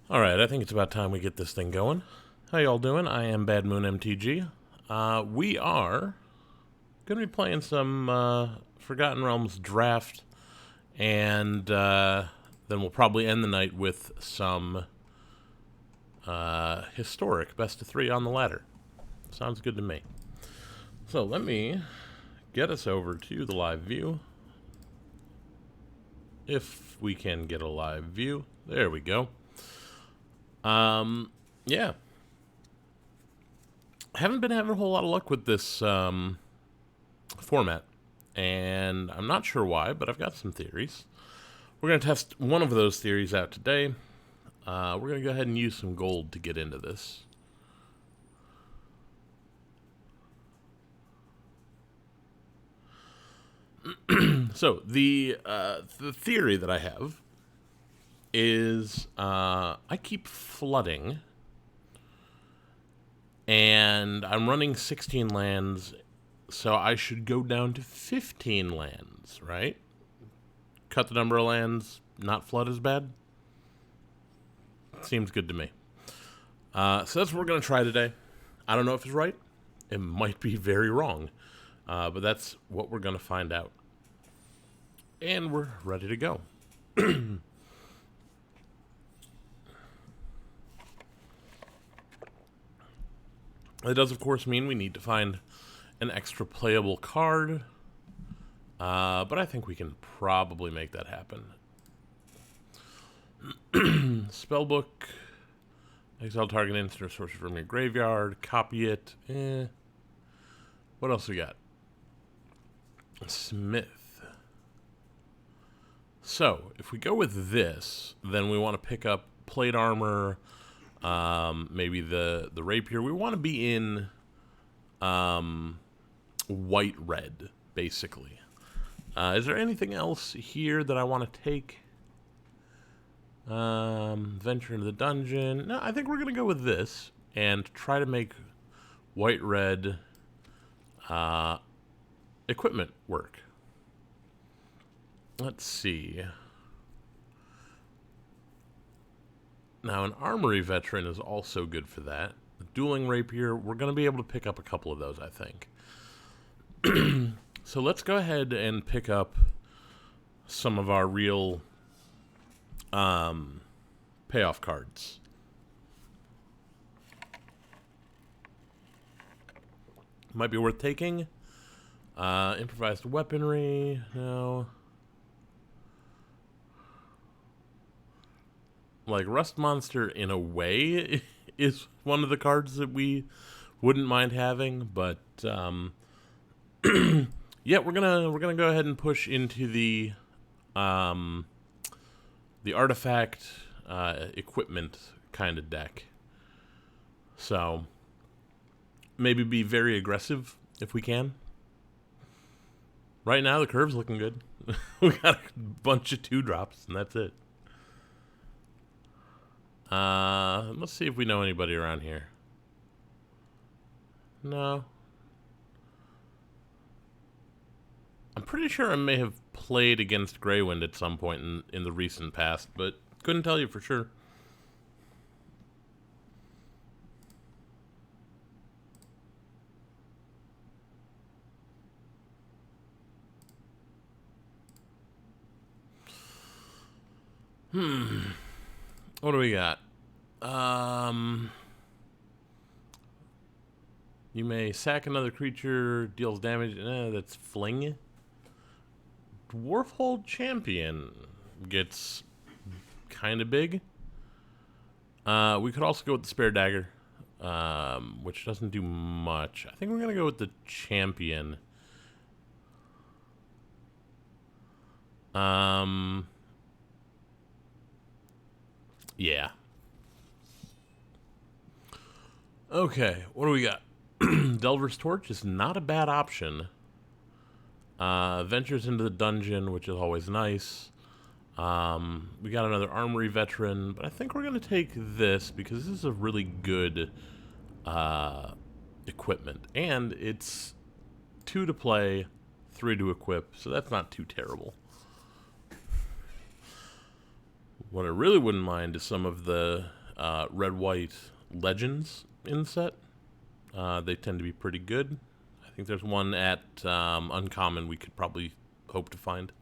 Alright, I think it's about time we get this thing going. How y'all doing? I am Bad Moon MTG. We are going to be playing some Forgotten Realms draft, and then we'll probably end the night with some historic best of 3 on the ladder. Sounds good to me. So let me get us over to the live view. If we can get a live view. There we go. Yeah. Haven't been having a whole lot of luck with this format, and I'm not sure why, but I've got some theories. We're going to test one of those theories out today. We're going to go ahead and use some gold to get into this. So, the theory that I have is I keep flooding, and I'm running 16 lands, so I should go down to 15 lands, right? Cut the number of lands, not flood as bad. Seems good to me. So that's what we're going to try today. I don't know if it's right. It might be very wrong. But that's what we're going to find out. And we're ready to go. It does, of course, mean we need to find an extra playable card. But I think we can probably make that happen. Spellbook. Exile target instant or sorcery from your graveyard. Copy it. What else we got? Smith. So, if we go with this, then we want to pick up plate armor, maybe the rapier. We want to be in white-red, basically. Is there anything else here that I want to take? Venture into the dungeon. No, I think we're going to go with this and try to make white-red equipment work. Let's see. Now, an armory veteran is also good for that. The dueling rapier, we're going to be able to pick up a couple of those, I think. So let's go ahead and pick up some of our real payoff cards. Might be worth taking. Improvised weaponry, no. Like, Rust Monster, in a way, is one of the cards that we wouldn't mind having, but, yeah, we're gonna go ahead and push into the artifact, equipment kind of deck. So, maybe be very aggressive if we can. Right now, the curve's looking good. We got a bunch of 2-drops, and that's it. Let's see if we know anybody around here. No. I'm pretty sure I may have played against Greywind at some point in the recent past, but couldn't tell you for sure. What do we got? You may sack another creature, deals damage. That's fling. Dwarfhold Champion gets kind of big. We could also go with the Spare Dagger, which doesn't do much. I think we're going to go with the Champion. Yeah. Okay, what do we got? Delver's Torch is not a bad option. Ventures into the dungeon, which is always nice. We got another armory veteran, but I think we're going to take this because this is a really good equipment. And it's 2 to play, 3 to equip, so that's not too terrible. What I really wouldn't mind is some of the red-white legends in the set. They tend to be pretty good. I think there's one at Uncommon we could probably hope to find.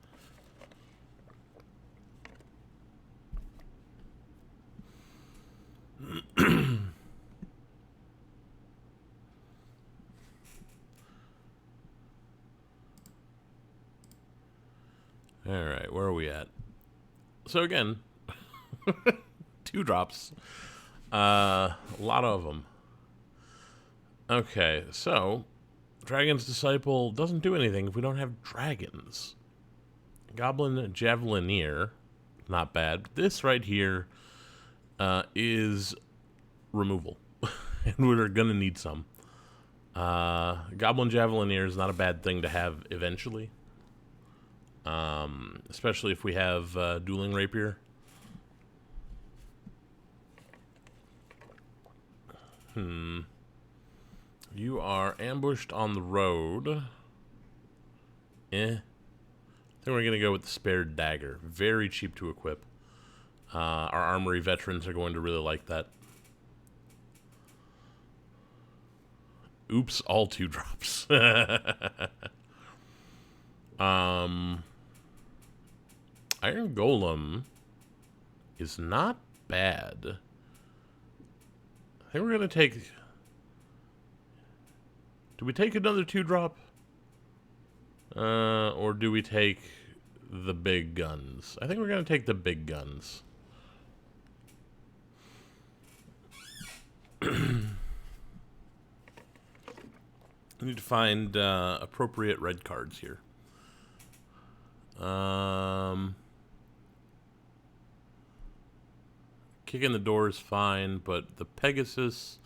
Alright, where are we at? So again, 2 drops. A lot of them. Okay, so Dragon's Disciple doesn't do anything if we don't have dragons. Goblin Javelineer, not bad. This right here is removal. And we're going to need some. Goblin Javelineer is not a bad thing to have eventually. Especially if we have Dueling Rapier. You are ambushed on the road. I think we're going to go with the Spared Dagger. Very cheap to equip. Our Armory veterans are going to really like that. Oops, all 2 drops. Iron Golem is not bad. I think we're going to take... Do we take another 2-drop? Or do we take the big guns? I think we're going to take the big guns. We need to find appropriate red cards here. Kicking the door is fine, but the Pegasus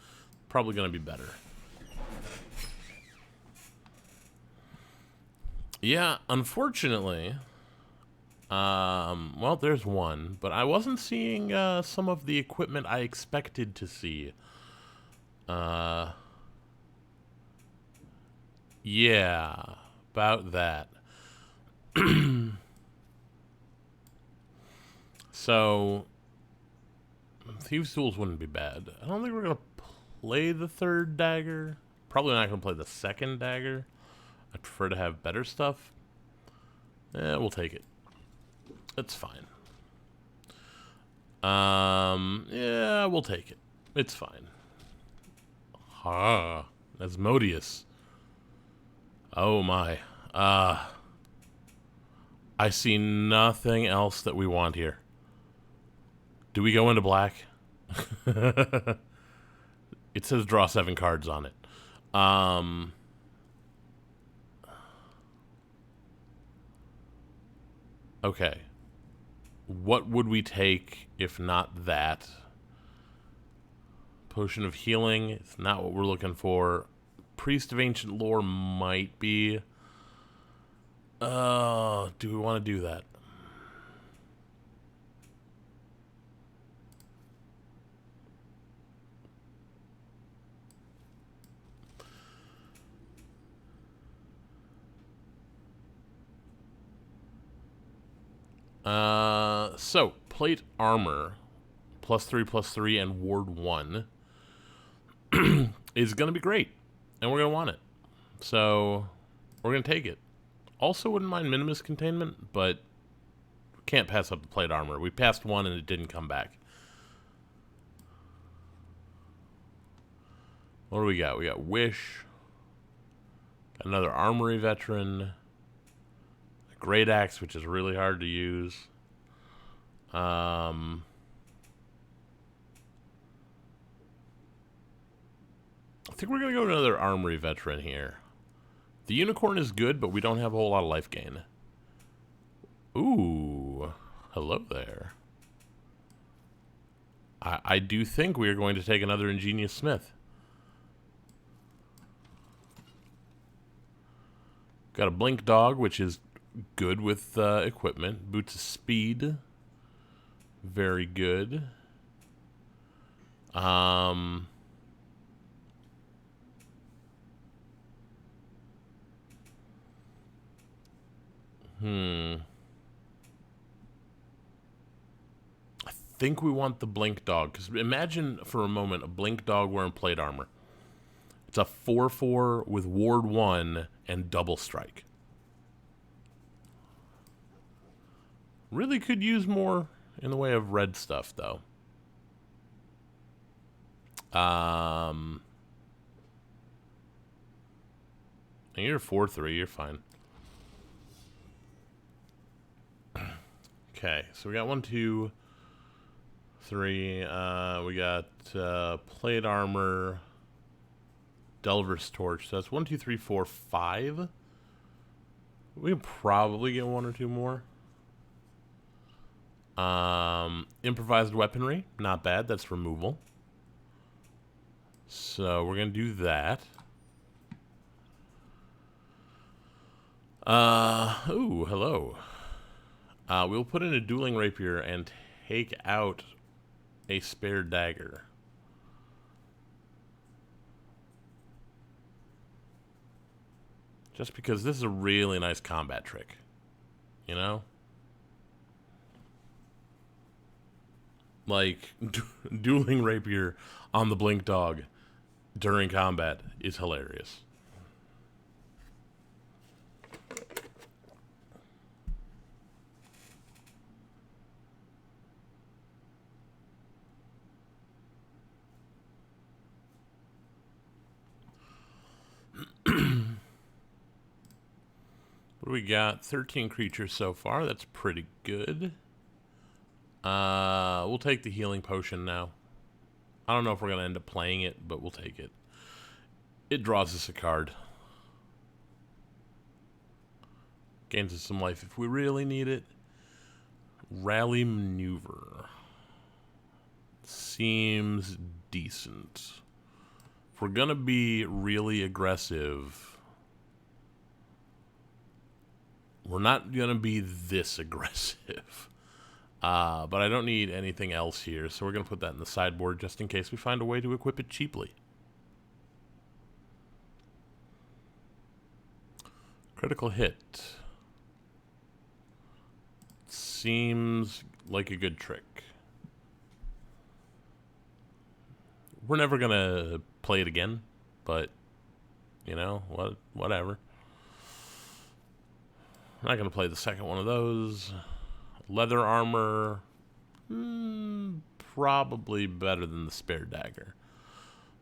probably going to be better. Yeah, unfortunately, well, there's one, but I wasn't seeing some of the equipment I expected to see. Yeah, about that. So, Thieves' Tools wouldn't be bad. I don't think we're going to play the 3rd dagger. Probably not going to play the 2nd dagger. I prefer to have better stuff. We'll take it. It's fine. Yeah, we'll take it. It's fine. Ah, Asmodeus. Oh my. I see nothing else that we want here. Do we go into black? It says draw 7 cards on it. Okay. What would we take if not that? Potion of Healing is not what we're looking for. Priest of Ancient Lore might be. Do we want to do that? So, plate armor, +3/+3, and ward 1 is going to be great. And we're going to want it. So, we're going to take it. Also wouldn't mind minimus containment, but can't pass up the plate armor. We passed one and it didn't come back. What do we got? We got Wish. Got another Armory veteran. A Great Axe, which is really hard to use. I think we're going to go to another Armory veteran here. The Unicorn is good, but we don't have a whole lot of life gain. Ooh, hello there. I do think we are going to take another Ingenious Smith. Got a Blink Dog, which is good with equipment. Boots of Speed. Very good. I think we want the Blink Dog, because imagine for a moment a Blink Dog wearing plate armor. It's a 4/4 with Ward 1 and double strike. Really could use more in the way of red stuff, though. And you're 4/3, you're fine. Okay, so we got 1, 2, 3. We got plate armor, Delver's Torch. So that's 1, 2, 3, 4, 5. We can probably get 1 or 2 more. Improvised weaponry, not bad. That's removal. So we're gonna do that. Ooh, hello. We'll put in a dueling rapier and take out a spare dagger. Just because this is a really nice combat trick. You know? Like, dueling rapier on the Blink Dog during combat is hilarious. What do we got? 13 creatures so far. That's pretty good. We'll take the healing potion now. I don't know if we're going to end up playing it, but we'll take it. It draws us a card. Gains us some life if we really need it. Rally Maneuver. Seems decent. If we're going to be really aggressive, we're not going to be this aggressive. But I don't need anything else here, so we're going to put that in the sideboard just in case we find a way to equip it cheaply. Critical hit. Seems like a good trick. We're never going to play it again, but, you know, whatever. I'm not going to play the second one of those. Leather armor, probably better than the spare dagger.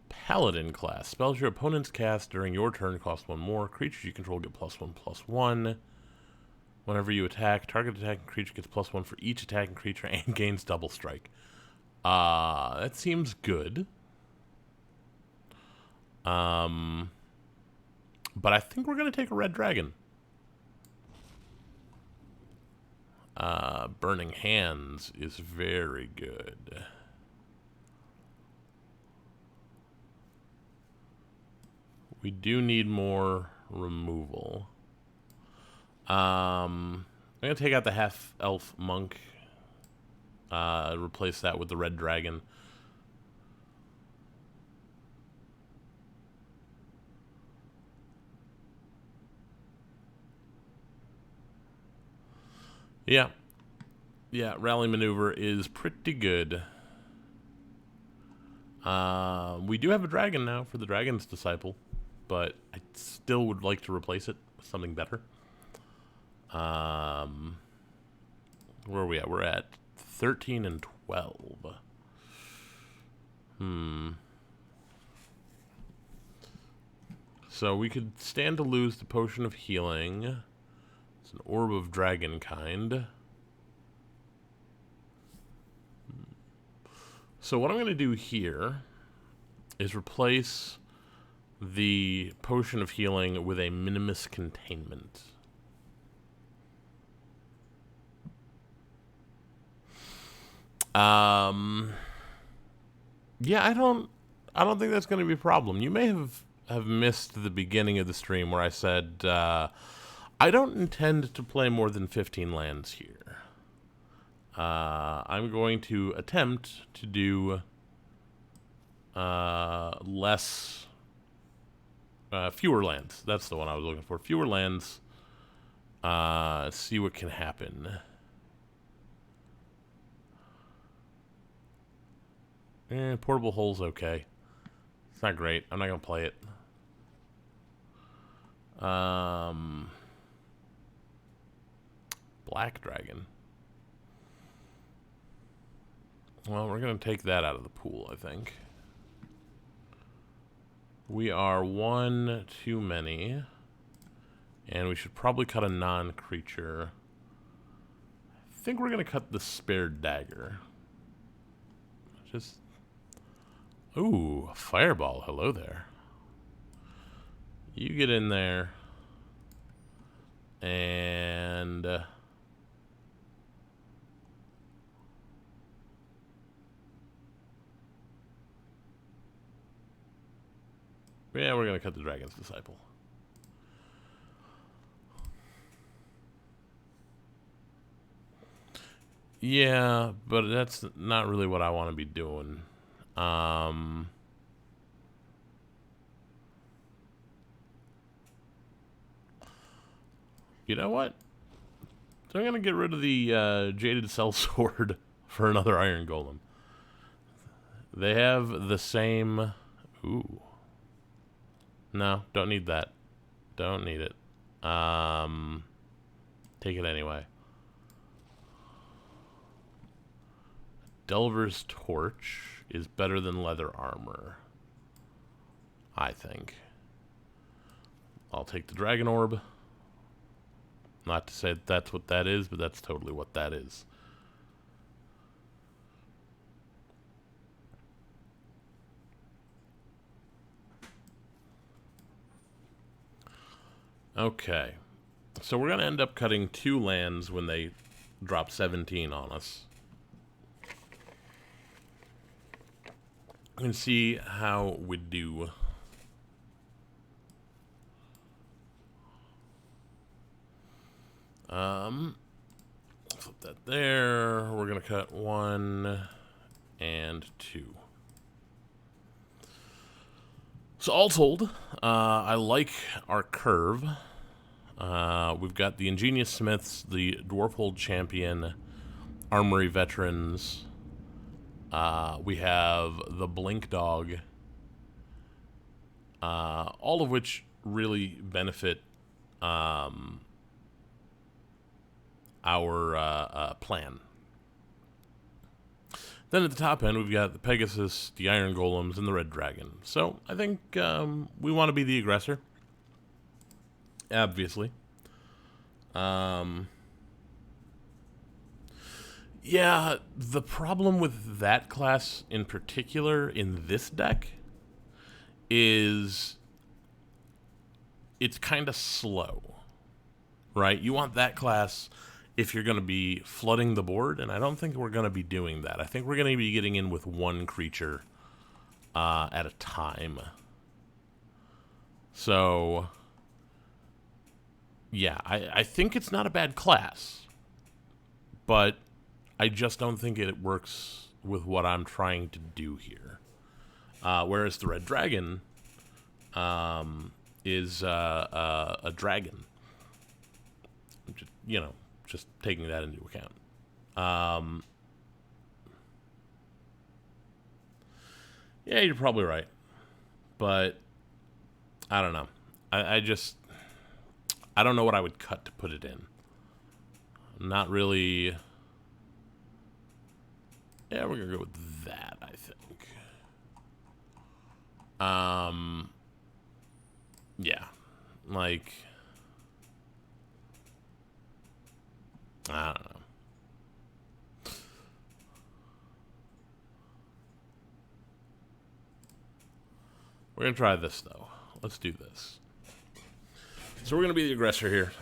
Paladin class. Spells your opponents cast during your turn cost 1 more. Creatures you control get +1/+1. Whenever you attack, target attacking creature gets +1 for each attacking creature and gains double strike. That seems good. But I think we're going to take a red dragon. Burning Hands is very good. We do need more removal. I'm going to take out the half-elf monk. Replace that with the red dragon. Yeah. Yeah, Rally Maneuver is pretty good. We do have a dragon now for the Dragon's Disciple, but I still would like to replace it with something better. Where are we at? We're at 13 and 12. So we could stand to lose the Potion of Healing. It's an Orb of Dragon kind. So what I'm going to do here is replace the Potion of Healing with a Minimus Containment. Yeah, I don't think that's going to be a problem. You may have missed the beginning of the stream where I said I don't intend to play more than 15 lands here. I'm going to attempt to do fewer lands. That's the one I was looking for. Fewer lands. See what can happen. Portable Hull's okay. It's not great. I'm not going to play it. Black Dragon. Well, we're going to take that out of the pool, I think. We are one too many. And we should probably cut a non-creature. I think we're going to cut the Spared Dagger. Just... Ooh, a Fireball. Hello there. You get in there. And... yeah, we're going to cut the Dragon's Disciple. Yeah, but that's not really what I want to be doing. You know what? So I'm going to get rid of the Jaded Sellsword for another Iron Golem. They have the same... Ooh. No, don't need that. Don't need it. Take it anyway. Delver's Torch is better than Leather Armor, I think. I'll take the Dragon Orb. Not to say that that's what that is, but that's totally what that is. Okay. So we're going to end up cutting 2 lands when they drop 17 on us. And see how we do. Flip that there. We're going to cut 1 and 2. So all told, I like our curve. We've got the Ingenious Smiths, the Dwarfhold Champion, Armory Veterans. We have the Blink Dog. All of which really benefit our plan. Then at the top end, we've got the Pegasus, the Iron Golems, and the Red Dragon. So I think we want to be the aggressor. Obviously. Yeah, the problem with that class in particular in this deck is it's kind of slow, right? You want that class if you're going to be flooding the board, and I don't think we're going to be doing that. I think we're going to be getting in with 1 creature at a time. So, yeah, I think it's not a bad class, but I just don't think it works with what I'm trying to do here. Whereas the Red Dragon is a dragon. Just, you know, just taking that into account. Yeah, you're probably right. But I don't know. I don't know what I would cut to put it in. Not really. Yeah, we're gonna go with that, I think. Yeah. Like, I don't know. We're gonna try this, though. Let's do this. So we're gonna be the aggressor here.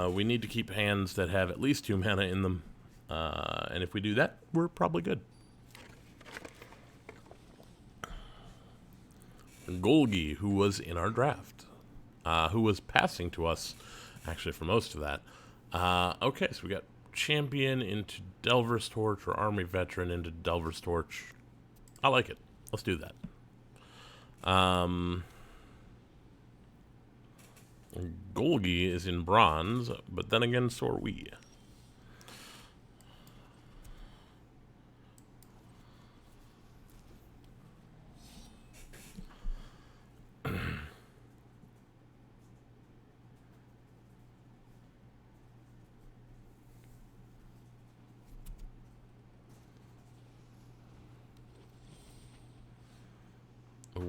We need to keep hands that have at least 2 mana in them. And if we do that, we're probably good. Golgi, who was in our draft. Who was passing to us, actually, for most of that. Okay, so we got Champion into Delver's Torch, or Army Veteran into Delver's Torch. I like it. Let's do that. Golgi is in bronze, but then again, so are we.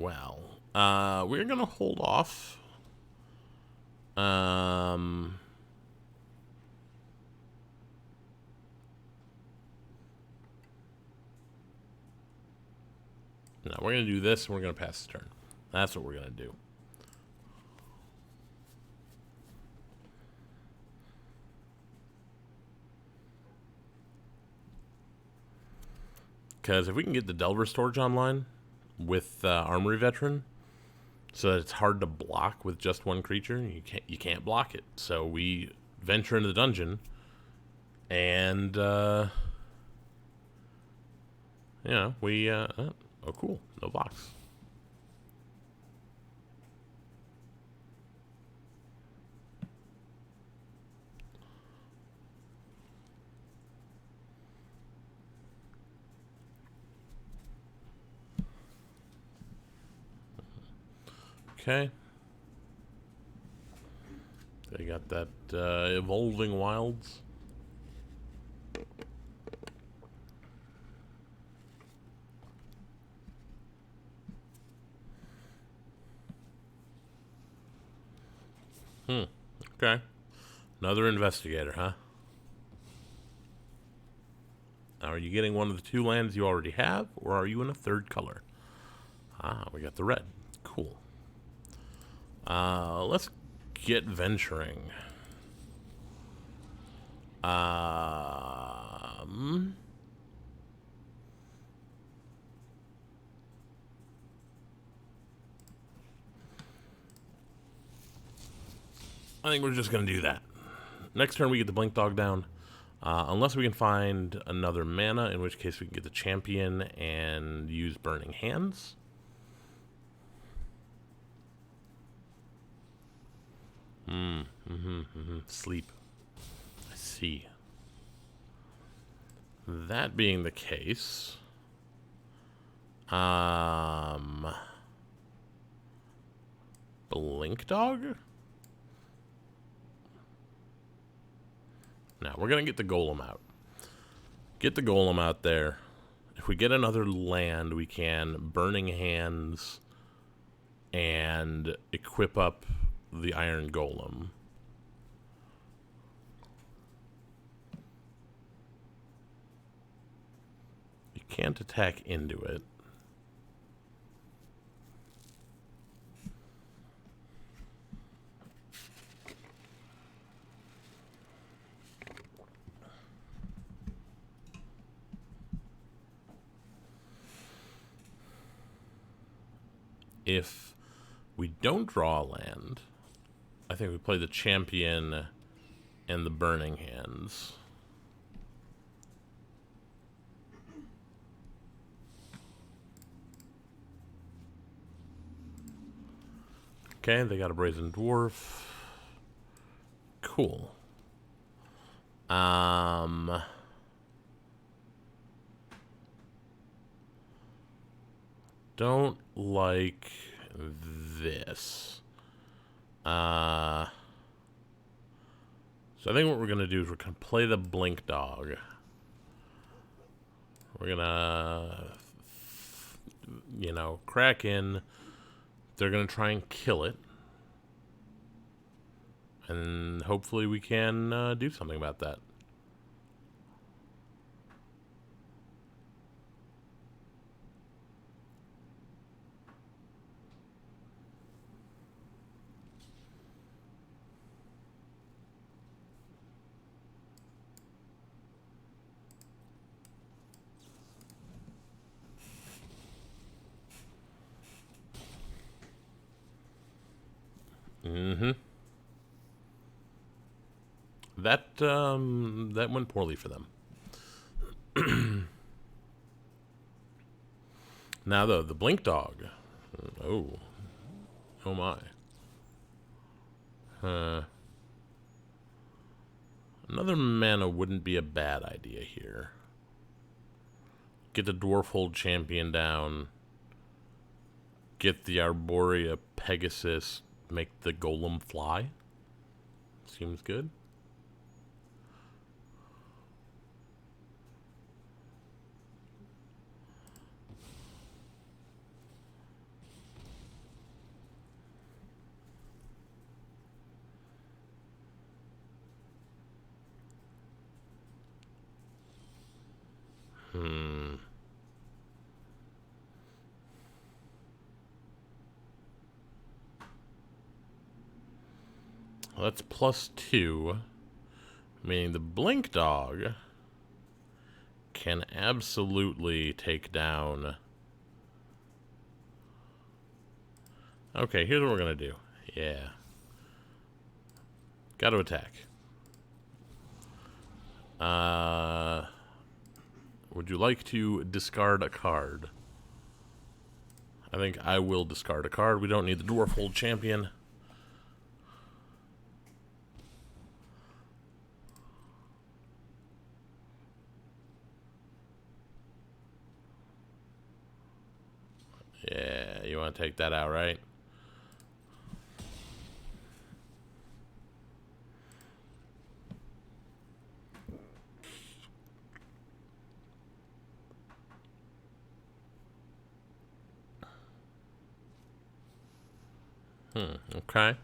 well. We're gonna hold off. No, we're gonna do this and we're gonna pass the turn. That's what we're gonna do. Because if we can get the Delver storage online with Armory Veteran, so that it's hard to block with just one creature, you can't block it. So we venture into the dungeon, and we oh cool, no blocks. Okay. They got that Evolving Wilds. Okay. Another investigator, huh? Are you getting one of the two lands you already have, or are you in a third color? Ah, we got the red. Cool. Let's get venturing. I think we're just going to do that. Next turn we get the Blink Dog down. Unless we can find another mana, in which case we can get the champion and use Burning Hands. Sleep. I see. That being the case, Blink Dog? Now, we're going to get the Golem out. Get the Golem out there. If we get another land, we can Burning Hands and equip up the Iron Golem. You can't attack into it. If we don't draw a land, I think we play the champion and the Burning Hands. Okay, they got a Brazen Dwarf. Cool. Don't like this. So I think what we're going to do is we're going to play the Blink Dog. We're going to, crack in. They're going to try and kill it. And hopefully we can do something about that. That went poorly for them. Now though, the Blink Dog. Oh my. Another mana wouldn't be a bad idea here. Get the Dwarfhold Champion down. Get the Arborea Pegasus. Make the Golem fly. Seems good. Well, that's +2, meaning the Blink Dog can absolutely take down... Okay, here's what we're going to do. Yeah. Got to attack. Would you like to discard a card? I think I will discard a card. We don't need the Dwarf Hold Champion. Yeah, you want to take that out, right? Okay.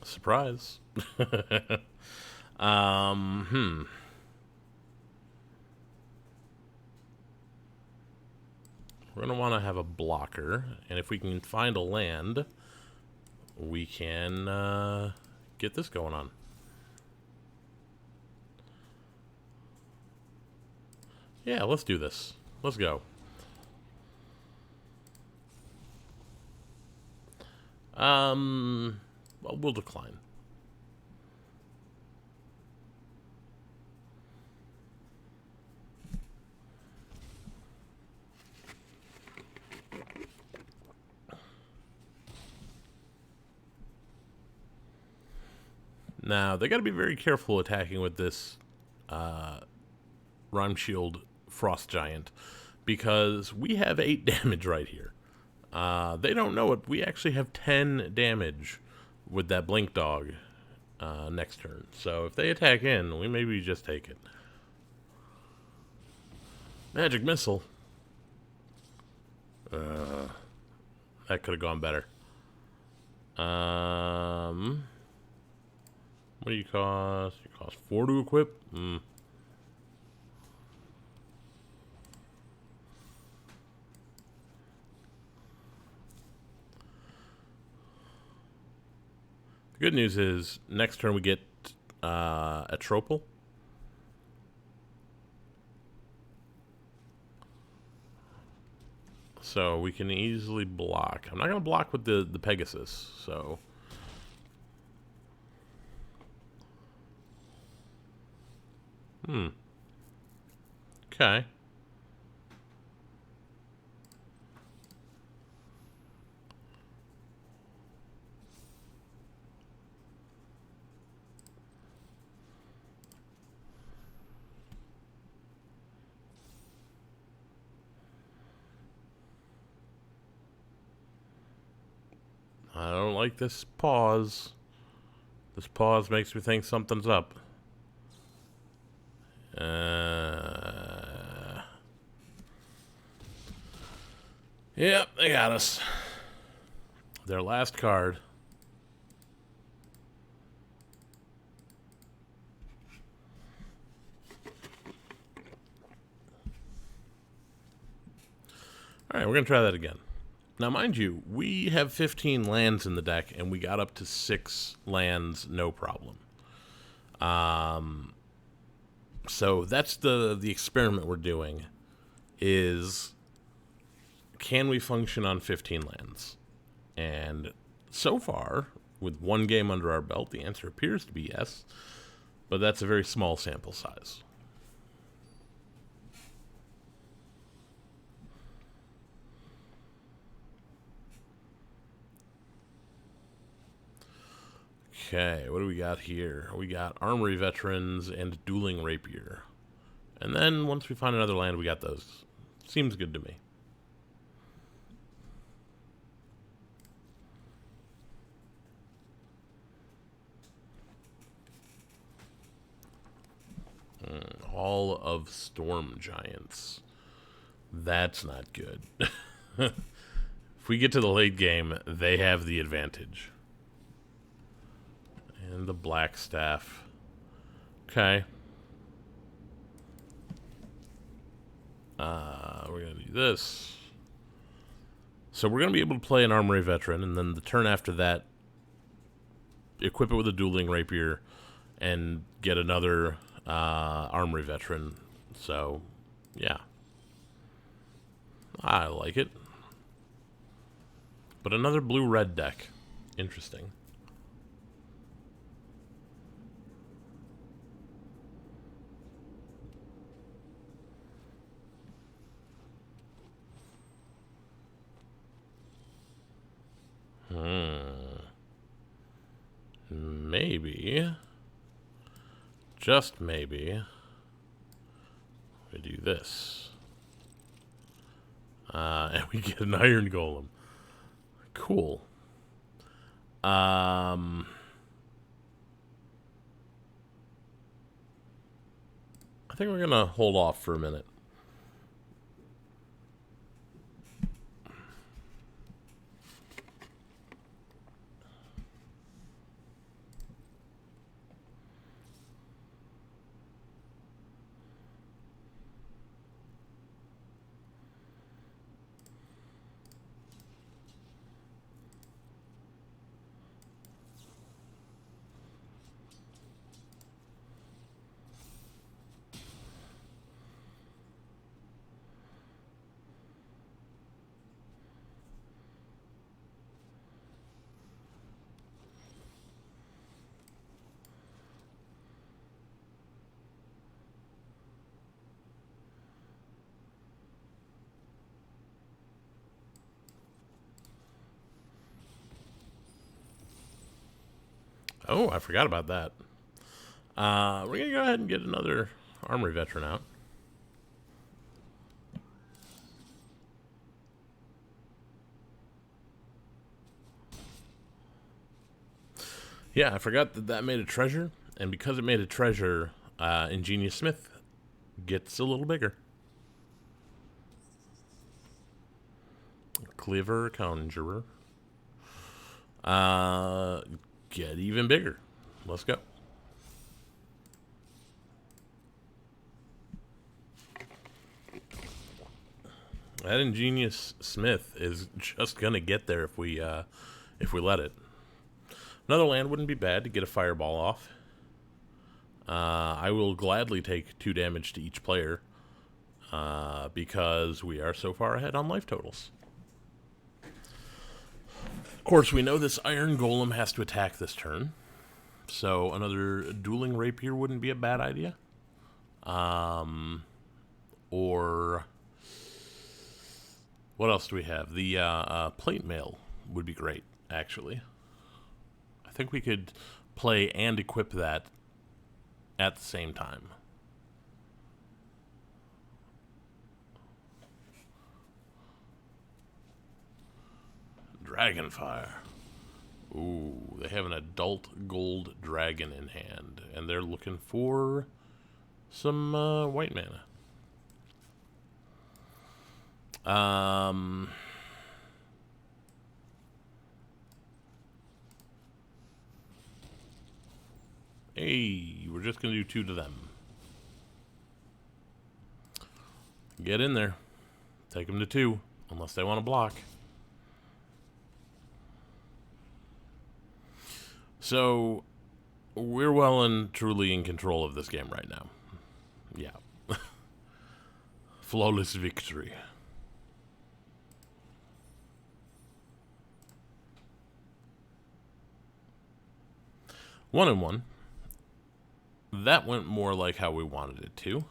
Surprise. um, We're going to want to have a blocker, and if we can find a land, we can get this going on. Yeah, let's do this. Let's go. Well, we'll decline. Now, they got to be very careful attacking with this Rhyme Shield Frost Giant, because we have 8 damage right here. They don't know it. We actually have 10 damage with that Blink Dog next turn. So if they attack in, we maybe just take it. Magic Missile. That could have gone better. What do you cost? You cost 4 to equip? The good news is, next turn we get a Tropal. So we can easily block. I'm not going to block with the Pegasus, so... Okay. I don't like this pause. This pause makes me think something's up. Yep, they got us. Their last card. Alright, we're going to try that again. Now, mind you, we have 15 lands in the deck, and we got up to 6 lands, no problem. So that's the experiment we're doing, is can we function on 15 lands? And so far, with 1 game under our belt, the answer appears to be yes, but that's a very small sample size. Okay, what do we got here? We got Armory Veterans and Dueling Rapier. And then once we find another land, we got those. Seems good to me. Hall of Storm Giants. That's not good. If we get to the late game, they have the advantage. And the Black Staff. Okay. We're going to do this. So we're going to be able to play an Armory Veteran, and then the turn after that, equip it with a Dueling Rapier, and get another Armory Veteran. So, yeah. I like it. But another blue-red deck. Interesting. Maybe, just maybe, we do this. And we get an Iron Golem. Cool. I think we're going to hold off for a minute. Oh, I forgot about that. We're going to go ahead and get another Armory Veteran out. Yeah, I forgot that that made a treasure, and because it made a treasure, Ingenious Smith gets a little bigger. Clever Conjurer. Get even bigger. Let's go. That Ingenious Smith is just gonna get there if we let it. Another land wouldn't be bad to get a fireball off. I will gladly take 2 damage to each player because we are so far ahead on life totals. Of course, we know this Iron Golem has to attack this turn, so another Dueling Rapier wouldn't be a bad idea. Or what else do we have? The Plate Mail would be great, actually. I think we could play and equip that at the same time. Dragonfire. Ooh, they have an adult gold dragon in hand, and they're looking for some white mana. Hey, we're just going to do 2 to them. Get in there. Take them to 2, unless they want to block. So, we're well and truly in control of this game right now. Yeah. Flawless victory. One and one. That went more like how we wanted it to.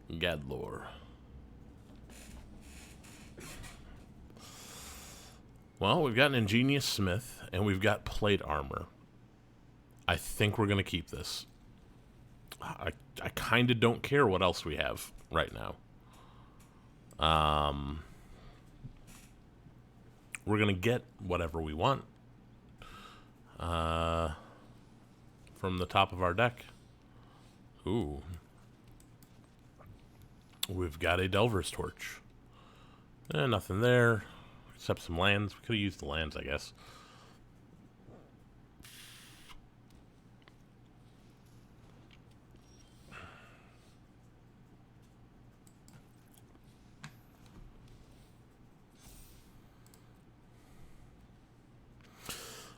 Gadlore. Well, we've got an Ingenious Smith, and we've got plate armor. I think we're going to keep this. I kind of don't care what else we have right now. We're going to get whatever we want from the top of our deck. Ooh. We've got a Delver's Torch. Nothing there, except some lands. We could have used the lands, I guess.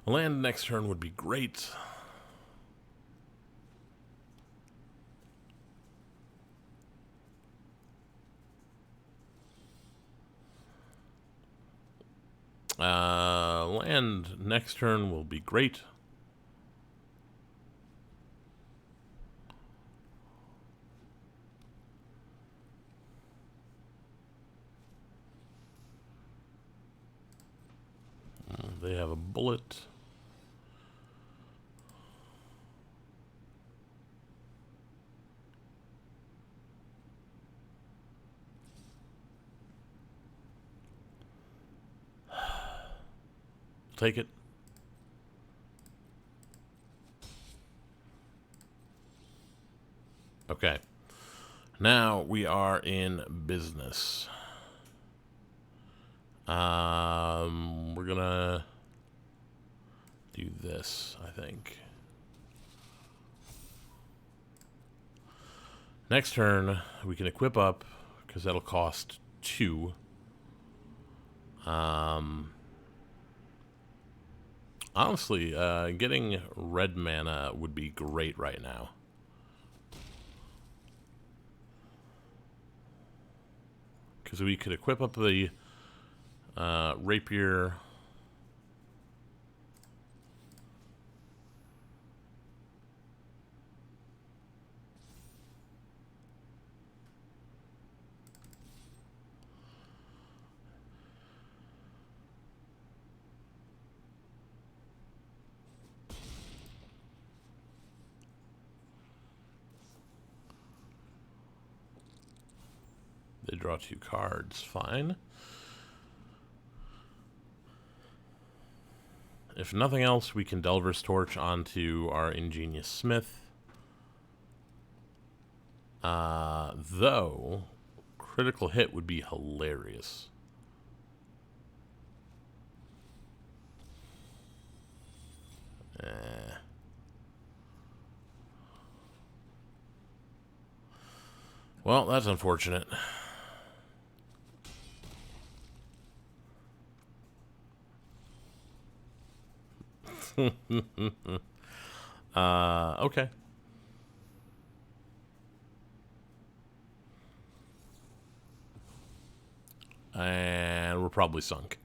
A land next turn would be great. Land next turn will be great. They have a bullet. Take it. Okay. Now we are in business. We're gonna do this, I think. Next turn, we can equip up, because that'll cost 2. Honestly, getting red mana would be great right now. Because we could equip up the rapier. They draw 2 cards. Fine. If nothing else, we can Delver's Torch onto our Ingenious Smith. Though, critical hit would be hilarious. Well, that's unfortunate. Okay. And we're probably sunk.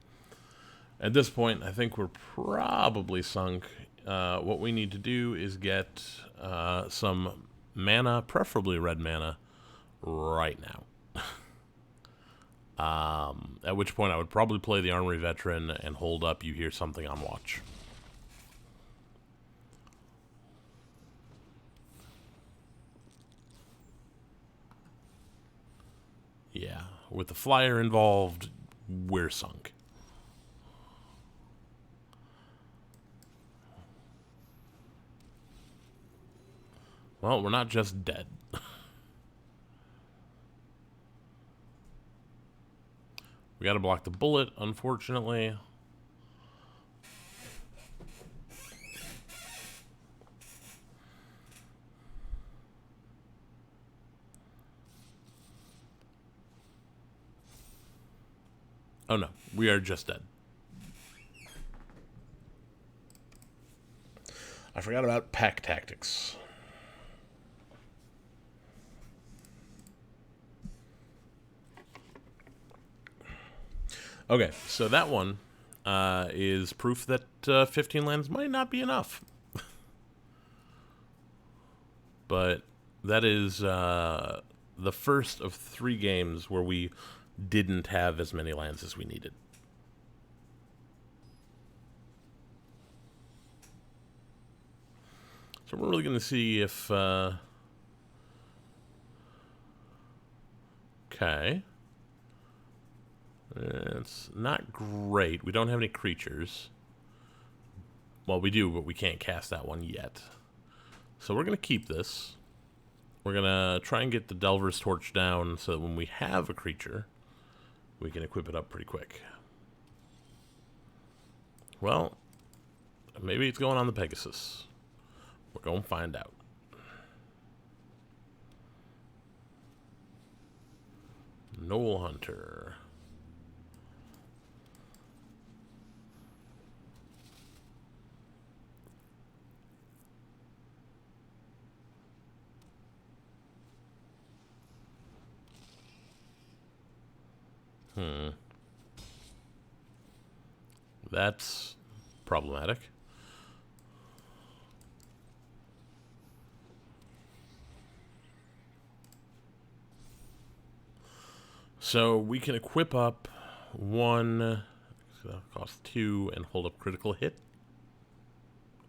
At this point, I think we're probably sunk. What we need to do is get some mana, preferably red mana, right now. At which point I would probably play the Armory Veteran and hold up You Hear Something on Watch. Yeah, with the flyer involved, we're sunk. Well, we're not just dead. We gotta block the bullet, unfortunately. Oh no, we are just dead. I forgot about pack tactics. Okay, so that one is proof that 15 lands might not be enough. But that is the first of 3 games where we didn't have as many lands as we needed. So we're really going to see if Okay. It's not great. We don't have any creatures. Well, we do, but we can't cast that one yet. So we're going to keep this. We're going to try and get the Delver's Torch down so that when we have a creature, we can equip it up pretty quick. Well, maybe it's going on the Pegasus. We're going to find out. Knoll Hunter. That's problematic. So we can equip up one, so that'll cost 2, and hold up critical hit.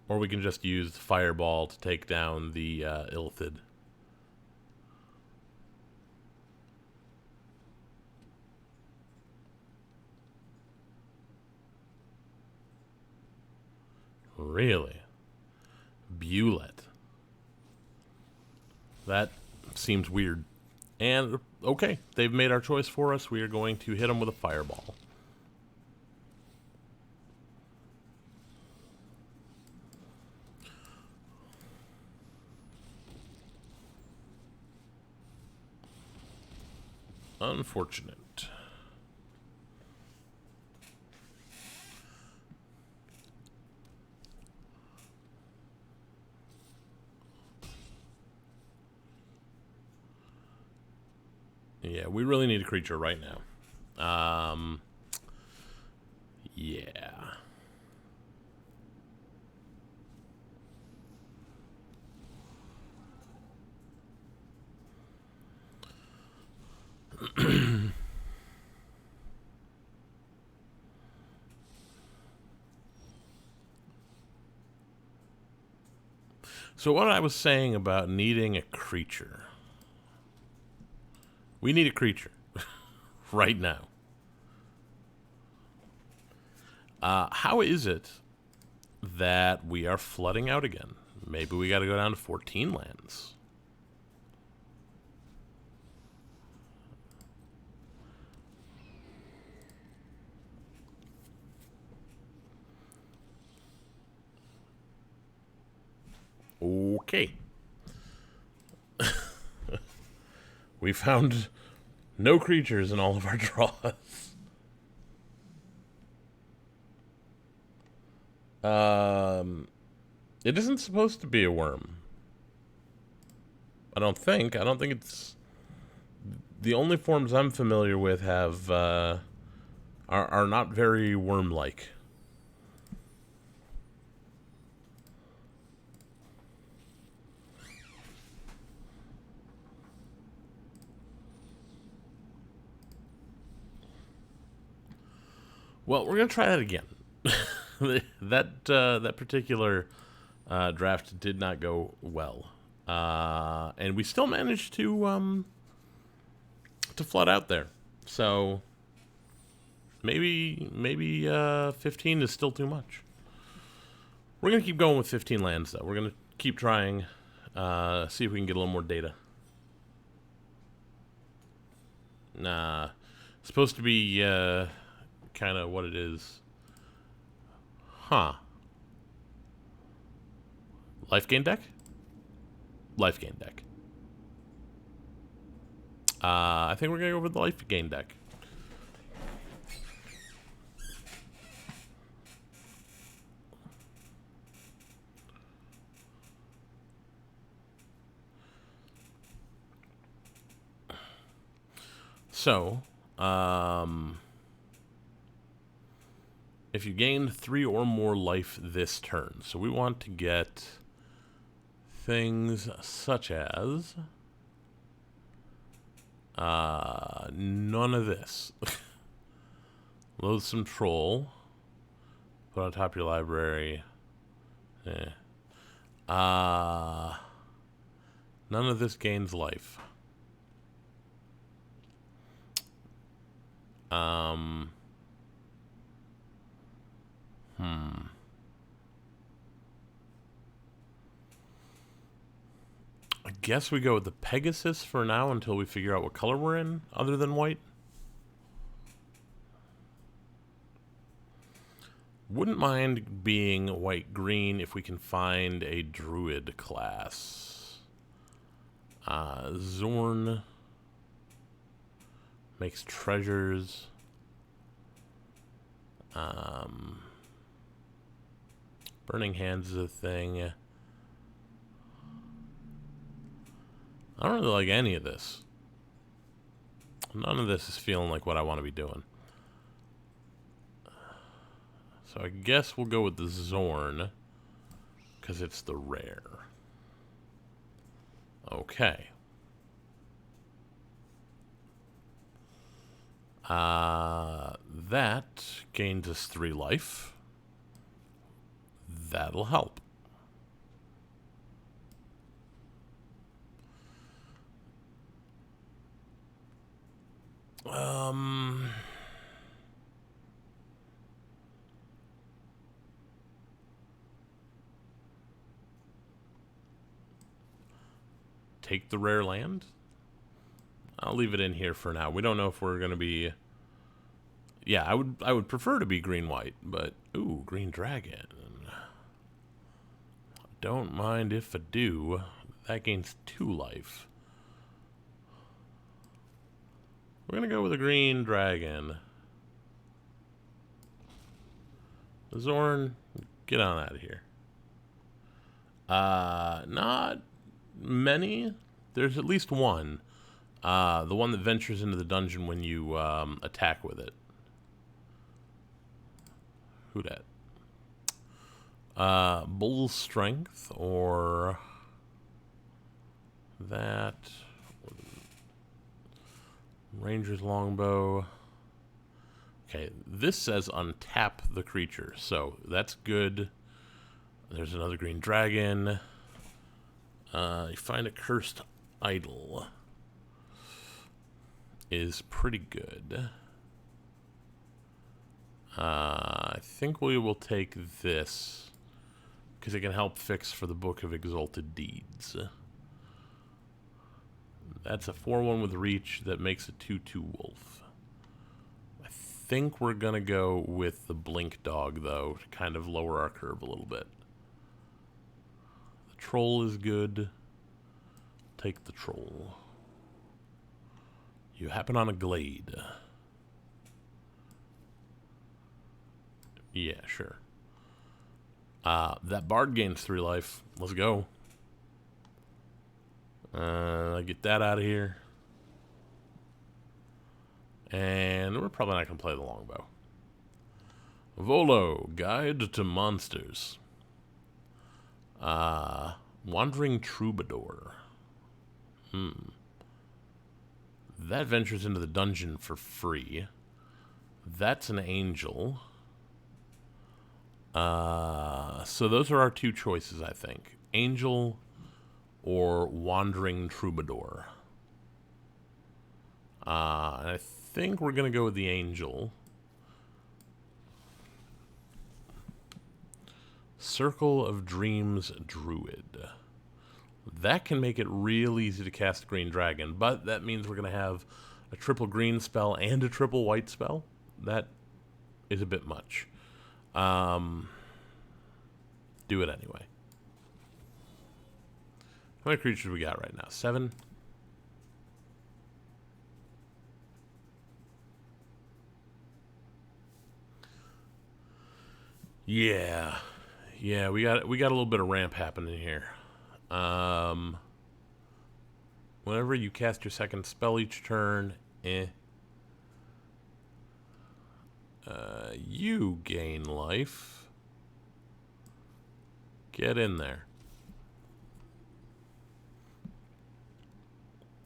Or we can just use Fireball to take down the Illithid. Really? Bullet. That seems weird. And, okay, they've made our choice for us. We are going to hit them with a Fireball. Unfortunate. Yeah, we really need a creature right now. Yeah. So what I was saying about needing a creature. We need a creature. Right now. How is it that we are flooding out again? Maybe we got to go down to 14 lands. Okay. We found no creatures in all of our draws. It isn't supposed to be a worm. I don't think. I don't think it's... The only forms I'm familiar with have, are not very worm-like. Well, we're gonna try that again. that particular draft did not go well, and we still managed to flood out there. So maybe 15 is still too much. We're gonna keep going with 15 lands, though. We're gonna keep trying, see if we can get a little more data. Nah, it's supposed to be kind of what it is. Huh. Life gain deck? Life gain deck. I think we're going to go with the life gain deck. So, if you gain 3 or more life this turn. So we want to get things such as none of this. Loathsome Troll. Put on top of your library. None of this gains life. Hmm. I guess we go with the Pegasus for now until we figure out what color we're in, other than white. Wouldn't mind being white-green if we can find a Druid class. Zorn makes treasures. Burning Hands is a thing. I don't really like any of this. None of this is feeling like what I want to be doing. So I guess we'll go with the Zorn, because it's the rare. Okay. That gains us 3 life. That'll help. Take the rare land? I'll leave it in here for now. We don't know if we're going to be... Yeah, I would prefer to be green-white, but... Ooh, green dragon. Don't mind if I do. That gains 2 life. We're going to go with a green dragon. Zorn, get on out of here. Not many. There's at least one. The one that ventures into the dungeon when you attack with it. Who dat? Bull Strength or that. Ranger's Longbow. Okay, this says untap the creature, so that's good. There's another green dragon. You find a cursed idol. Is pretty good. I think we will take this because it can help fix for the Book of Exalted Deeds. That's a 4/1 with reach that makes a 2/2 wolf. I think we're gonna go with the blink dog though to kind of lower our curve a little bit. The troll is good. Take the troll. You happen on a glade. Yeah, sure. That bard gains 3 life. Let's go. Get that out of here. And we're probably not going to play the longbow. Volo, Guide to Monsters. Wandering Troubadour. That ventures into the dungeon for free. That's an angel. So those are our 2 choices, I think. Angel or Wandering Troubadour. And I think we're going to go with the angel. Circle of Dreams Druid. That can make it real easy to cast Green Dragon, but that means we're going to have a triple green spell and a triple white spell. That is a bit much. Do it anyway. How many creatures we got right now? 7? Yeah. Yeah, we got a little bit of ramp happening here. Whenever you cast your second spell each turn, you gain life. Get in there.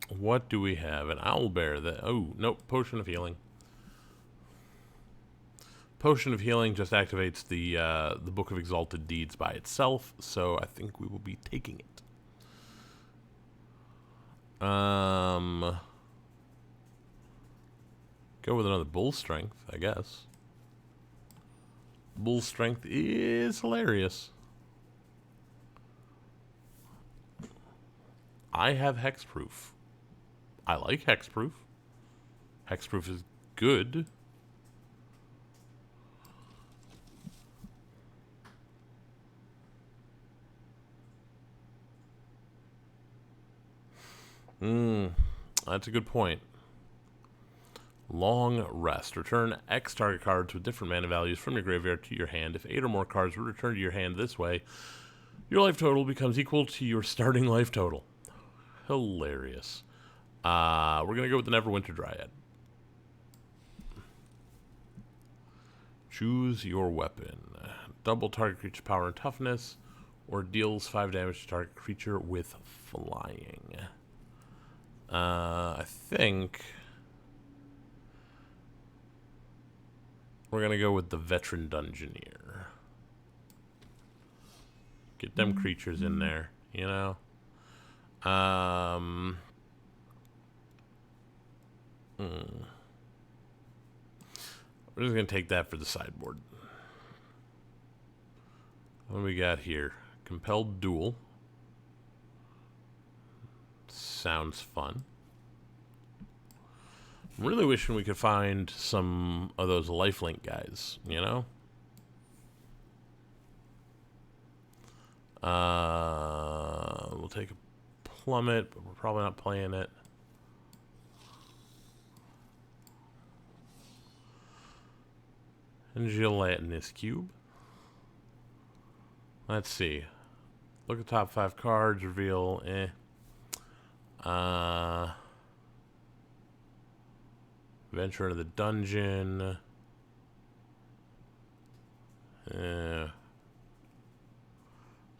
What do we have? An owlbear that... Oh, nope. Potion of Healing. Potion of Healing just activates the Book of Exalted Deeds by itself, so I think we will be taking it. Go with another bull strength, I guess. Bull strength is hilarious. I have hexproof. I like hexproof. Hexproof is good. That's a good point. Long rest. Return X target cards with different mana values from your graveyard to your hand. If 8 or more cards were returned to your hand this way, your life total becomes equal to your starting life total. Hilarious. We're going to go with the Neverwinter Dryad. Choose your weapon. Double target creature power and toughness, or deals 5 damage to target creature with flying. I think we're going to go with the Veteran Dungeoneer. Get them creatures in there, you know? We're just going to take that for the sideboard. What do we got here? Compelled Duel. Sounds fun. I'm really wishing we could find some of those lifelink guys, you know? We'll take a Plummet, but we're probably not playing it. And Gelatinous Cube. Let's see. Look at the top 5 cards, reveal, venture into the dungeon.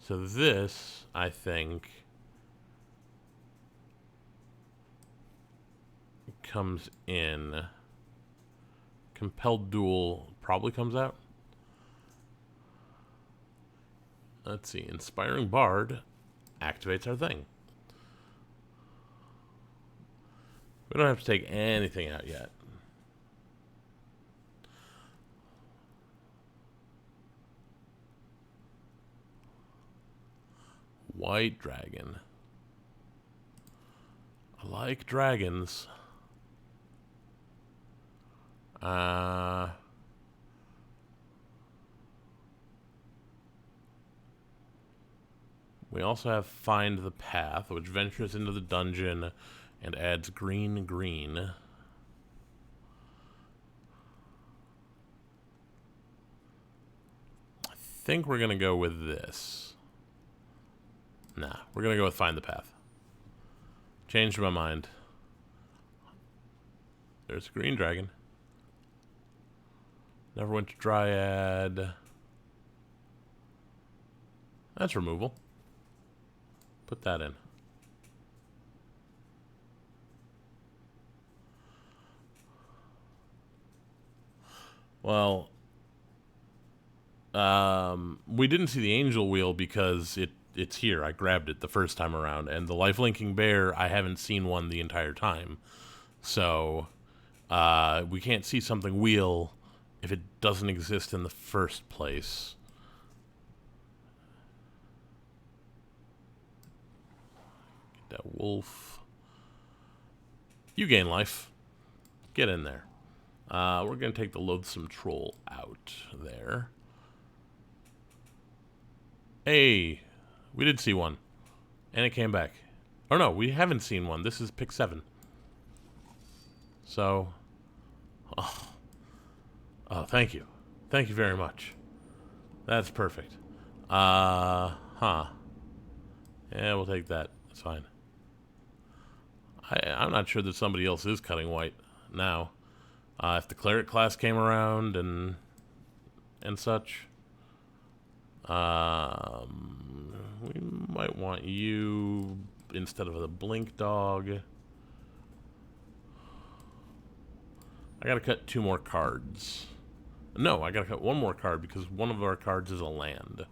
So this, I think, comes in. Compelled Duel probably comes out. Let's see. Inspiring Bard activates our thing. We don't have to take anything out yet. White Dragon. I like dragons. We also have Find the Path, which ventures into the dungeon and adds green. I think we're going to go with this. Nah, we're going to go with Find the Path. Changed my mind. There's a green dragon. Neverwinter Dryad. That's removal. Put that in. Well, we didn't see the Angel Wheel because it's here. I grabbed it the first time around. And the Lifelinking Bear, I haven't seen one the entire time. So, we can't see something wheel if it doesn't exist in the first place. Get that wolf. You gain life. Get in there. We're going to take the Loathsome Troll out there. Hey, we did see one. And it came back. Oh no, we haven't seen one. This is pick 7. So, oh, thank you. Thank you very much. That's perfect. Yeah, we'll take that. That's fine. I'm not sure that somebody else is cutting white now. If the cleric class came around and such, we might want you instead of the blink dog. I gotta cut 2 more cards. No, I gotta cut 1 more card because one of our cards is a land.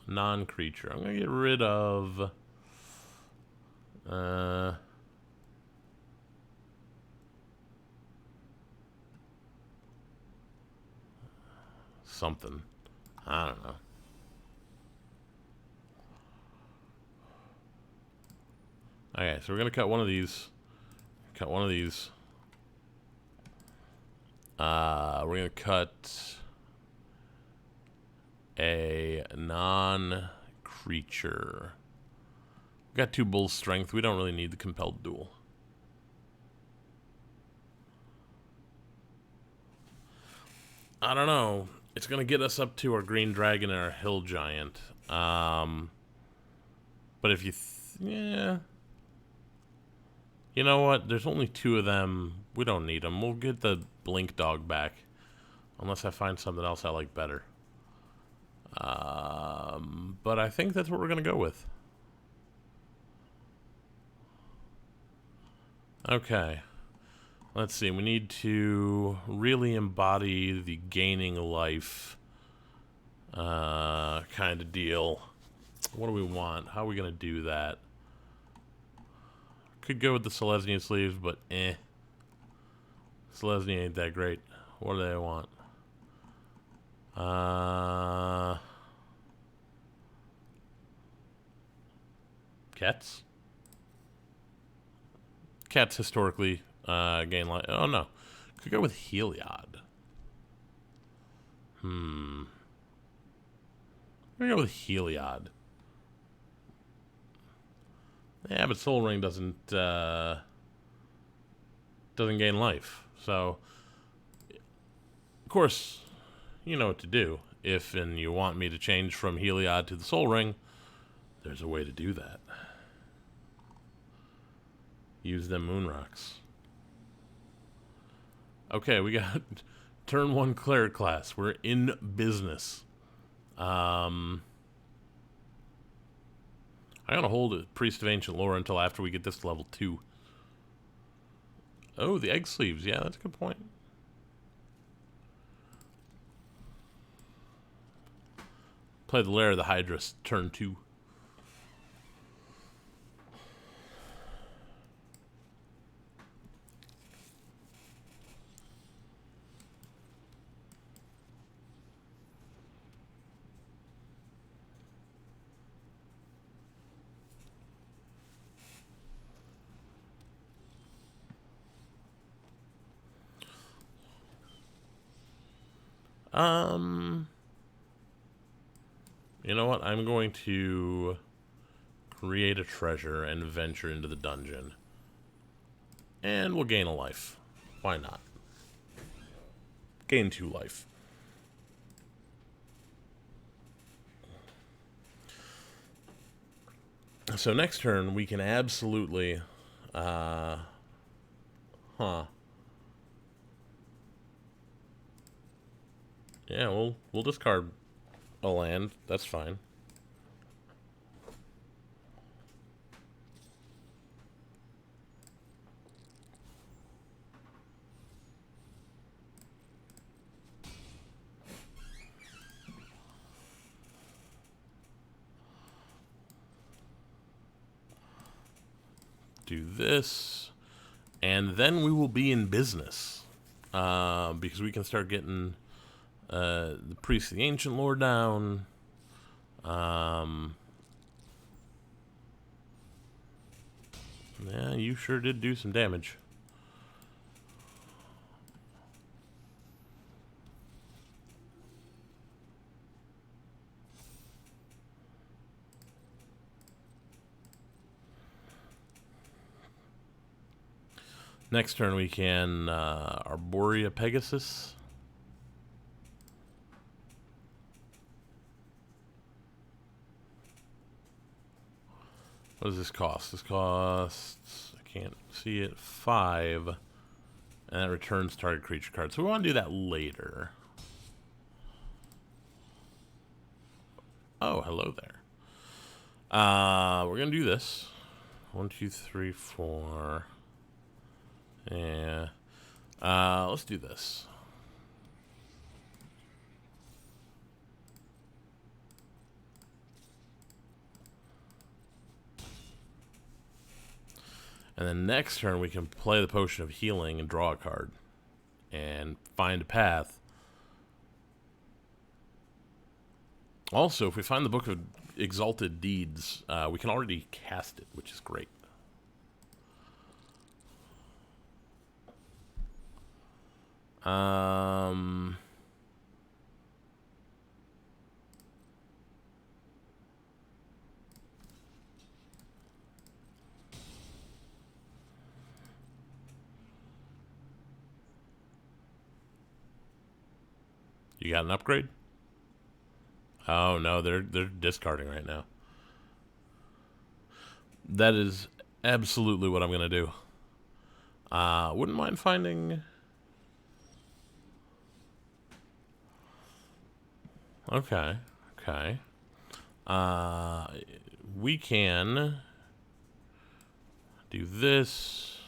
Non-creature. I'm gonna get rid of something. I don't know. Okay, so we're gonna cut one of these. Cut one of these. We're gonna cut a non-creature. We got 2 bull strength. We don't really need the compelled duel. I don't know. It's gonna get us up to our green dragon and our hill giant. But if you, yeah. You know what? There's only 2 of them. We don't need them. We'll get the blink dog back, unless I find something else I like better. But I think that's what we're gonna go with. Okay. Let's see. We need to really embody the gaining life kind of deal. What do we want? How are we gonna do that? Could go with the Selesnya sleeves, but Selesnya ain't that great. What do they want? Cats? Cats historically gain life. Oh no. Could go with Heliod. I'm gonna go with Heliod. Yeah, but Soul Ring doesn't gain life. So, of course, you know what to do. If and you want me to change from Heliod to the Soul Ring, there's a way to do that. Use them moon rocks. Okay, we got turn 1 cleric class. We're in business. I'm gonna hold it Priest of Ancient Lore until after we get this to level 2. Oh, the egg sleeves. Yeah, that's a good point. Play the Lair of the Hydrus, turn 2. You know what? I'm going to create a treasure and venture into the dungeon. And we'll gain a life. Why not? Gain 2 life. So next turn, we can absolutely... Yeah, we'll discard a land. That's fine. Do this, and then we will be in business, because we can start getting the Priest of the Ancient Lore down. Yeah, you sure did do some damage. Next turn we can Arborea Pegasus. What does this cost? This costs, I can't see it, 5. And that returns target creature card. So we want to do that later. Oh, hello there. We're going to do this. 1, 2, 3, 4. Yeah. Let's do this. And then next turn we can play the Potion of Healing and draw a card. And find a path. Also, if we find the Book of Exalted Deeds, we can already cast it, which is great. You got an upgrade? Oh no, they're discarding right now. That is absolutely what I'm gonna do. Wouldn't mind finding. Okay, okay. We can do this.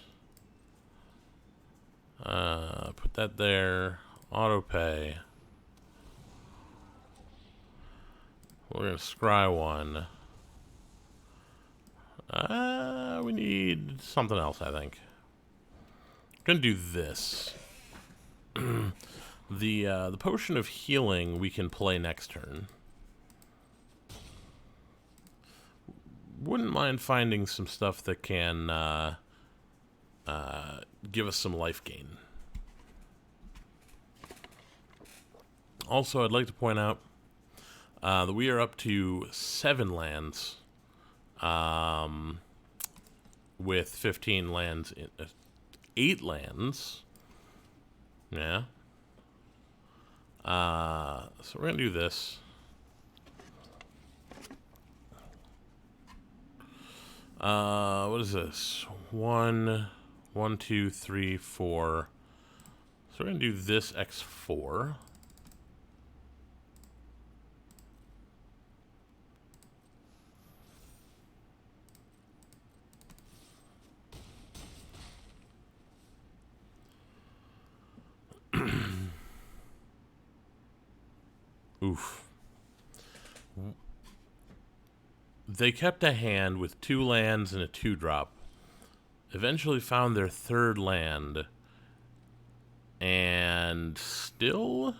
Put that there. Auto pay. We're gonna scry one. We need something else, I think. Gonna do this. The Potion of Healing we can play next turn. Wouldn't mind finding some stuff that can give us some life gain. Also, I'd like to point out that we are up to 7 lands with 15 lands, 8 lands. Yeah. So we're going to do this. What is this? 1, 2, 3, 4. So we're going to do this X4. Oof. They kept a hand with 2 lands and a 2-drop. Eventually found their 3rd land. And still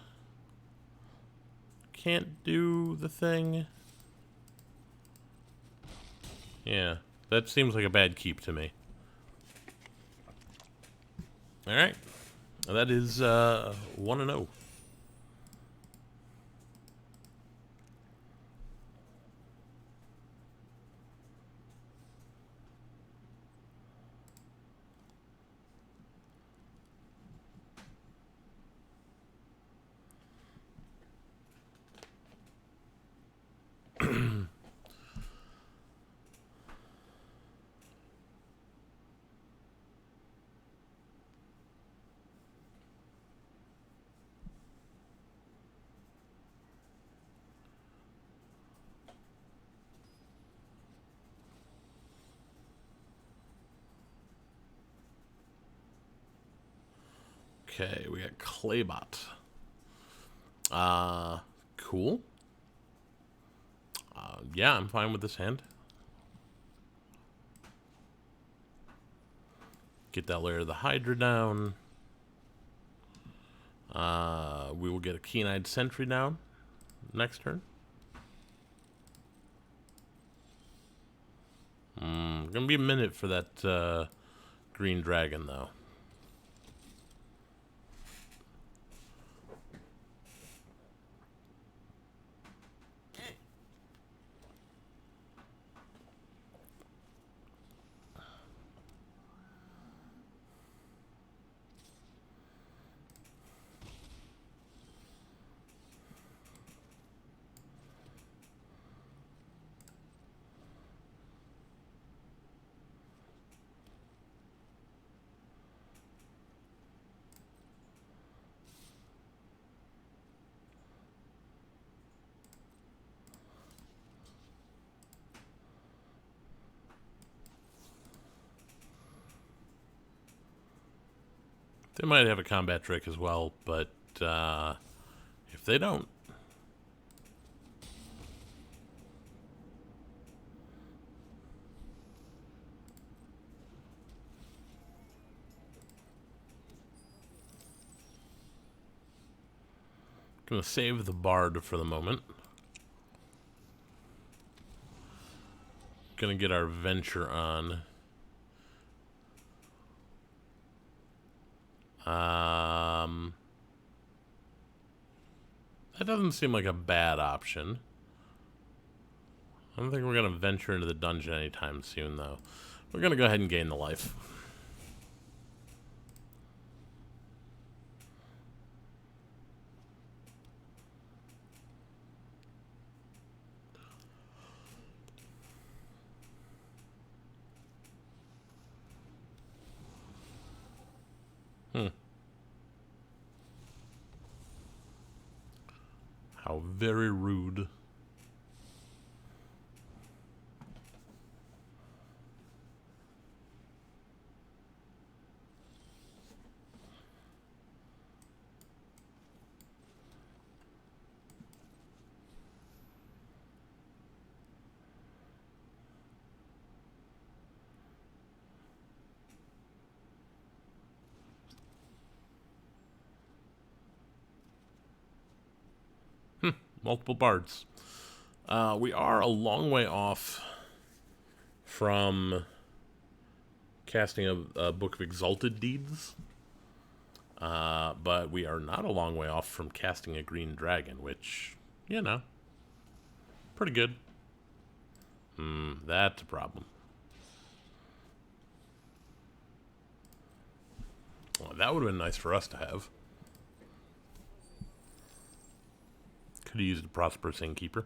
can't do the thing. Yeah, that seems like a bad keep to me. Alright. That is 1-0. Okay, we got Claybot. Cool. Yeah, I'm fine with this hand. Get that layer of the Hydra down. We will get a Keen-Eyed Sentry down next turn. Gonna be a minute for that green dragon, though. They might have a combat trick as well, but if they don't... Gonna save the bard for the moment. Gonna get our venture on. That doesn't seem like a bad option. I don't think we're gonna venture into the dungeon anytime soon, though. We're gonna go ahead and gain the life. How very rude. Multiple bards. We are a long way off from casting a Book of Exalted Deeds. But we are not a long way off from casting a Green Dragon, which, you know, pretty good. That's a problem. Well, that would have been nice for us to have. Could have used a Prosperous Innkeeper.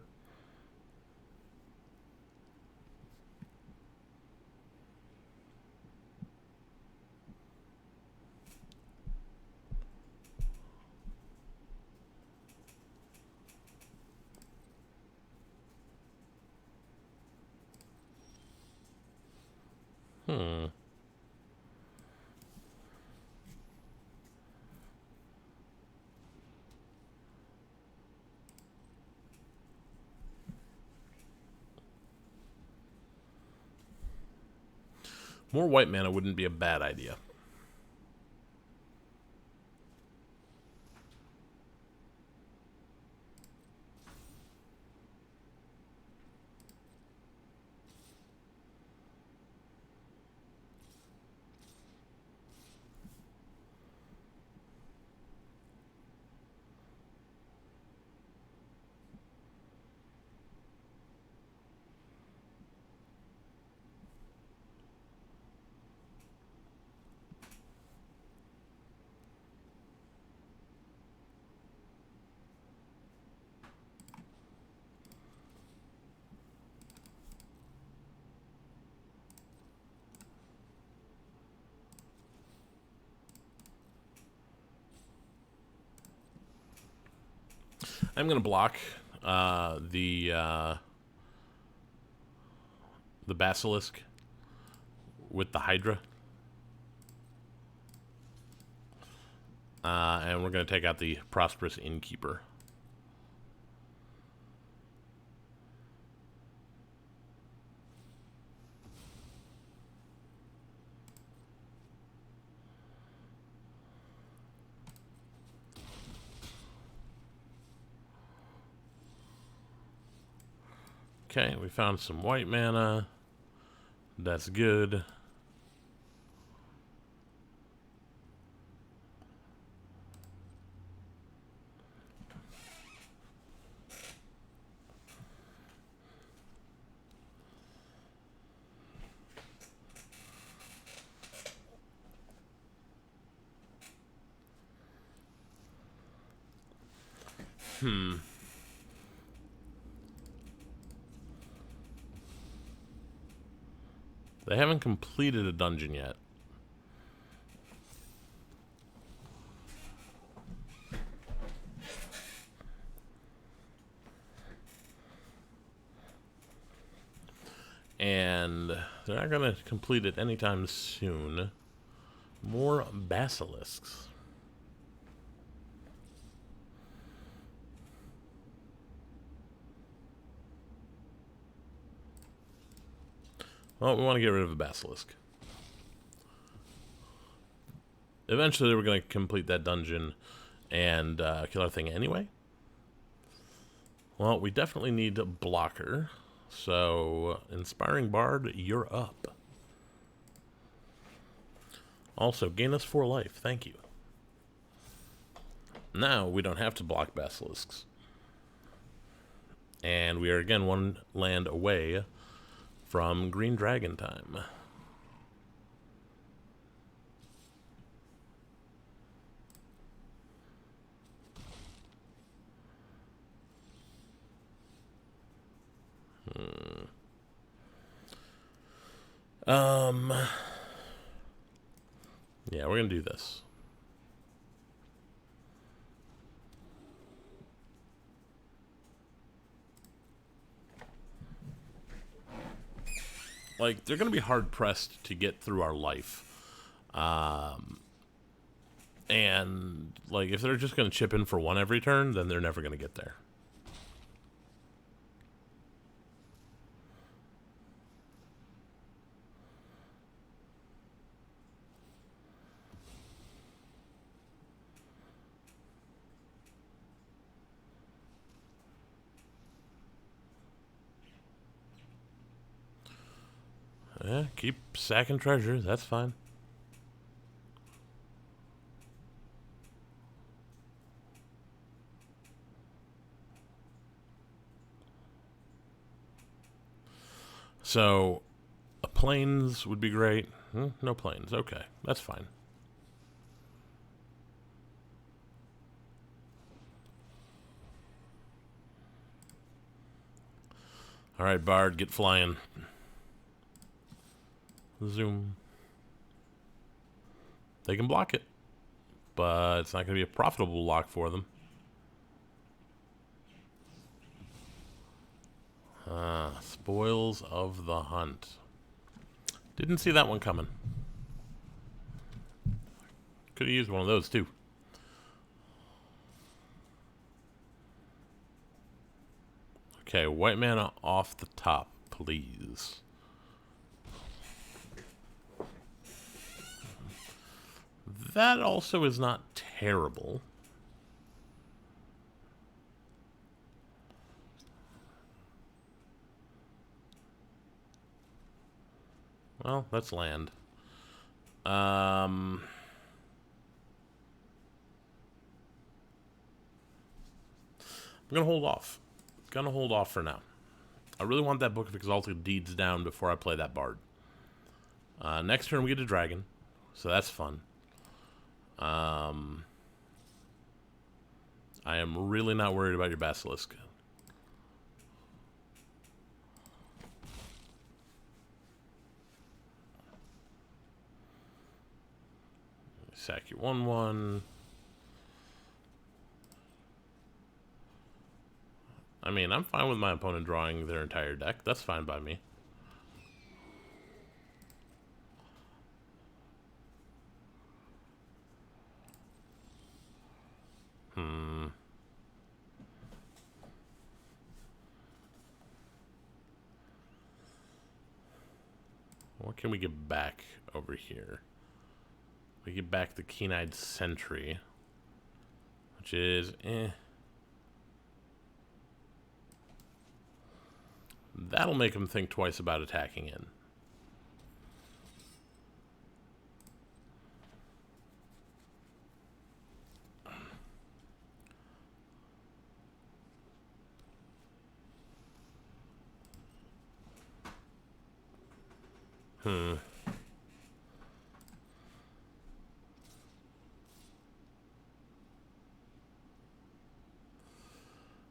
More white mana wouldn't be a bad idea. I'm going to block the Basilisk with the Hydra. And we're going to take out the Prosperous Innkeeper. Okay, we found some white mana. That's good. They haven't completed a dungeon yet. And they're not going to complete it anytime soon. More basilisks. Well, we want to get rid of a basilisk. Eventually, we're going to complete that dungeon and kill our thing anyway. Well, we definitely need a blocker. So, Inspiring Bard, you're up. Also, gain us 4 life. Thank you. Now, we don't have to block Basilisks. And we are again 1 land away from Green Dragon time. Yeah, we're gonna do this. Like, they're gonna be hard pressed to get through our life. And like, if they're just gonna chip in for 1 every turn, then they're never gonna get there. Yeah, keep sacking treasure. That's fine. So, planes would be great. No planes. Okay, that's fine. All right, Bard, get flying. Zoom. They can block it, but it's not going to be a profitable block for them. Spoils of the hunt. Didn't see that one coming. Could have used one of those too. Okay, white mana off the top, please. That also is not terrible. Well, that's land. I'm gonna hold off. Gonna hold off for now. I really want that Book of Exalted Deeds down before I play that Bard. Next turn we get a dragon, so that's fun. I am really not worried about your Basilisk. Sack you 1/1. I mean, I'm fine with my opponent drawing their entire deck. That's fine by me. What can we get back over here? We get back the Keen-Eyed Sentry, which is That'll make him think twice about attacking in.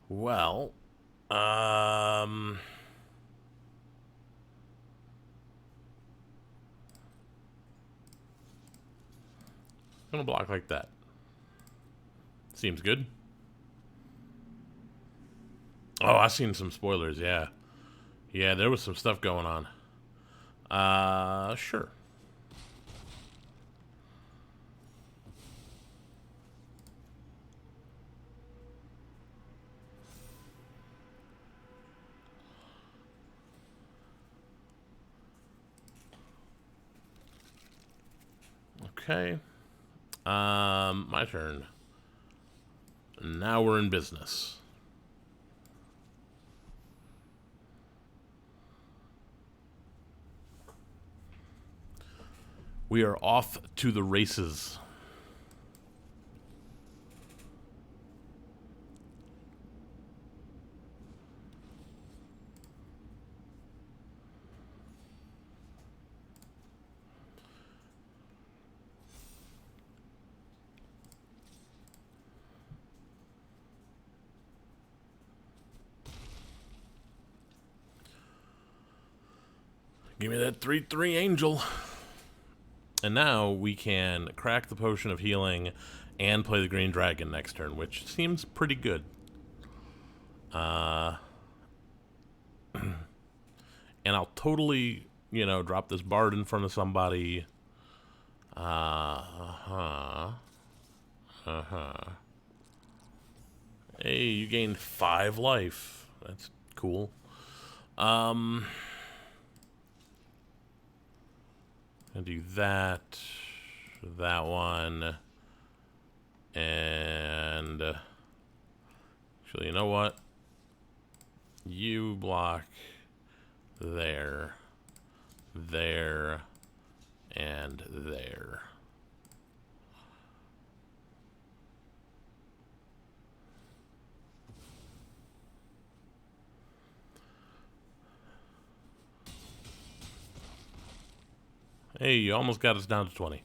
Well, gonna block like that. Seems good. Oh, I've seen some spoilers, yeah. Yeah, there was some stuff going on. Sure. Okay. My turn. Now we're in business. We are off to the races. Give me that 3/3 angel. And now we can crack the potion of healing and play the green dragon next turn, which seems pretty good. And I'll totally, you know, drop this bard in front of somebody. Hey, you gained 5 life. That's cool. I'll do that, that one, and actually, you know what? You block there, there, and there. Hey, you almost got us down to 20.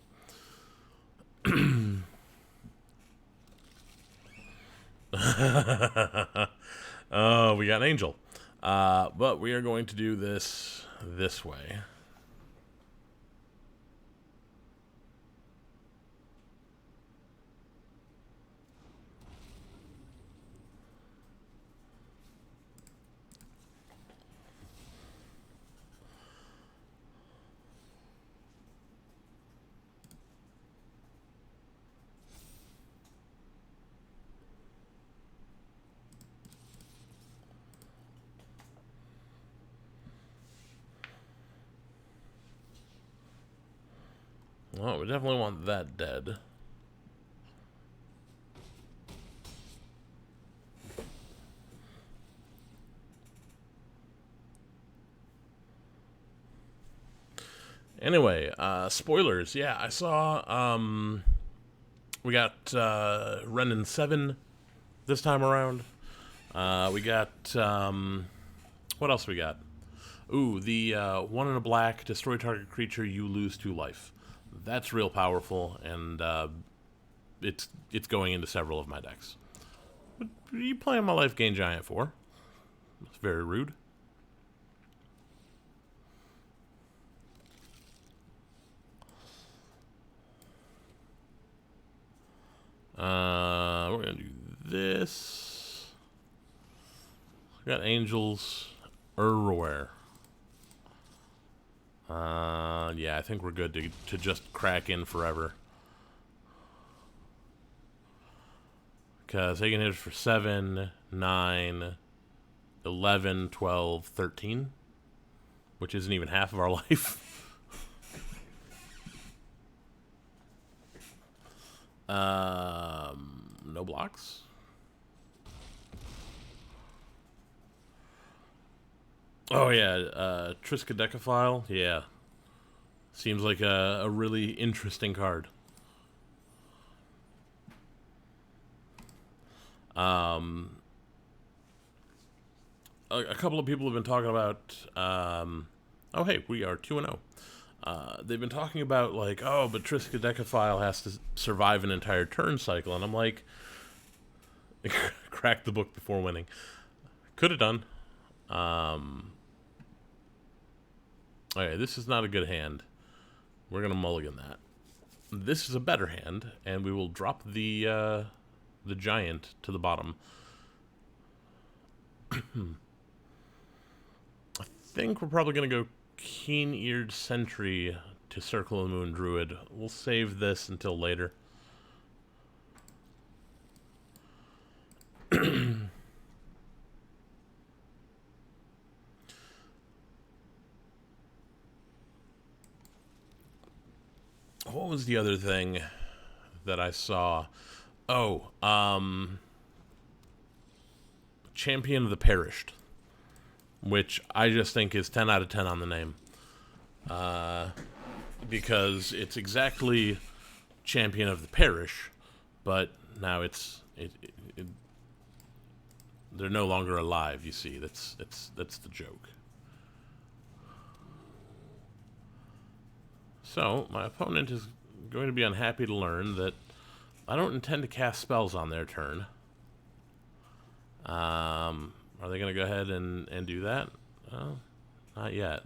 Oh, we got an angel. But we are going to do this way. Well, we definitely want that dead. Anyway, spoilers. Yeah, I saw, we got, Renin 7 this time around. We got, what else we got? Ooh, the, 1 in a black, destroy target creature, you lose 2 life. That's real powerful, and, it's going into several of my decks. What are you playing my life gain giant for? That's very rude. We're gonna do this. We got angels everywhere. Yeah, I think we're good to just crack in forever. Because they can hit it for 7, 9, 11, 12, 13. Which isn't even half of our life. No blocks. Oh yeah, Triskaidekaphile, yeah. Seems like a really interesting card. A couple of people have been talking about, oh hey, we are 2-0. They've been talking about, like, oh, but Triskaidekaphile has to survive an entire turn cycle, and I'm like, crack the book before winning. Could have done. Okay, this is not a good hand. We're gonna mulligan that. This is a better hand, and we will drop the giant to the bottom. I think we're probably gonna go Keen-Eared Sentry to Circle of the Moon Druid. We'll save this until later. What was the other thing that I saw? Oh, Champion of the Perished, which I just think is 10 out of 10 on the name. because it's exactly champion of the parish, but now they're no longer alive. You see, that's the joke. So my opponent is going to be unhappy to learn that I don't intend to cast spells on their turn. Are they going to go ahead and do that? Oh, not yet.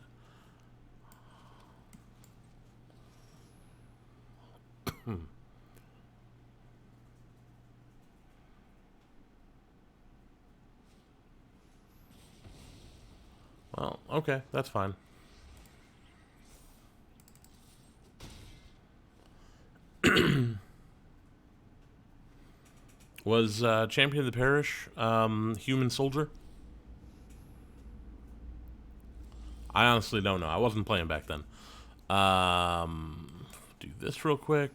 Well, okay, that's fine. Was Champion of the Parish human soldier? I honestly don't know. I wasn't playing back then. Do this real quick.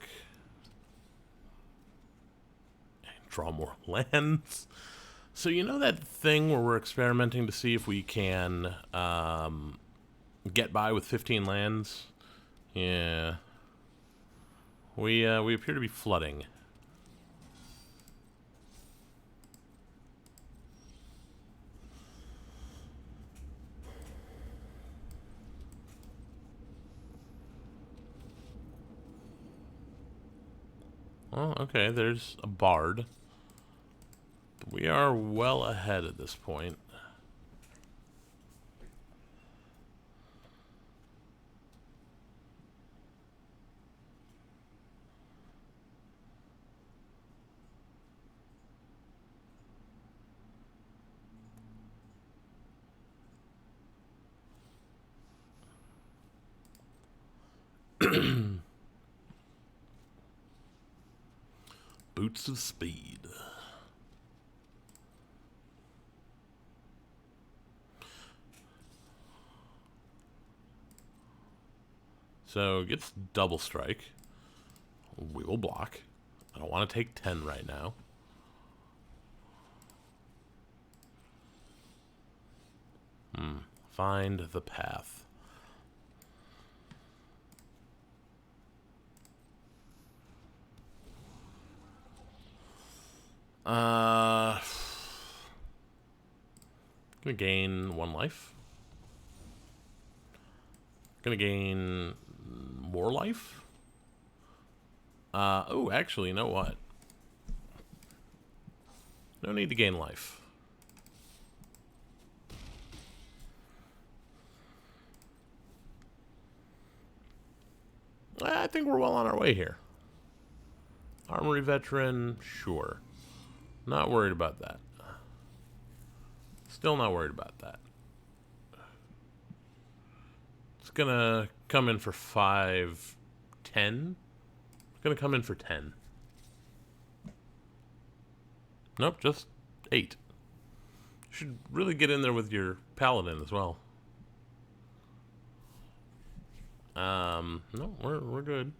Draw more lands. So you know that thing where we're experimenting to see if we can get by with 15 lands? Yeah. We appear to be flooding. Well, okay, there's a bard. We are well ahead at this point. Boots of Speed. So gets double strike. We will block. I don't want to take 10 right now. Find the path. Gonna gain 1 life. Gonna gain more life. Oh, actually, you know what? No need to gain life. I think we're well on our way here. Armory veteran, sure. Not worried about that. Still not worried about that. It's gonna come in for 5, 10. It's gonna come in for 10. Nope, just 8. You should really get in there with your paladin as well. No, we're good.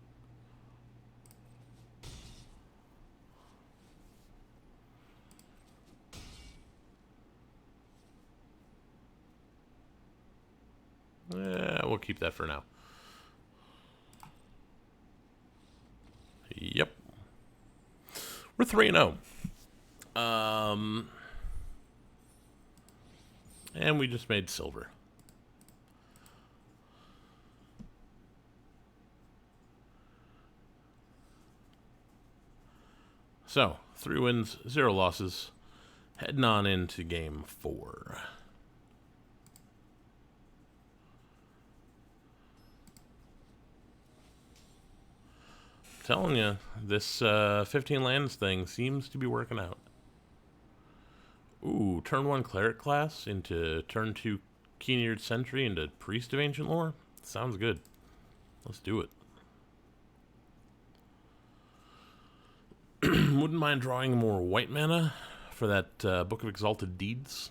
Yeah, we'll keep that for now. Yep. We're 3-0. And we just made silver. So, 3 wins, 0 losses. Heading on into game 4. Telling you, this 15 lands thing seems to be working out. Ooh, turn 1 cleric class into turn 2 keen-eared sentry into priest of ancient lore. Sounds good. Let's do it. Wouldn't mind drawing more white mana for that Book of Exalted Deeds.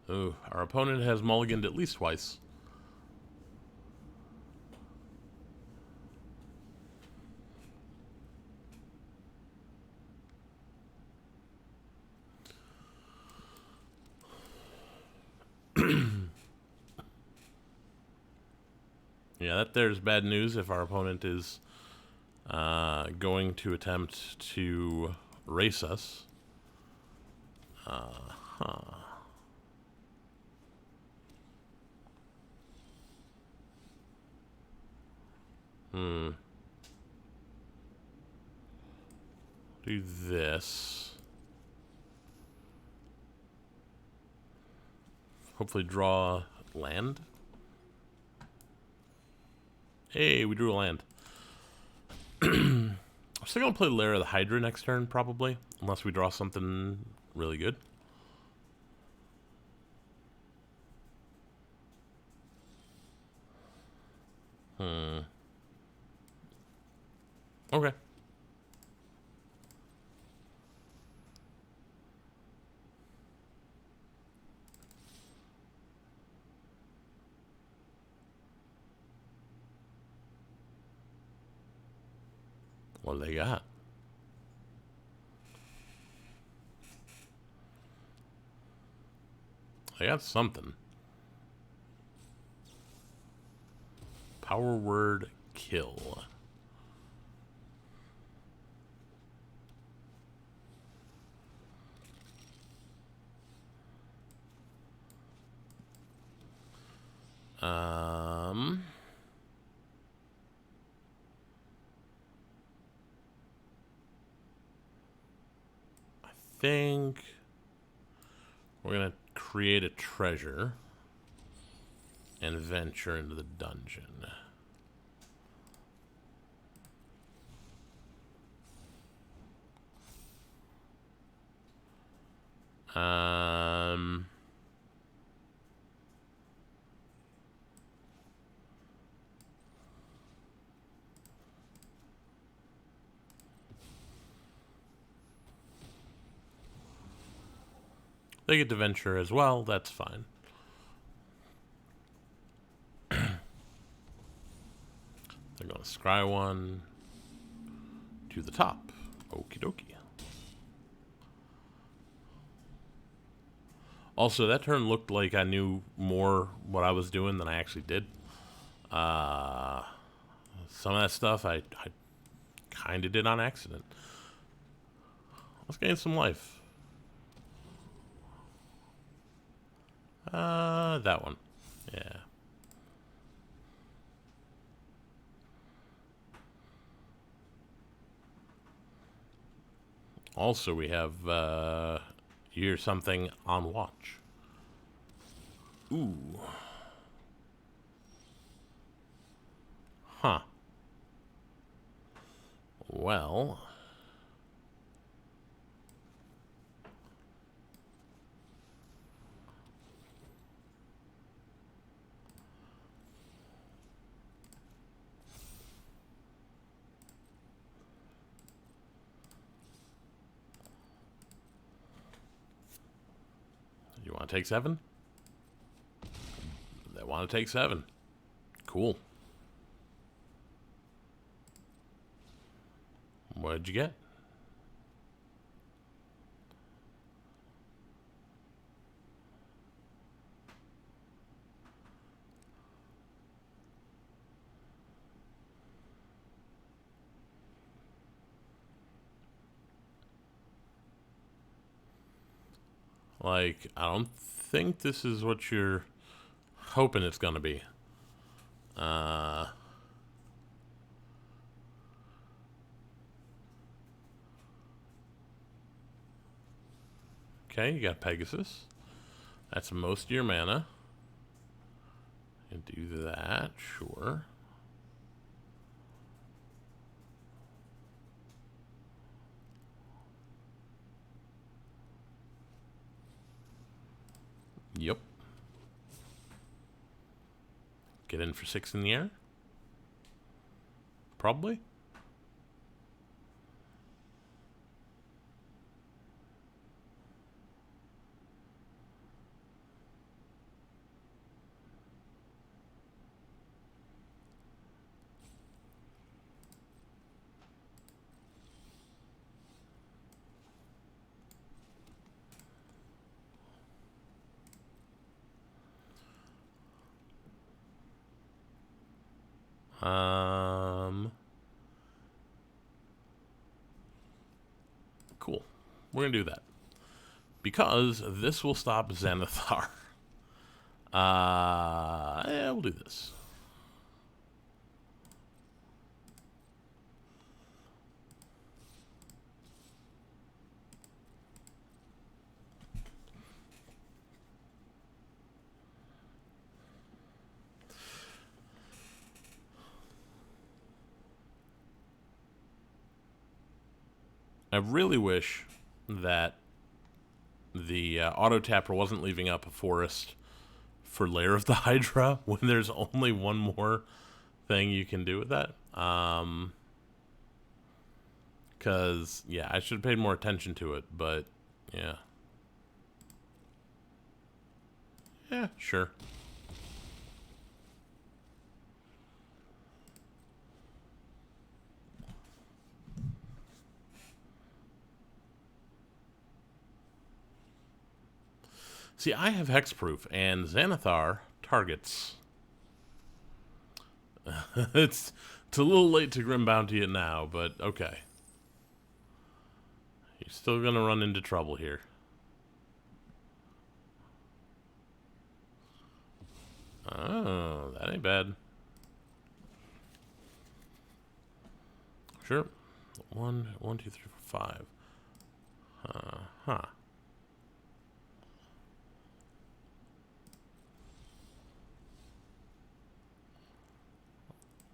Oh, our opponent has mulliganed at least twice. Yeah, that there's bad news if our opponent is going to attempt to race us. Huh. Do this. Hopefully draw land. Hey, we drew a land. I'm still gonna play Lair of the Hydra next turn, probably. Unless we draw something really good. Okay. What do they got? They got something. Power word kill. I think we're gonna create a treasure and venture into the dungeon. They get to venture as well, that's fine. They're gonna scry one to the top. Okie dokie. Also, that turn looked like I knew more what I was doing than I actually did. Some of that stuff I kind of did on accident. Let's gain some life. That one. Yeah. Also, we have year something on watch. Ooh. Huh. Well. You want to take 7? They want to take 7. Cool. What did you get? Like, I don't think this is what you're hoping it's gonna be. Okay, you got Pegasus. That's most of your mana. And do that, sure. Yep. Get in for 6 in the air? Probably. Cool. We're going to do that. Because this will stop Xanathar. Yeah, we'll do this. I really wish that the auto tapper wasn't leaving up a forest for Lair of the Hydra when there's only one more thing you can do with that. Because, yeah, I should have paid more attention to it, but, yeah. Yeah, sure. See, I have hexproof, and Xanathar targets. it's a little late to Grim Bounty it now, but okay. You're still gonna run into trouble here. Oh, that ain't bad. Sure. 1, 2, 3, 4, 5. Huh.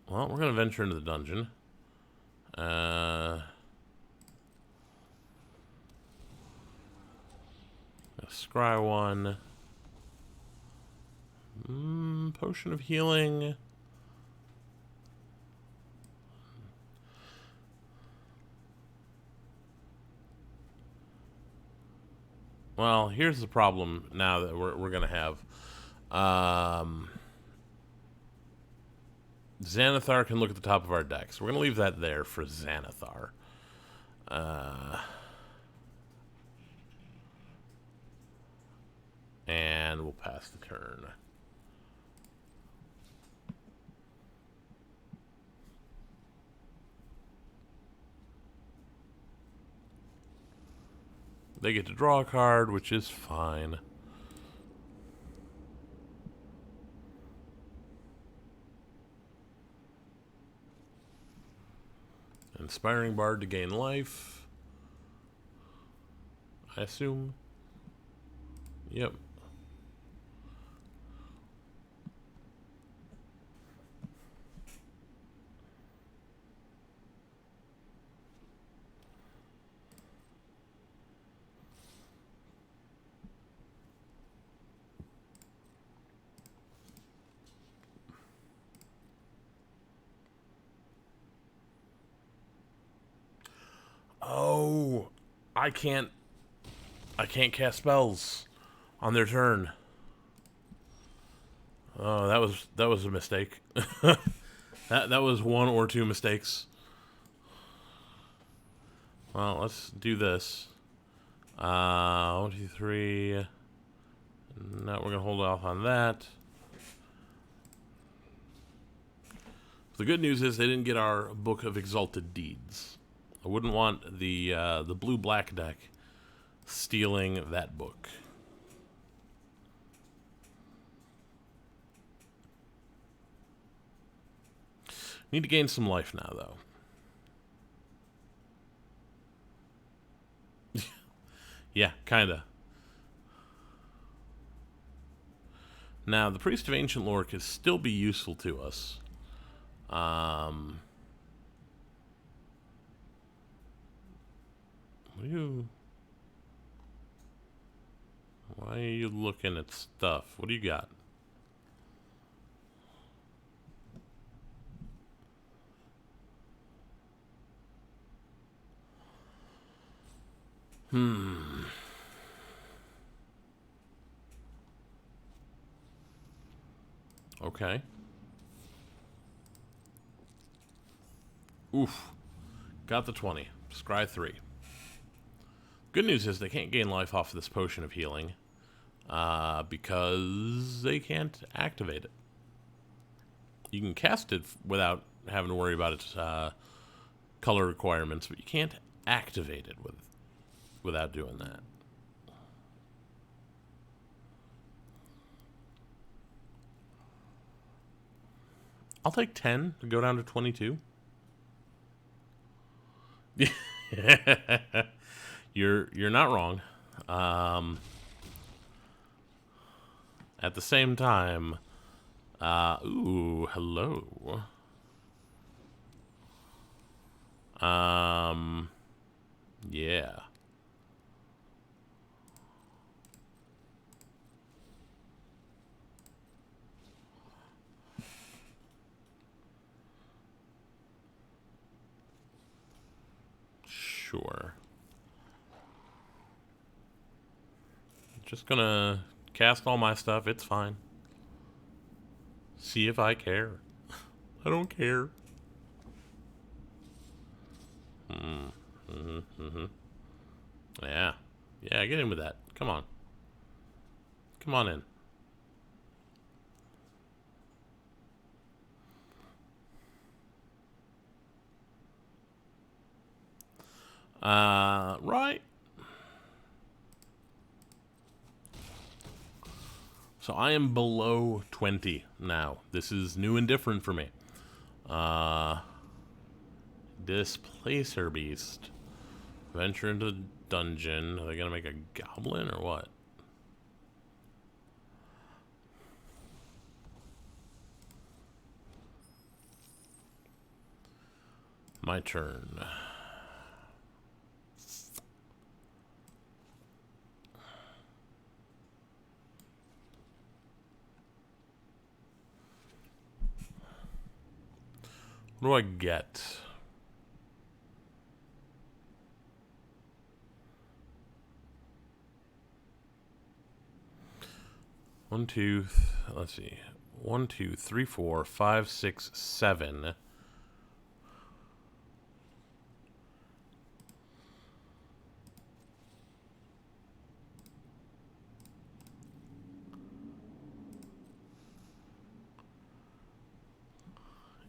Well, we're gonna venture into the dungeon. Scry 1. Potion of healing. Well, here's the problem now that we're gonna have. Xanathar can look at the top of our deck, so we're gonna leave that there for Xanathar. And we'll pass the turn. They get to draw a card, which is fine. Inspiring Bard to gain life. I assume. Yep. Oh, I can't cast spells on their turn. Oh, that was a mistake. that was one or two mistakes. Well, let's do this. 1, 2, 3. No, we're gonna hold off on that. The good news is they didn't get our Book of Exalted Deeds. I wouldn't want the blue-black deck stealing that book. Need to gain some life now, though. Yeah, kinda. Now, the Priest of Ancient Lore could still be useful to us. Why are you looking at stuff? What do you got? Okay. Oof. Got the 20. Scry 3. Good news is they can't gain life off of this potion of healing. Because they can't activate it. You can cast it without having to worry about its color requirements, but you can't activate it without doing that. I'll take 10 to go down to 22. You're not wrong. At the same time, ooh, hello. Yeah. Sure. Just gonna cast all my stuff. It's fine. See if I care. I don't care. Yeah. Yeah, get in with that. Come on. Come on in. Right. So I am below 20 now. This is new and different for me. Displacer beast. Venture into the dungeon. Are they gonna make a goblin or what? My turn. What do I get? One, two, let's see. 1, 2, 3, 4, 5, 6, 7.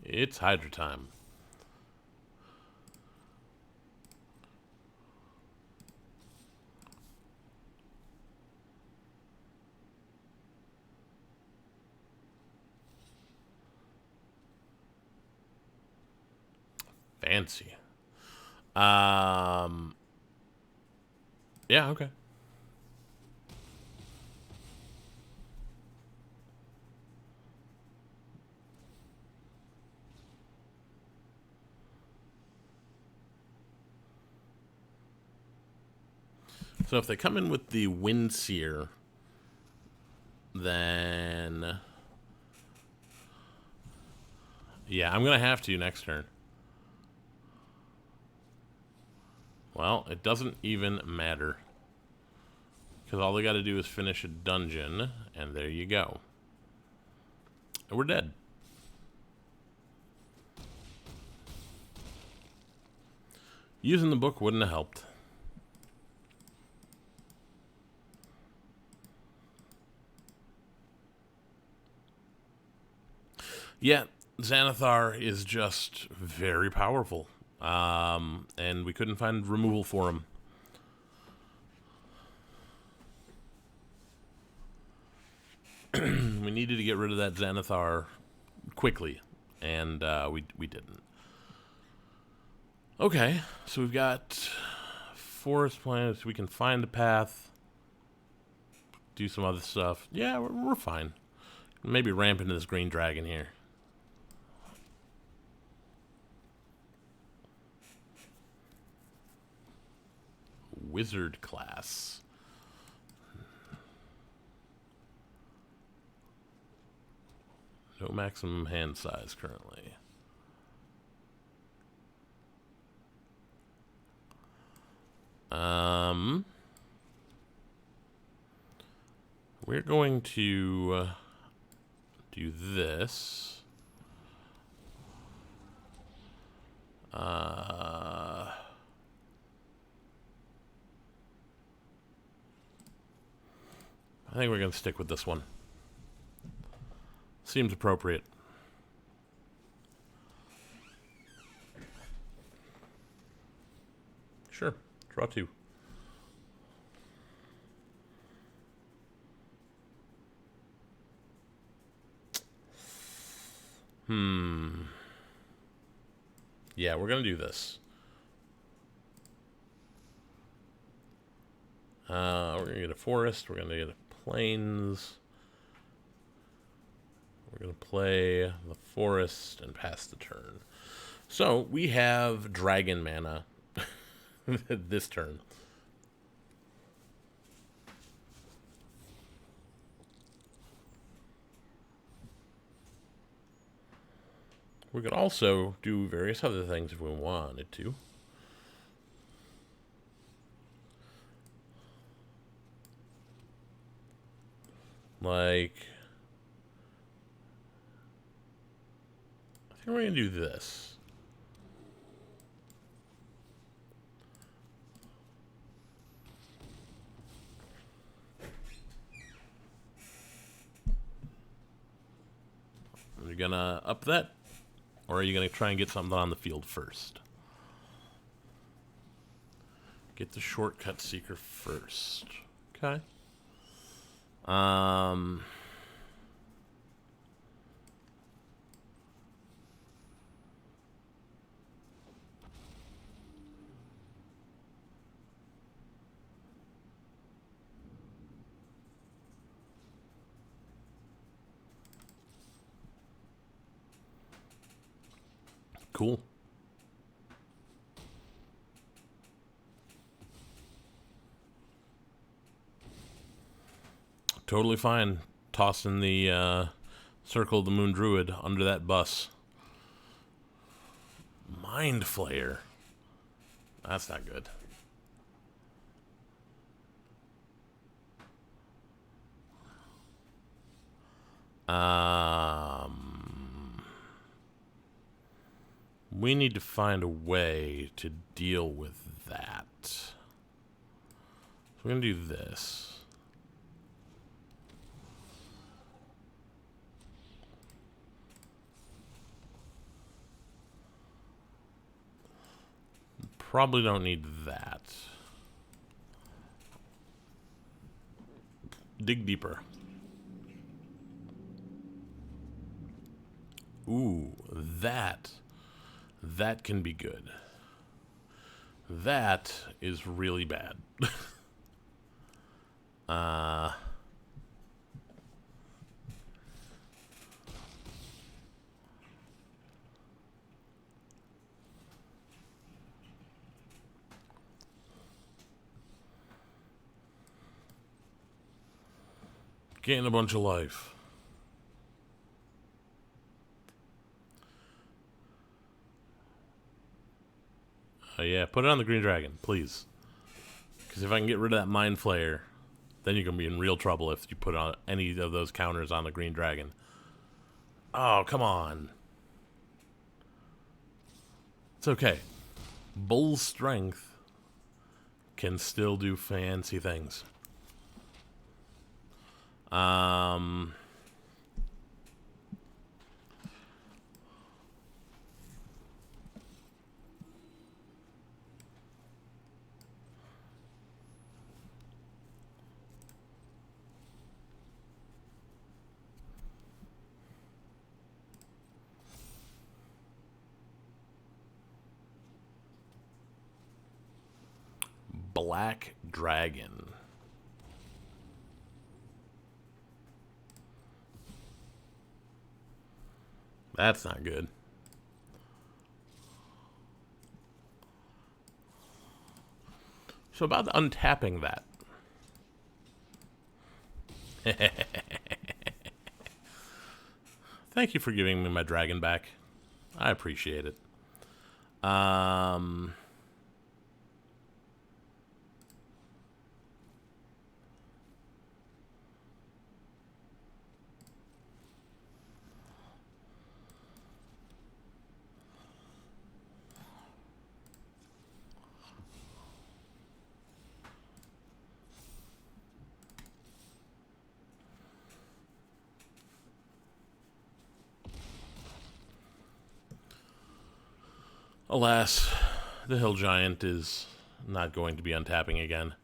It's Hydra time. Fancy. Yeah, okay. So if they come in with the Windseer, then yeah, I'm gonna have to next turn. Well, it doesn't even matter. Because all they got to do is finish a dungeon, and there you go. And we're dead. Using the book wouldn't have helped. Yeah, Xanathar is just very powerful. And we couldn't find removal for him. We needed to get rid of that Xanathar quickly, and we didn't. Okay, so we've got forest planets. We can find a path, do some other stuff. Yeah, we're fine. Maybe ramp into this green dragon here. Wizard class. No maximum hand size currently. We're going to do this. I think we're going to stick with this one. Seems appropriate. Sure. Draw 2. Yeah, we're going to do this. We're going to get a forest. We're going to get a plains. We're going to play the forest and pass the turn. So we have dragon mana this turn. We could also do various other things if we wanted to. Like, I think we're going to do this. Are you going to up that? Or are you going to try and get something on the field first? Get the shortcut seeker first. Okay. Cool. Totally fine tossing the Circle of the Moon Druid under that bus. Mind Flayer. That's not good. We need to find a way to deal with that. So we're going to do this. Probably don't need that. Dig deeper. Ooh, that can be good. That is really bad. Gain a bunch of life. Yeah, put it on the green dragon, please. Because if I can get rid of that Mind Flayer, then you're going to be in real trouble if you put on any of those counters on the green dragon. Oh, come on. It's okay. Bull Strength can still do fancy things. Black Dragon. That's not good. So about untapping that. Thank you for giving me my dragon back. I appreciate it. Alas, the Hill Giant is not going to be untapping again.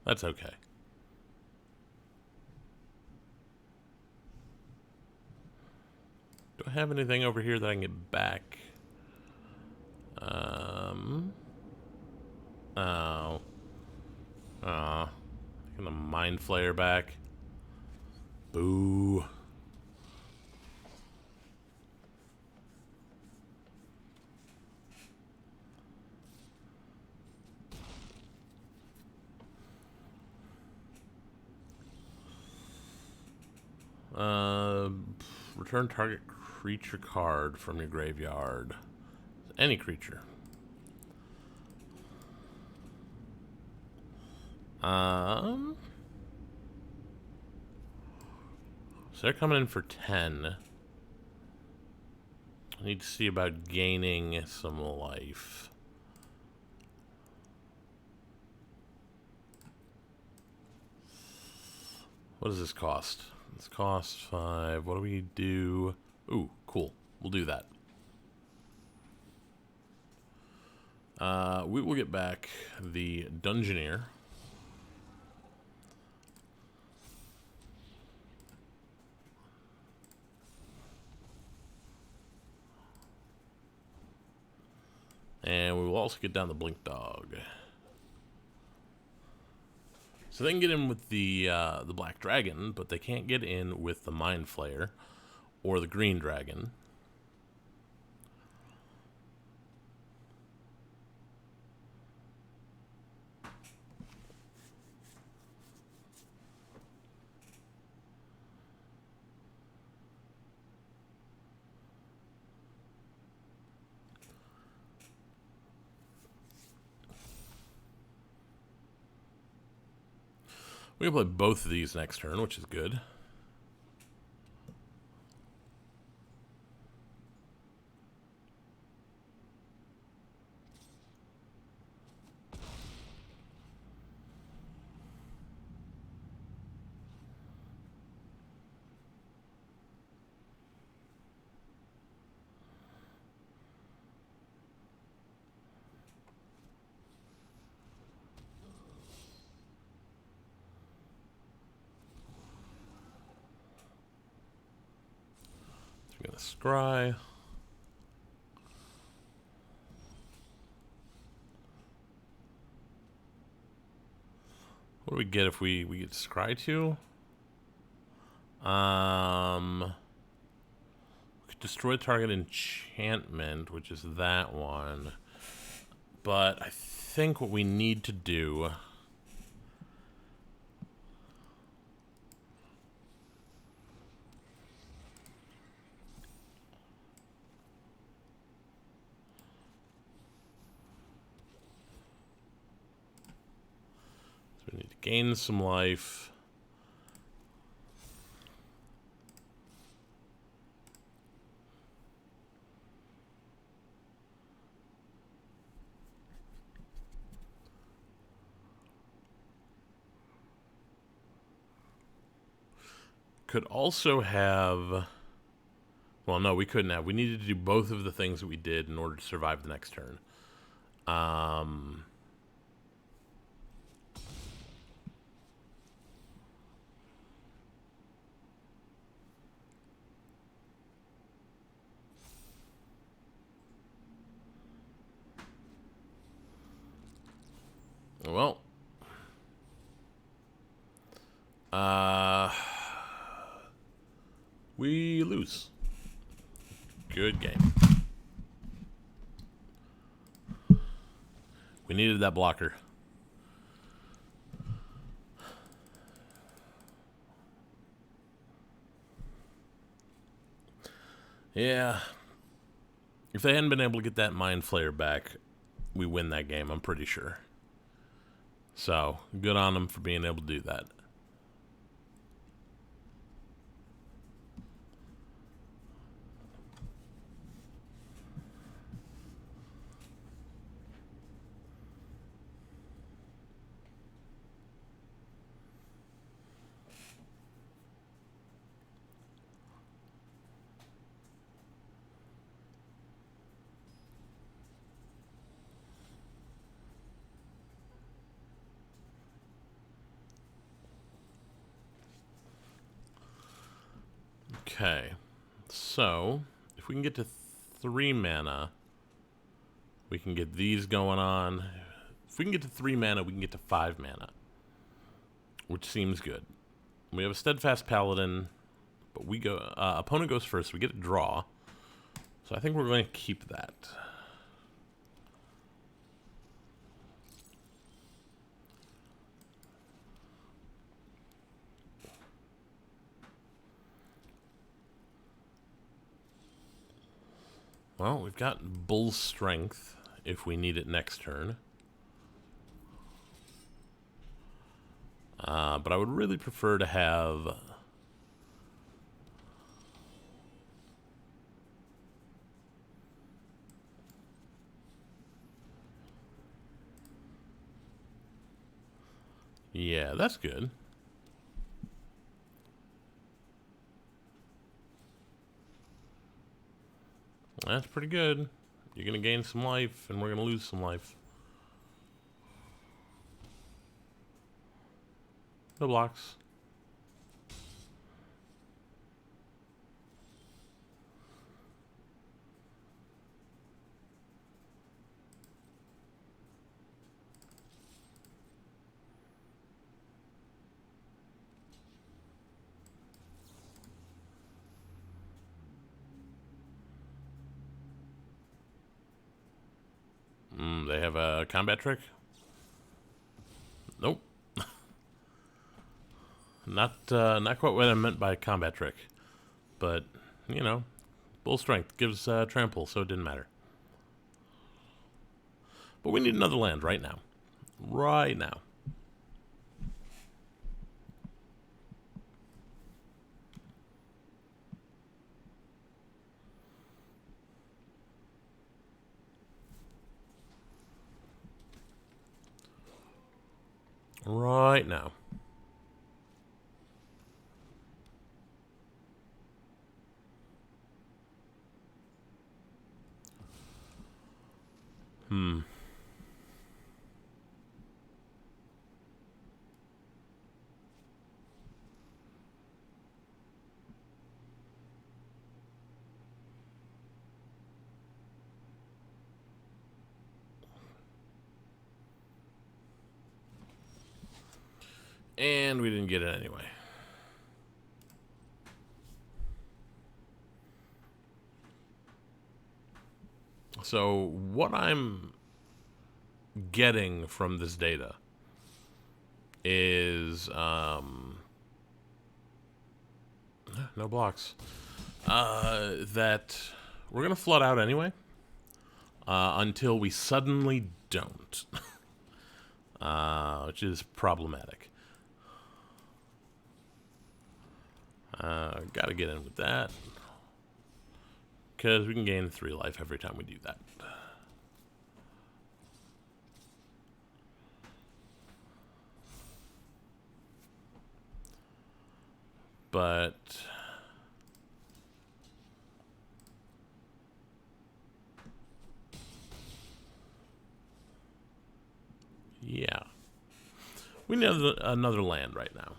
That's okay. Do I have anything over here that I can get back? Oh. Aw. Getting a Mind Flayer back. Boo. Return target creature card from your graveyard. Any creature. So they're coming in for 10. I need to see about gaining some life. What does this cost? This costs 5. What do we do? Ooh, cool. We'll do that. We will get back the Dungeoneer. And we will also get down the Blink Dog. So they can get in with the Black Dragon, but they can't get in with the Mind Flayer or the Green Dragon. We can play both of these next turn, which is good. We're gonna scry. What do we get if we get scry to? We could destroy target enchantment, which is that one. But I think what we need to do we need to gain some life. Could also have... Well, no, we couldn't have. We needed to do both of the things that we did in order to survive the next turn. Well, we lose. Good game. We needed that blocker. Yeah. If they hadn't been able to get that Mind Flayer back, we win that game, I'm pretty sure. So, good on them for being able to do that. Okay. So, if we can get to 3 mana, we can get these going on. If we can get to 3 mana, we can get to 5 mana, which seems good. We have a Steadfast Paladin, but we go. Opponent goes first. We get a draw, so I think we're going to keep that. Well, we've got Bull's Strength if we need it next turn. But I would really prefer to have... Yeah, that's good. That's pretty good. You're going to gain some life, and we're going to lose some life. No blocks. They have a combat trick? Nope. Not quite what I meant by combat trick. But, you know, Bull Strength gives trample, so it didn't matter. But we need another land right now. Right now. Right now. And we didn't get it anyway. So what I'm getting from this data is no blocks. That we're gonna flood out anyway until we suddenly don't, which is problematic. Gotta get in with that because we can gain 3 life every time we do that. But yeah, we need another land right now.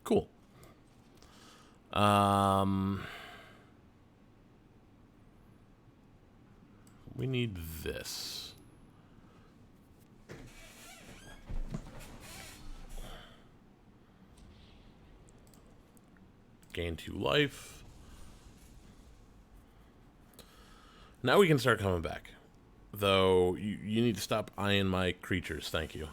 Cool. We need this. Gain 2 life. Now we can start coming back. Though, you need to stop eyeing my creatures, thank you.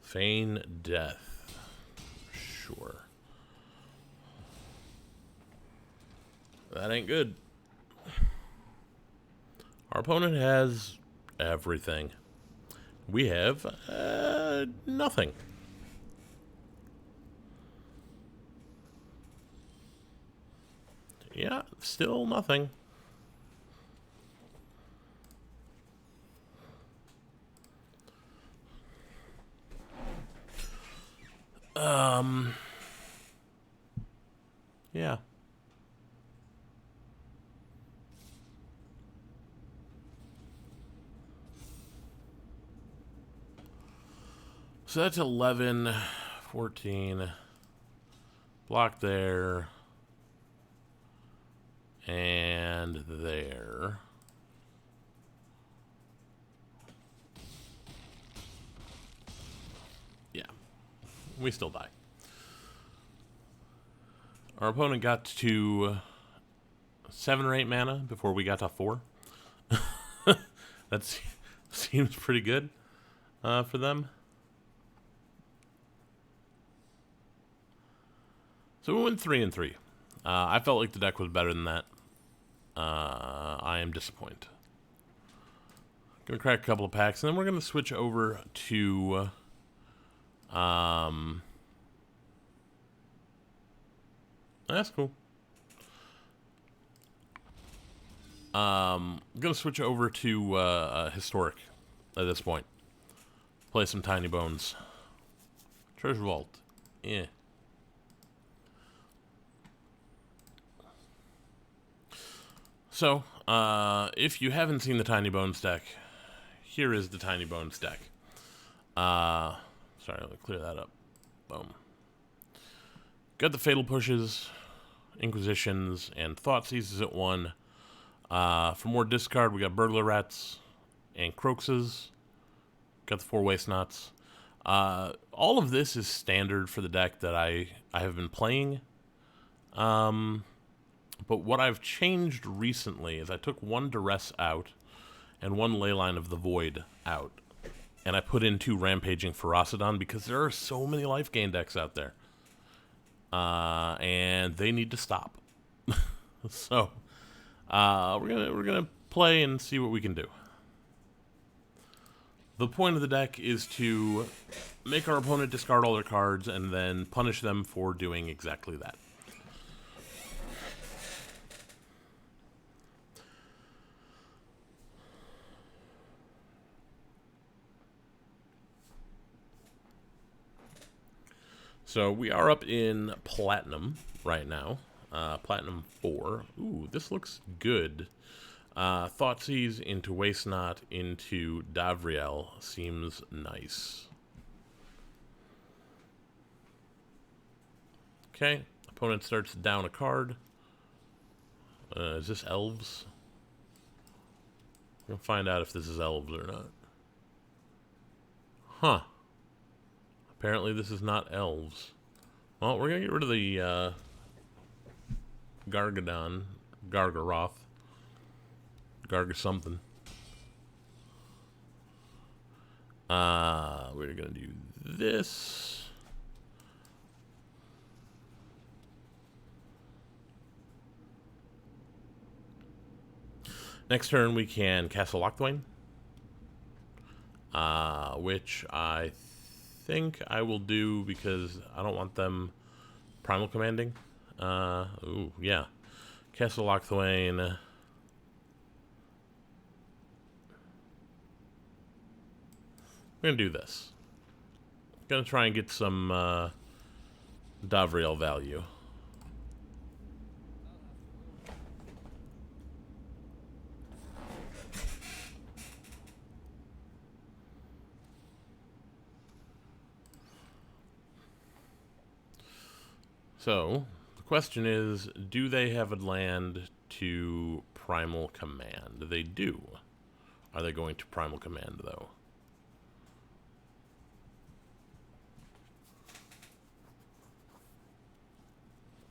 Feign death. Sure. That ain't good. Our opponent has everything. We have nothing. Yeah, still nothing. Yeah. So that's 11, 14. Block there. And there. Yeah. We still die. Our opponent got to 7 or 8 mana before we got to 4. That seems pretty good for them. So we went 3 and 3. I felt like the deck was better than that. I am disappointed. Gonna crack a couple of packs, and then we're gonna switch over to that's cool. I'm gonna switch over to historic at this point. Play some Tiny Bones. Treasure Vault. Yeah. So, if you haven't seen the Tiny Bones deck, here is the Tiny Bones deck. Sorry, let me clear that up. Boom. Got the Fatal Pushes, Inquisitions, and Thought Seizes at 1. For more discard, we got Burglar Rats and Croxes. Got the 4 Waste Knots. All of this is standard for the deck that I have been playing. But what I've changed recently is I took 1 Duress out and 1 Leyline of the Void out. And I put in 2 Rampaging Ferocidon because there are so many life gain decks out there. And they need to stop. So, we're gonna play and see what we can do. The point of the deck is to make our opponent discard all their cards and then punish them for doing exactly that. So we are up in Platinum right now. Platinum 4. Ooh, this looks good. Thoughtseize into Waste Knot into Davriel seems nice. Okay, opponent starts down a card. Is this Elves? We'll find out if this is Elves or not. Huh. Apparently this is not Elves. Well, we're going to get rid of the Gargadon, Gargaroth. Garga something. We're going to do this. Next turn we can Castle Lochthwain. Which I think I will do because I don't want them primal commanding. Ooh, yeah. Castle Lochthwain. I'm gonna do this. Gonna try and get some Davriel value. So, the question is, do they have a land to primal command? They do. Are they going to primal command, though?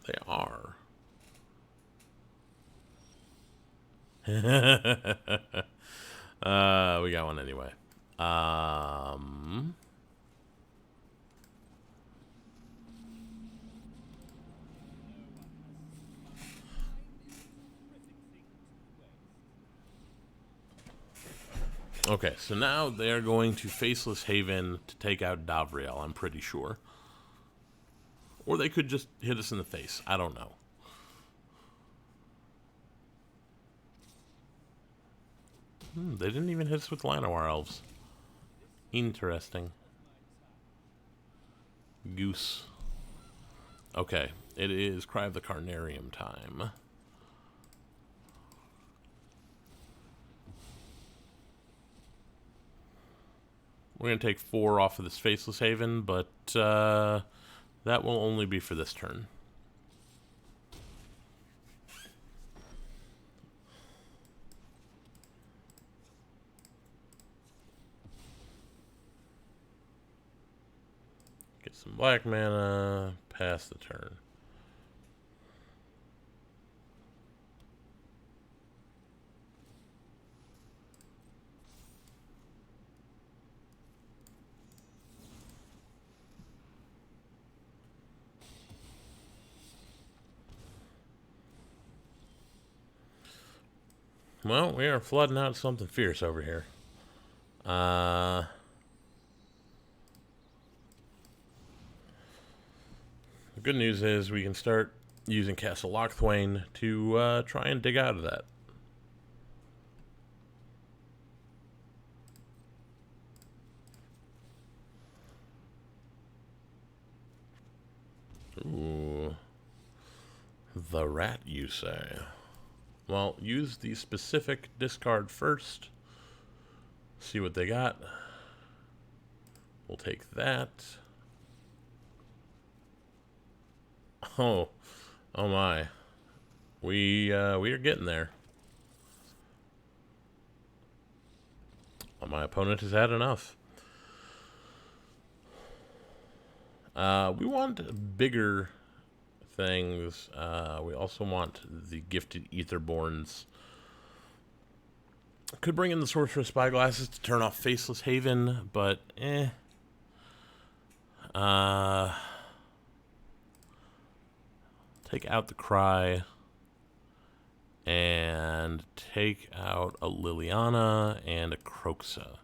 They are. We got one anyway. Okay, so now they're going to Faceless Haven to take out Davriel, I'm pretty sure. Or they could just hit us in the face. I don't know. They didn't even hit us with Llanowar Elves. Interesting. Goose. Okay, it is Cry of the Carnarium time. We're going to take 4 off of this Faceless Haven, but that will only be for this turn. Get some black mana, pass the turn. Well, we are flooding out something fierce over here. The good news is we can start using Castle Lochthwain to try and dig out of that. Ooh. The rat, you say? Well, use the specific discard first. See what they got. We'll take that. Oh my. We are getting there. My opponent has had enough. We want bigger things. We also want the Gifted Etherborns. Could bring in the Sorcerer's Spyglasses to turn off Faceless Haven, but take out the Cry and take out a Liliana and a Kroxa.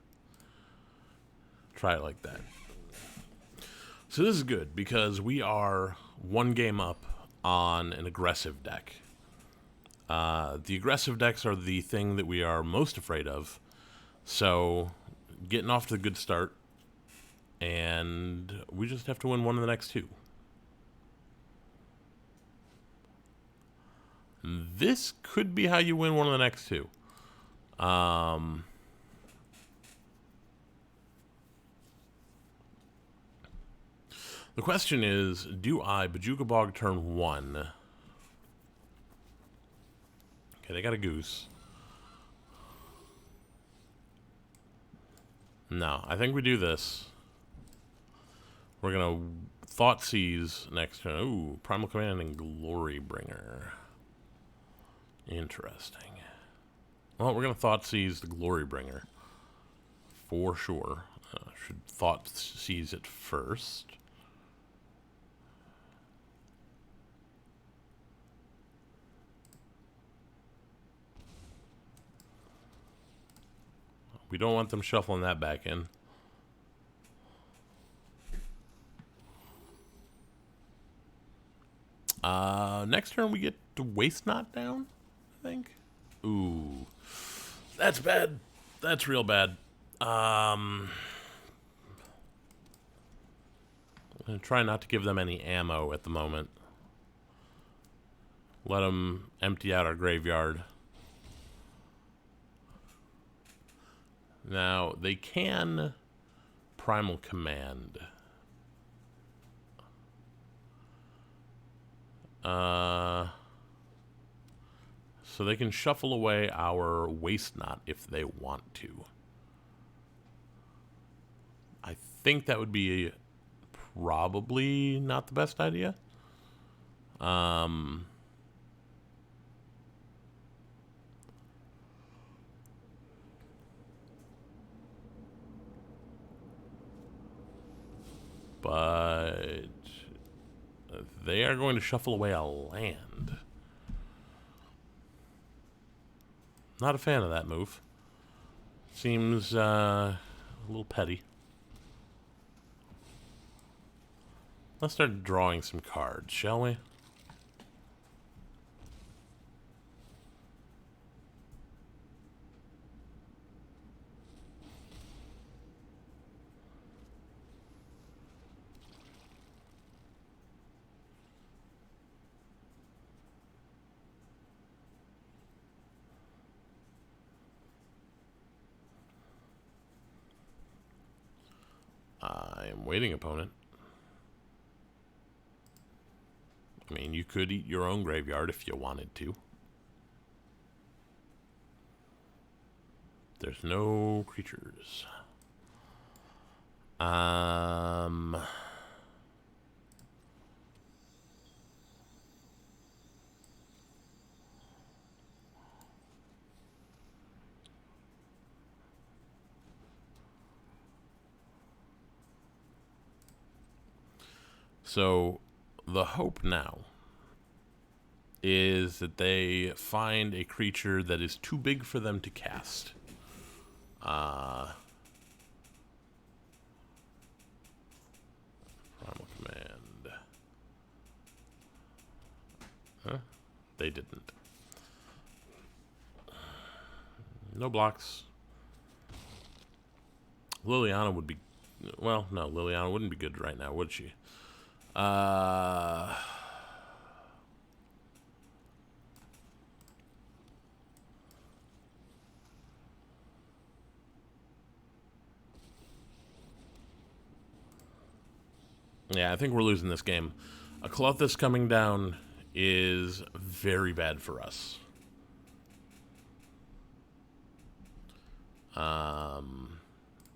Try it like that. So this is good because we are 1 game up on an aggressive deck. The aggressive decks are the thing that we are most afraid of. So getting off to a good start, and we just have to win one of the next 2. This could be how you win one of the next 2. The question is, do I Bojuka Bog turn 1? Okay, they got a Goose. No, I think we do this. We're going to Thoughtseize next turn. Ooh, Primal Command and Glorybringer. Interesting. Well, we're going to Thoughtseize the Glorybringer. For sure. Should Thoughtseize it first. We don't want them shuffling that back in. Next turn we get to Waste Not down, I think. Ooh. That's bad. That's real bad. I'm going to try not to give them any ammo at the moment. Let them empty out our graveyard. Now, they can Primal Command. So they can shuffle away our Waste Not if they want to. I think that would be probably not the best idea. But they are going to shuffle away a land. Not a fan of that move. Seems a little petty. Let's start drawing some cards, shall we? I am waiting, opponent. I mean, you could eat your own graveyard if you wanted to. There's no creatures. So, the hope now is that they find a creature that is too big for them to cast. Primal command. Huh? They didn't. No blocks. Liliana would be... Well, no, Liliana wouldn't be good right now, would she? Yeah, I think we're losing this game. A Clothis coming down is very bad for us.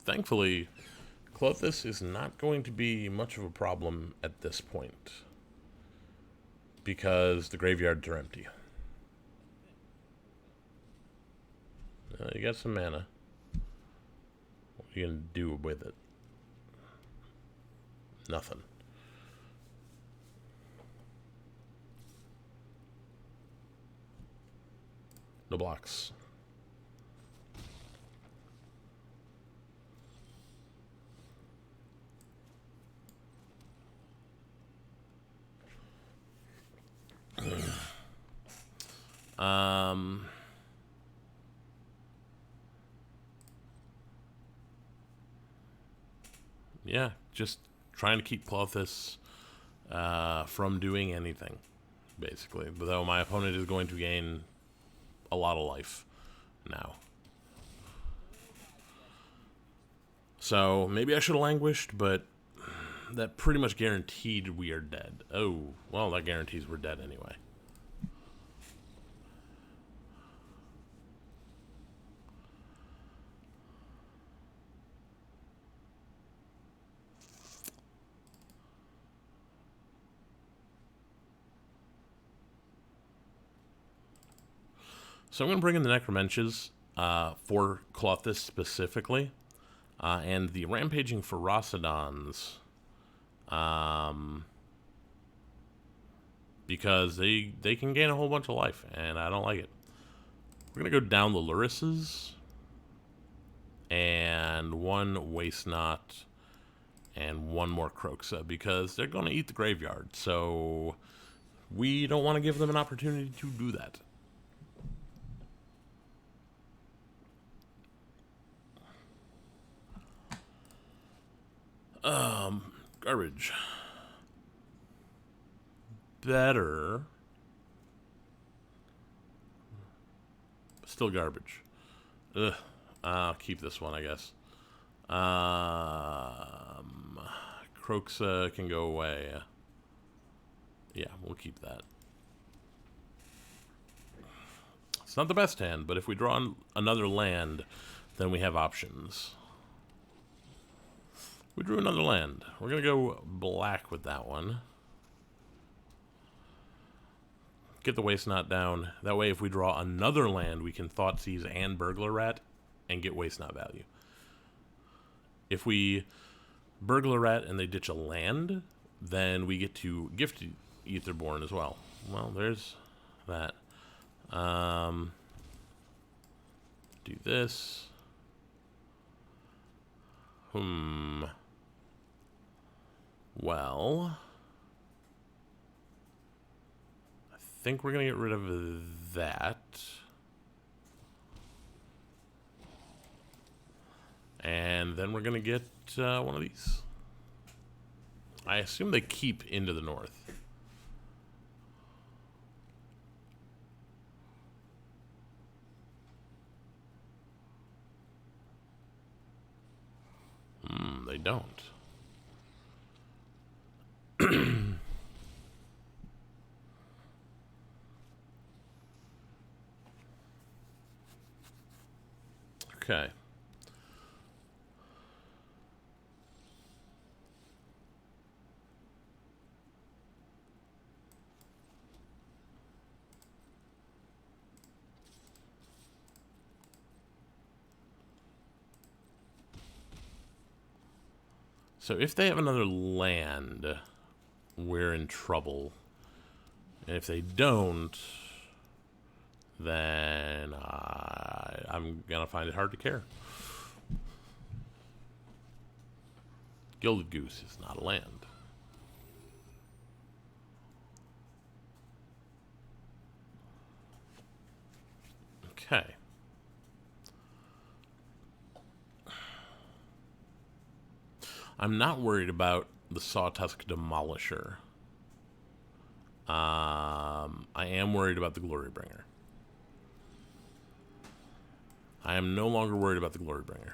Thankfully, Clothis is not going to be much of a problem at this point, because the graveyards are empty. You got some mana. What are you going to do with it? Nothing. No blocks. Yeah, just trying to keep Clothis from doing anything, basically. But though my opponent is going to gain a lot of life now. So maybe I should have languished, but that pretty much guaranteed we are dead. Oh, well, that guarantees we're dead anyway. So I'm going to bring in the Necromenches for Clothis specifically, and the Rampaging Ferocidons, because they can gain a whole bunch of life, and I don't like it. We're going to go down the Lurises, and one Waste Not, and one more Kroxa, because they're going to eat the graveyard, so we don't want to give them an opportunity to do that. Garbage. Better. Still garbage. Ugh. I'll keep this one, I guess. Kroxa can go away. Yeah, we'll keep that. It's not the best hand, but if we draw another land, then we have options. We drew another land. We're going to go black with that one. Get the Waste Not down. That way, if we draw another land, we can Thoughtseize and Burglar Rat and get Waste Not value. If we Burglar Rat and they ditch a land, then we get to Gift Aetherborn as well. Well, there's that. Do this. Well, I think we're going to get rid of that. And then we're going to get one of these. I assume they keep into the north. They don't. Okay. So if they have another land, we're in trouble. And if they don't, then I'm going to find it hard to care. Gilded Goose is not a land. Okay. I'm not worried about the Sawtusk Demolisher. I am worried about the Glorybringer. I am no longer worried about the Glorybringer.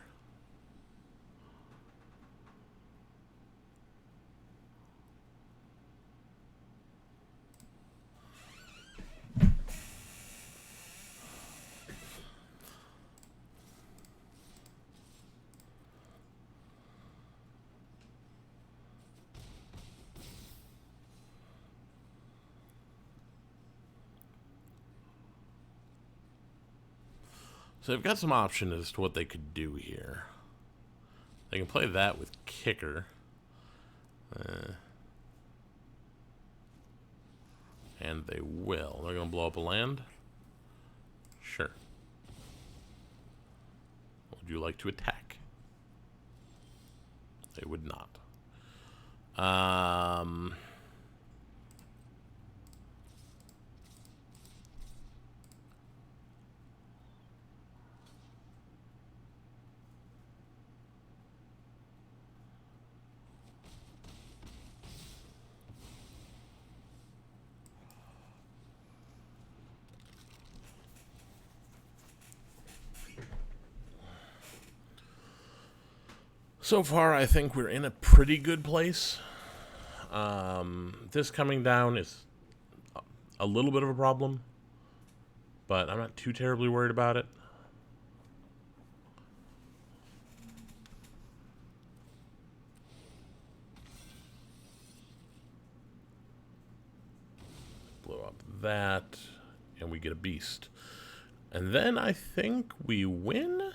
So they've got some options as to what they could do here. They can play that with Kicker. And they will. They're going to blow up a land? Sure. Would you like to attack? They would not. So far, I think we're in a pretty good place. This coming down is a little bit of a problem, but I'm not too terribly worried about it. Blow up that, and we get a beast. And then I think we win.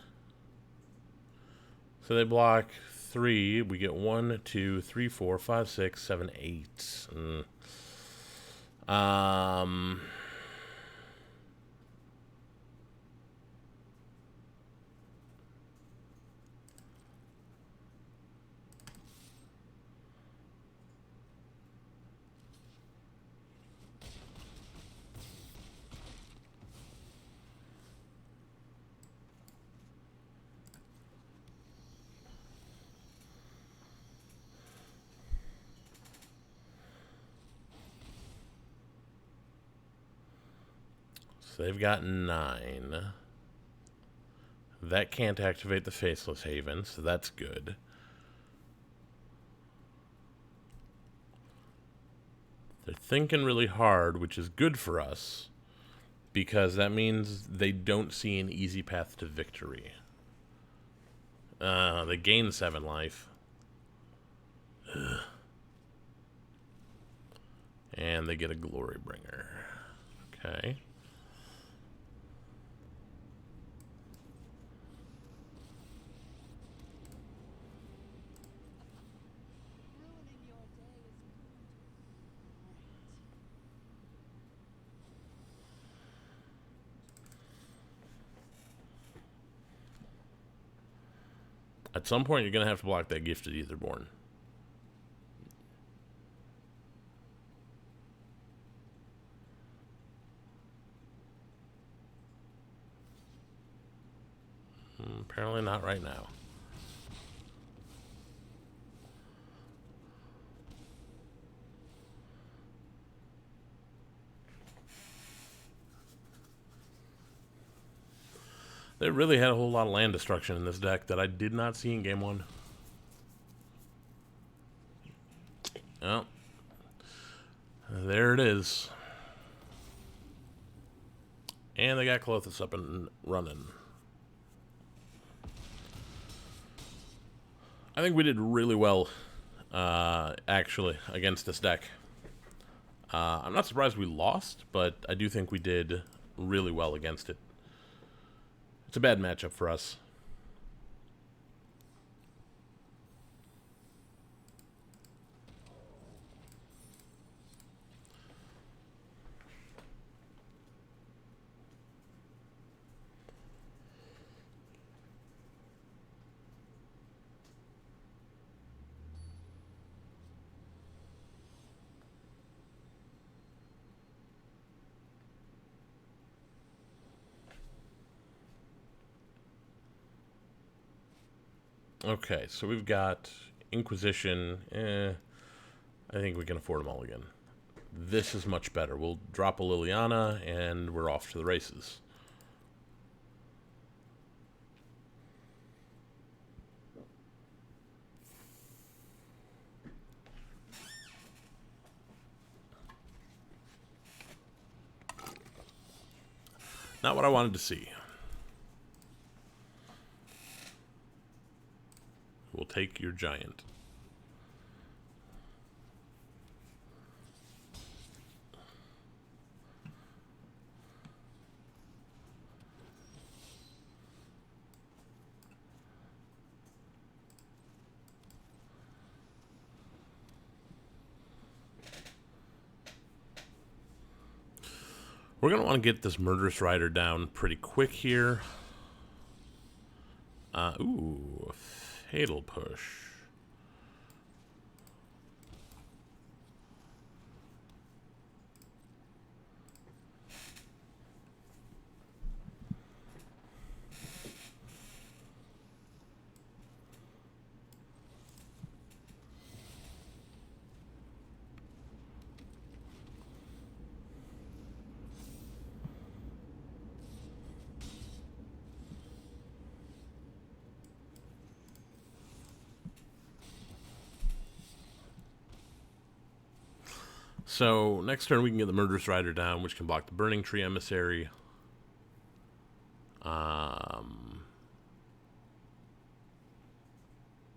So they block 3. We get 1, 2, 3, 4, 5, 6, 7, 8. So they've got 9. That can't activate the Faceless Haven, so that's good. They're thinking really hard, which is good for us, because that means they don't see an easy path to victory. They gain 7 life. Ugh. And they get a Glorybringer. Okay. At some point, you're going to have to block that Gifted Etherborn. Apparently not right now. They really had a whole lot of land destruction in this deck that I did not see in game one. Oh. There it is. And they got Clothis up and running. I think we did really well, actually, against this deck. I'm not surprised we lost, but I do think we did really well against it. It's a bad matchup for us. Okay, so we've got Inquisition. I think we can afford them all again. This is much better. We'll drop a Liliana, and we're off to the races. Not what I wanted to see. We'll take your giant. We're going to want to get this Murderous Rider down pretty quick here. Ooh, Fatal Push. So, next turn we can get the Murderous Rider down, which can block the Burning Tree Emissary.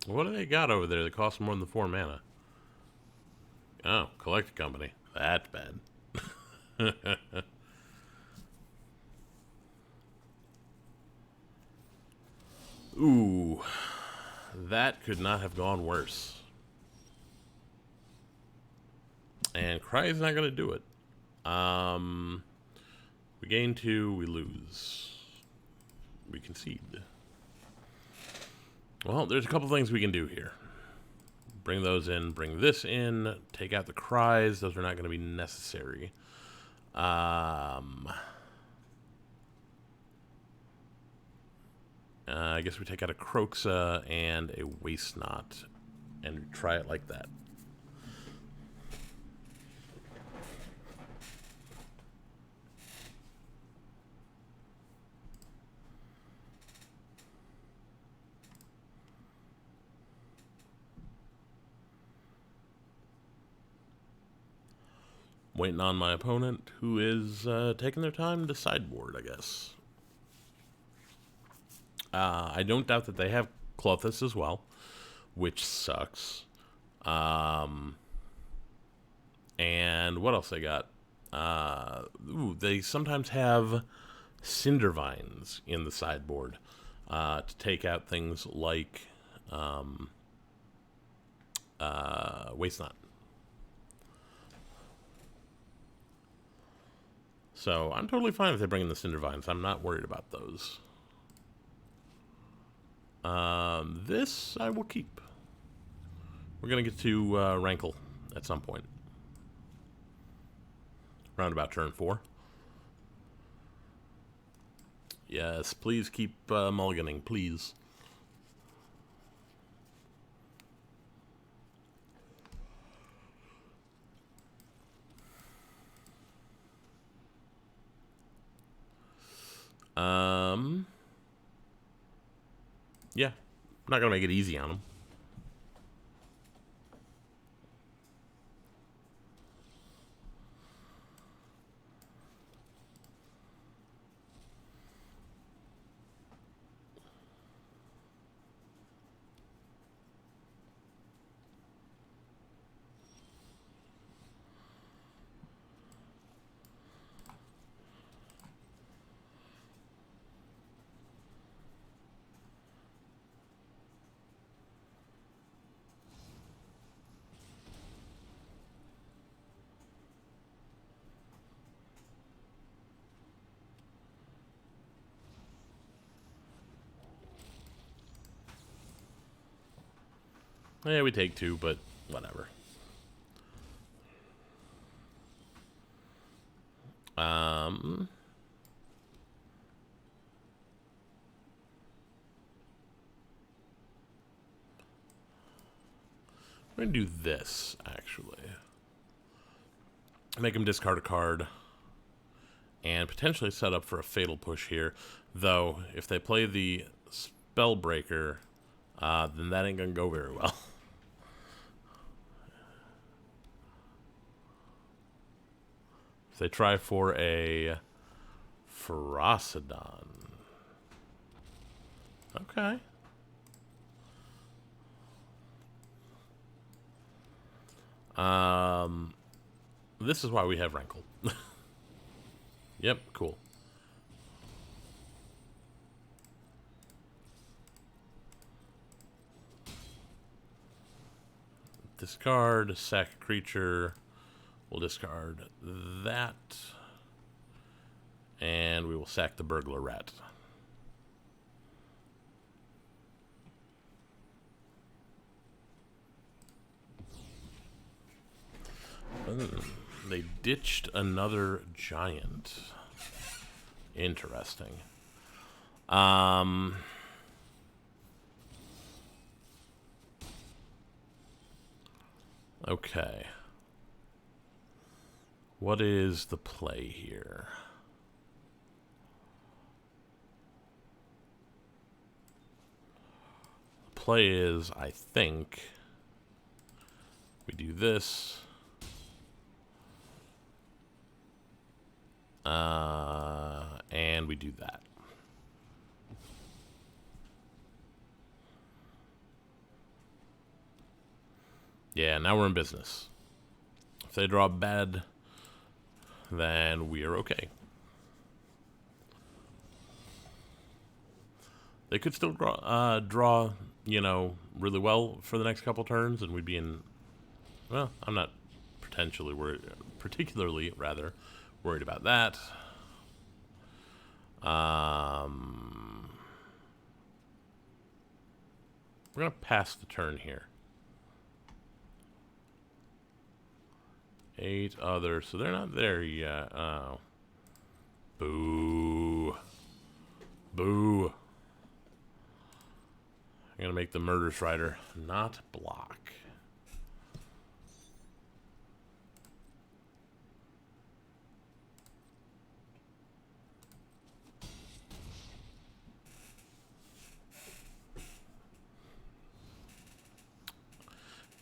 What do they got over there that costs more than 4 mana? Oh, Collected Company. That's bad. Ooh. That could not have gone worse. And Cry is not going to do it. We gain 2, we lose. We concede. Well, there's a couple things we can do here. Bring those in, bring this in, take out the Cries. Those are not going to be necessary. I guess we take out a Croxa and a Waste Not and try it like that. Waiting on my opponent, who is taking their time to sideboard, I guess. I don't doubt that they have Clothis as well, which sucks. And what else they got? They sometimes have Cindervines in the sideboard to take out things like Waste Not. So I'm totally fine if they bring in the Cindervines. I'm not worried about those. This I will keep. We're going to get to Rankle at some point. Round about turn 4. Yes, please keep mulliganing, please. Yeah, not gonna make it easy on them. Yeah, we take 2, but whatever. We're gonna do this, actually. Make him discard a card. And potentially set up for a fatal push here. Though, if they play the Spellbreaker, then that ain't gonna go very well. If they try for a Ferocidon. Okay. This is why we have Rankle. Yep, cool. Discard, sack a creature. We'll discard that. And we will sack the Burglar Rat. They ditched another giant. Interesting. Okay. What is the play here? The play is, I think, we do this. And we do that. Yeah, now we're in business. If they draw bad, then we are okay. They could still draw, you know, really well for the next couple turns, and we'd be in. Well, I'm not particularly worried about that. We're gonna pass the turn here. 8 others, so they're not there yet. Oh. Boo. Boo. I'm gonna make the Murder Strider not block.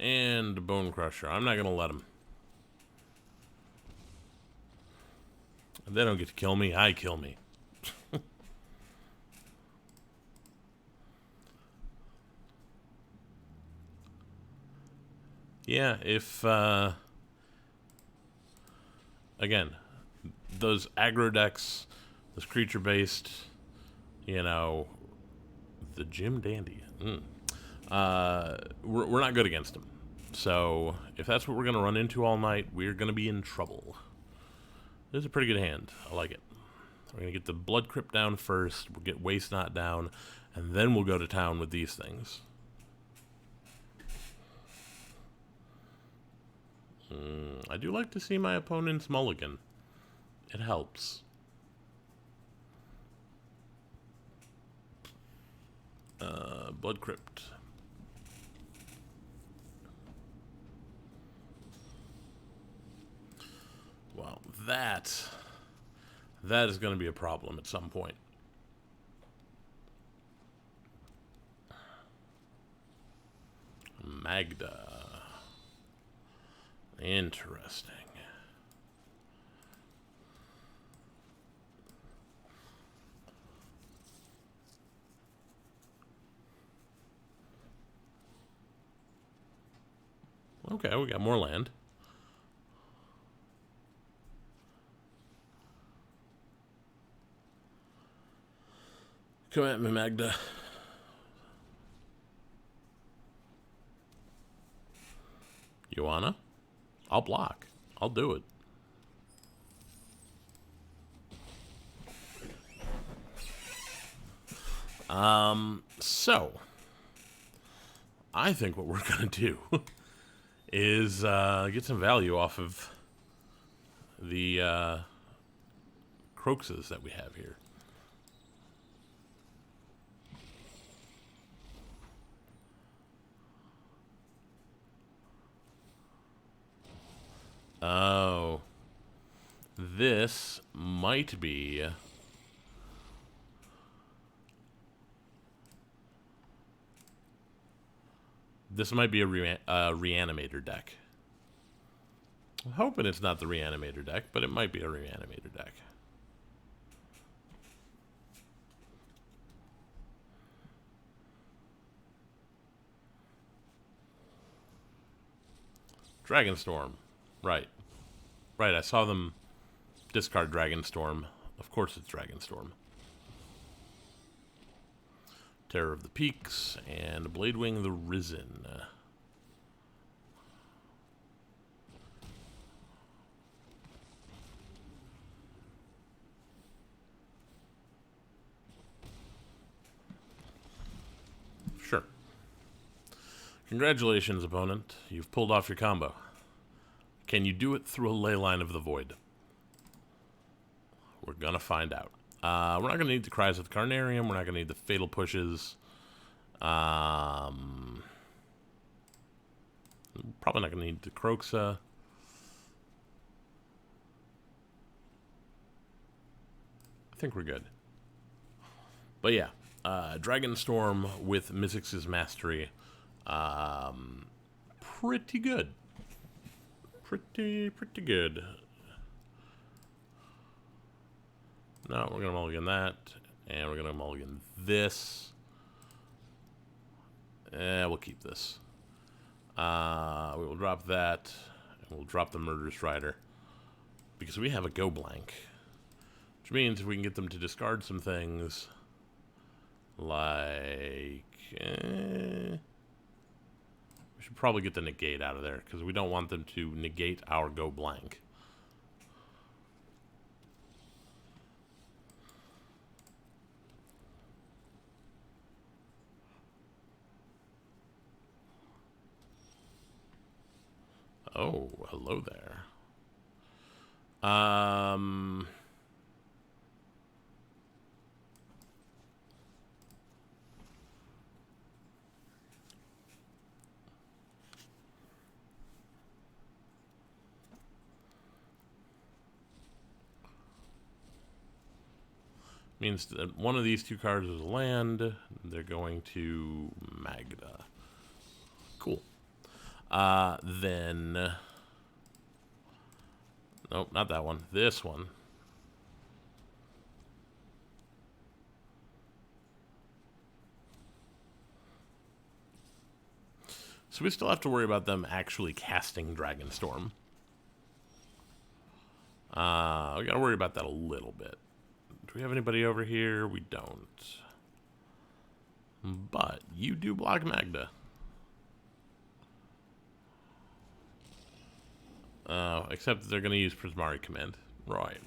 And Bone Crusher. I'm not gonna let him. They don't get to kill me. I kill me. Yeah, if, again, those aggro decks, those creature-based, you know, the Jim Dandy, we're not good against them. So, if that's what we're going to run into all night, we're going to be in trouble. This is a pretty good hand. I like it. We're going to get the Blood Crypt down first. We'll get Waste Not down. And then we'll go to town with these things. I do like to see my opponent's mulligan. It helps. Blood Crypt. Well, that is going to be a problem at some point. Magda. Interesting. Okay, we got more land. Come at me, Magda. You wanna? I'll block. I'll do it. So I think what we're gonna do is get some value off of the croxes that we have here. Oh, this might be a reanimator deck. I'm hoping it's not the reanimator deck, but it might be a reanimator deck. Dragonstorm. Right. Right, I saw them discard Dragonstorm. Of course it's Dragonstorm. Terror of the Peaks and Bladewing the Risen. Sure. Congratulations, opponent. You've pulled off your combo. Can you do it through a Leyline of the Void? We're gonna find out. We're not gonna need the Cries of the Carnarium. We're not gonna need the Fatal Pushes. Probably not gonna need the Croxa. I think we're good. But yeah, Dragonstorm with Mizzix's Mastery. Pretty good. Pretty good. No, we're gonna mulligan that, and we're gonna mulligan this. We'll keep this. We will drop that, and we'll drop the Murderous Rider, because we have a go blank. Which means if we can get them to discard some things, like... we should probably get the negate out of there, because we don't want them to negate our go blank. Oh, hello there. Means that one of these two cards is land. They're going to Magda. Cool. Then... nope, not that one. This one. So we still have to worry about them actually casting Dragonstorm. We gotta worry about that a little bit. Do we have anybody over here? We don't. But you do block Magda. Except that they're going to use Prismari Command. Right.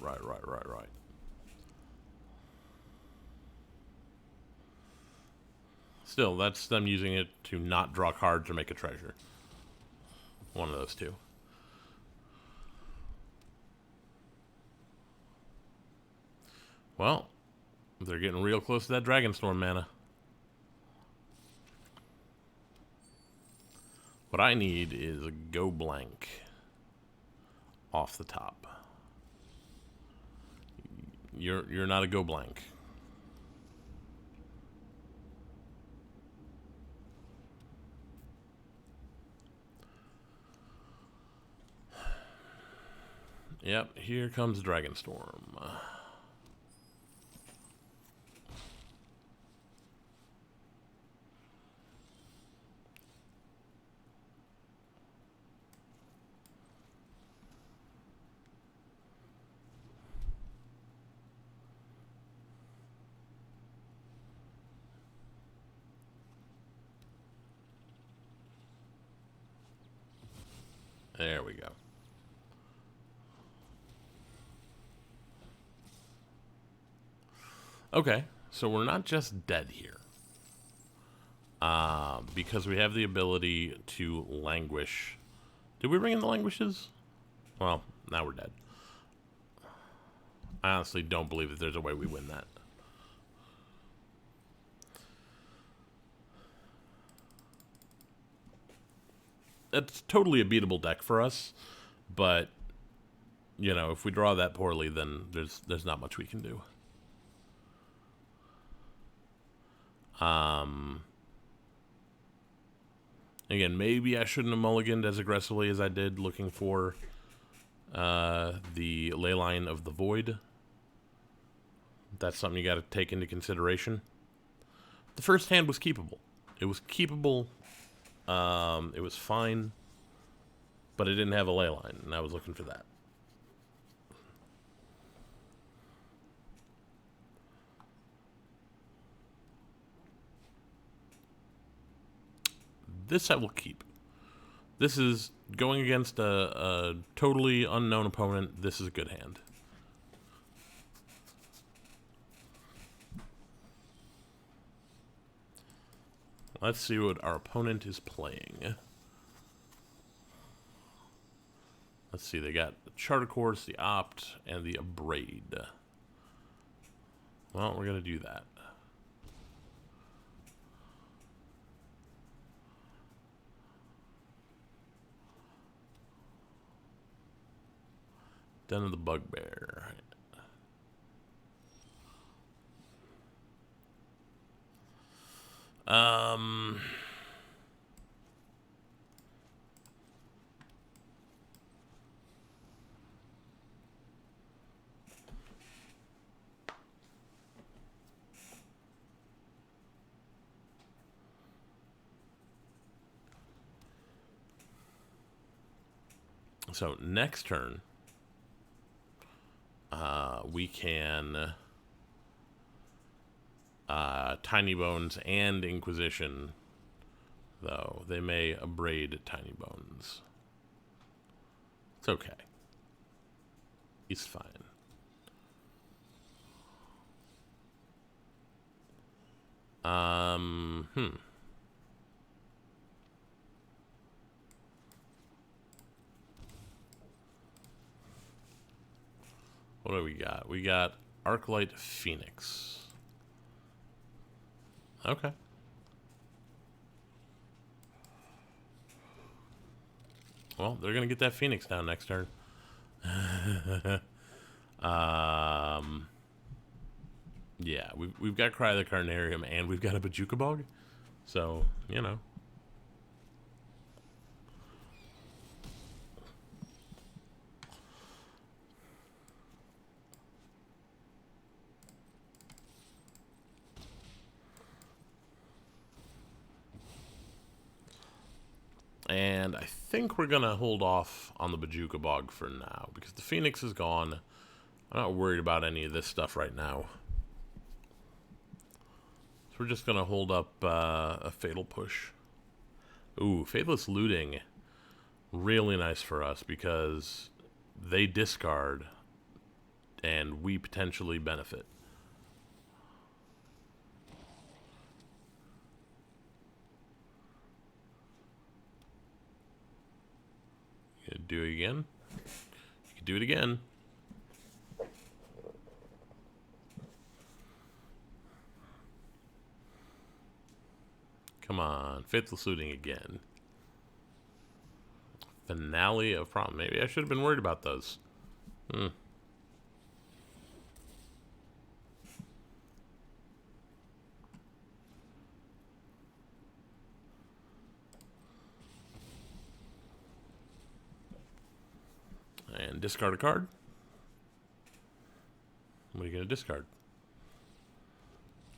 Still, that's them using it to not draw cards or make a treasure. One of those two. Well, they're getting real close to that Dragonstorm mana. What I need is a go blank off the top. You're not a go blank. Yep, here comes Dragonstorm. There we go. Okay, so we're not just dead here. Because we have the ability to languish. Did we bring in the languishes? Well, now we're dead. I honestly don't believe that there's a way we win that. It's totally a beatable deck for us, but you know, if we draw that poorly, then there's not much we can do. Again, maybe I shouldn't have mulliganed as aggressively as I did, looking for the Leyline of the Void. That's something you got to take into consideration. The first hand was keepable. It was keepable. It was fine, but it didn't have a Leyline, and I was looking for that. This I will keep. This is going against a totally unknown opponent. This is a good hand. Let's see what our opponent is playing. Let's see, they got the Charter Course, the Opt, and the Abrade. Well, we're going to do that. Den of the Bugbear. So next turn, we can Tiny Bones and Inquisition, though they may abrade Tiny Bones. It's okay. He's fine. What do we got? We got Arclight Phoenix. Okay. Well, they're gonna get that Phoenix down next turn. Yeah, we've got Cry the Carnarium and we've got a Bajuka Bog, so you know. And I think we're gonna hold off on the Bajuka Bog for now because the Phoenix is gone. I'm not worried about any of this stuff right now. So we're just gonna hold up a Fatal Push. Ooh, Faithless Looting. Really nice for us because they discard and we potentially benefit. do it again. You could do it again. Come on, Faithless Looting again. Finale of Prom. Maybe I should have been worried about those. And discard a card. What are you going to discard?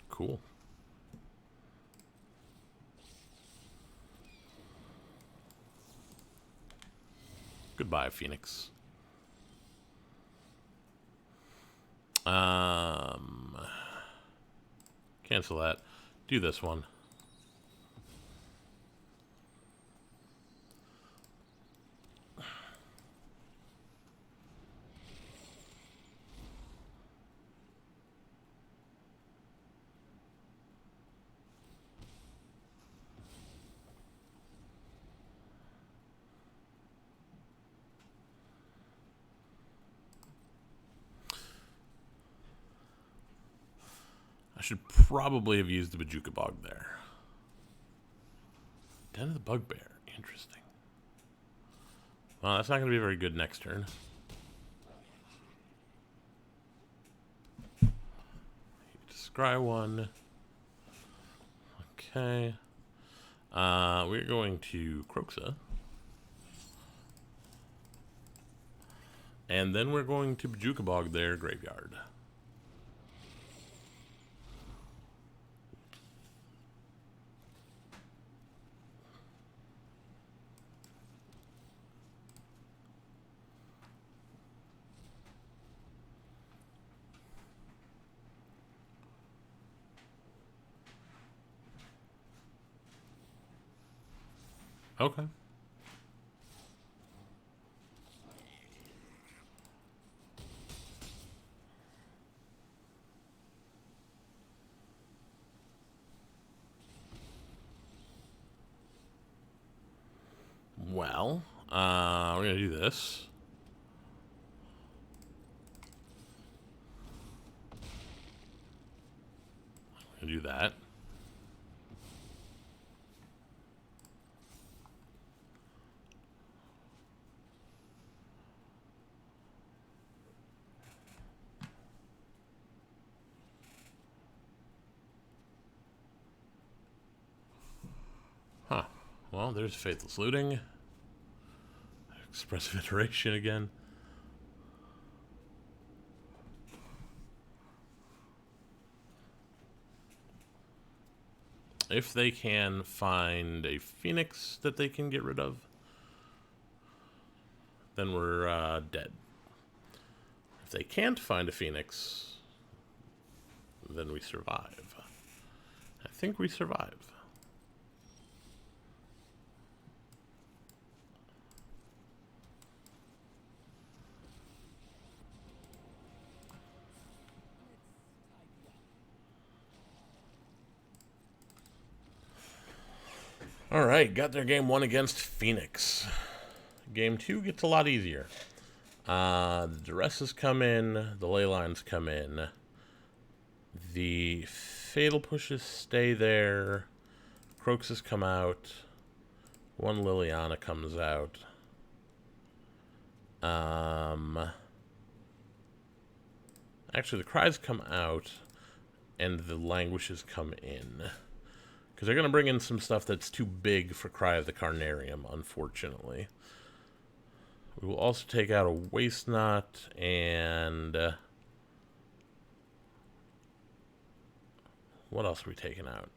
Cool. Goodbye, Phoenix. Cancel that. Do this one. I should probably have used the Bajuka Bog there. Den of the Bugbear. Interesting. Well, that's not going to be very good next turn. Scry one. Okay. We're going to Kroxa. And then we're going to Bajuka Bog their graveyard. Okay. Well, we're going to do this. We're going to do that. Huh. Well, there's Faithless Looting. Expressive Iteration again. If they can find a Phoenix that they can get rid of, then we're dead. If they can't find a Phoenix, then we survive. I think we survive. Alright, got their game 1 against Phoenix. Game 2 gets a lot easier. The Duresses come in, the Leylines come in. The Fatal Pushes stay there. Croxus come out. One Liliana comes out. Actually, the Cries come out, and the Languishes come in. Because they're going to bring in some stuff that's too big for Cry of the Carnarium, unfortunately. We will also take out a Waste Knot and... what else are we taking out?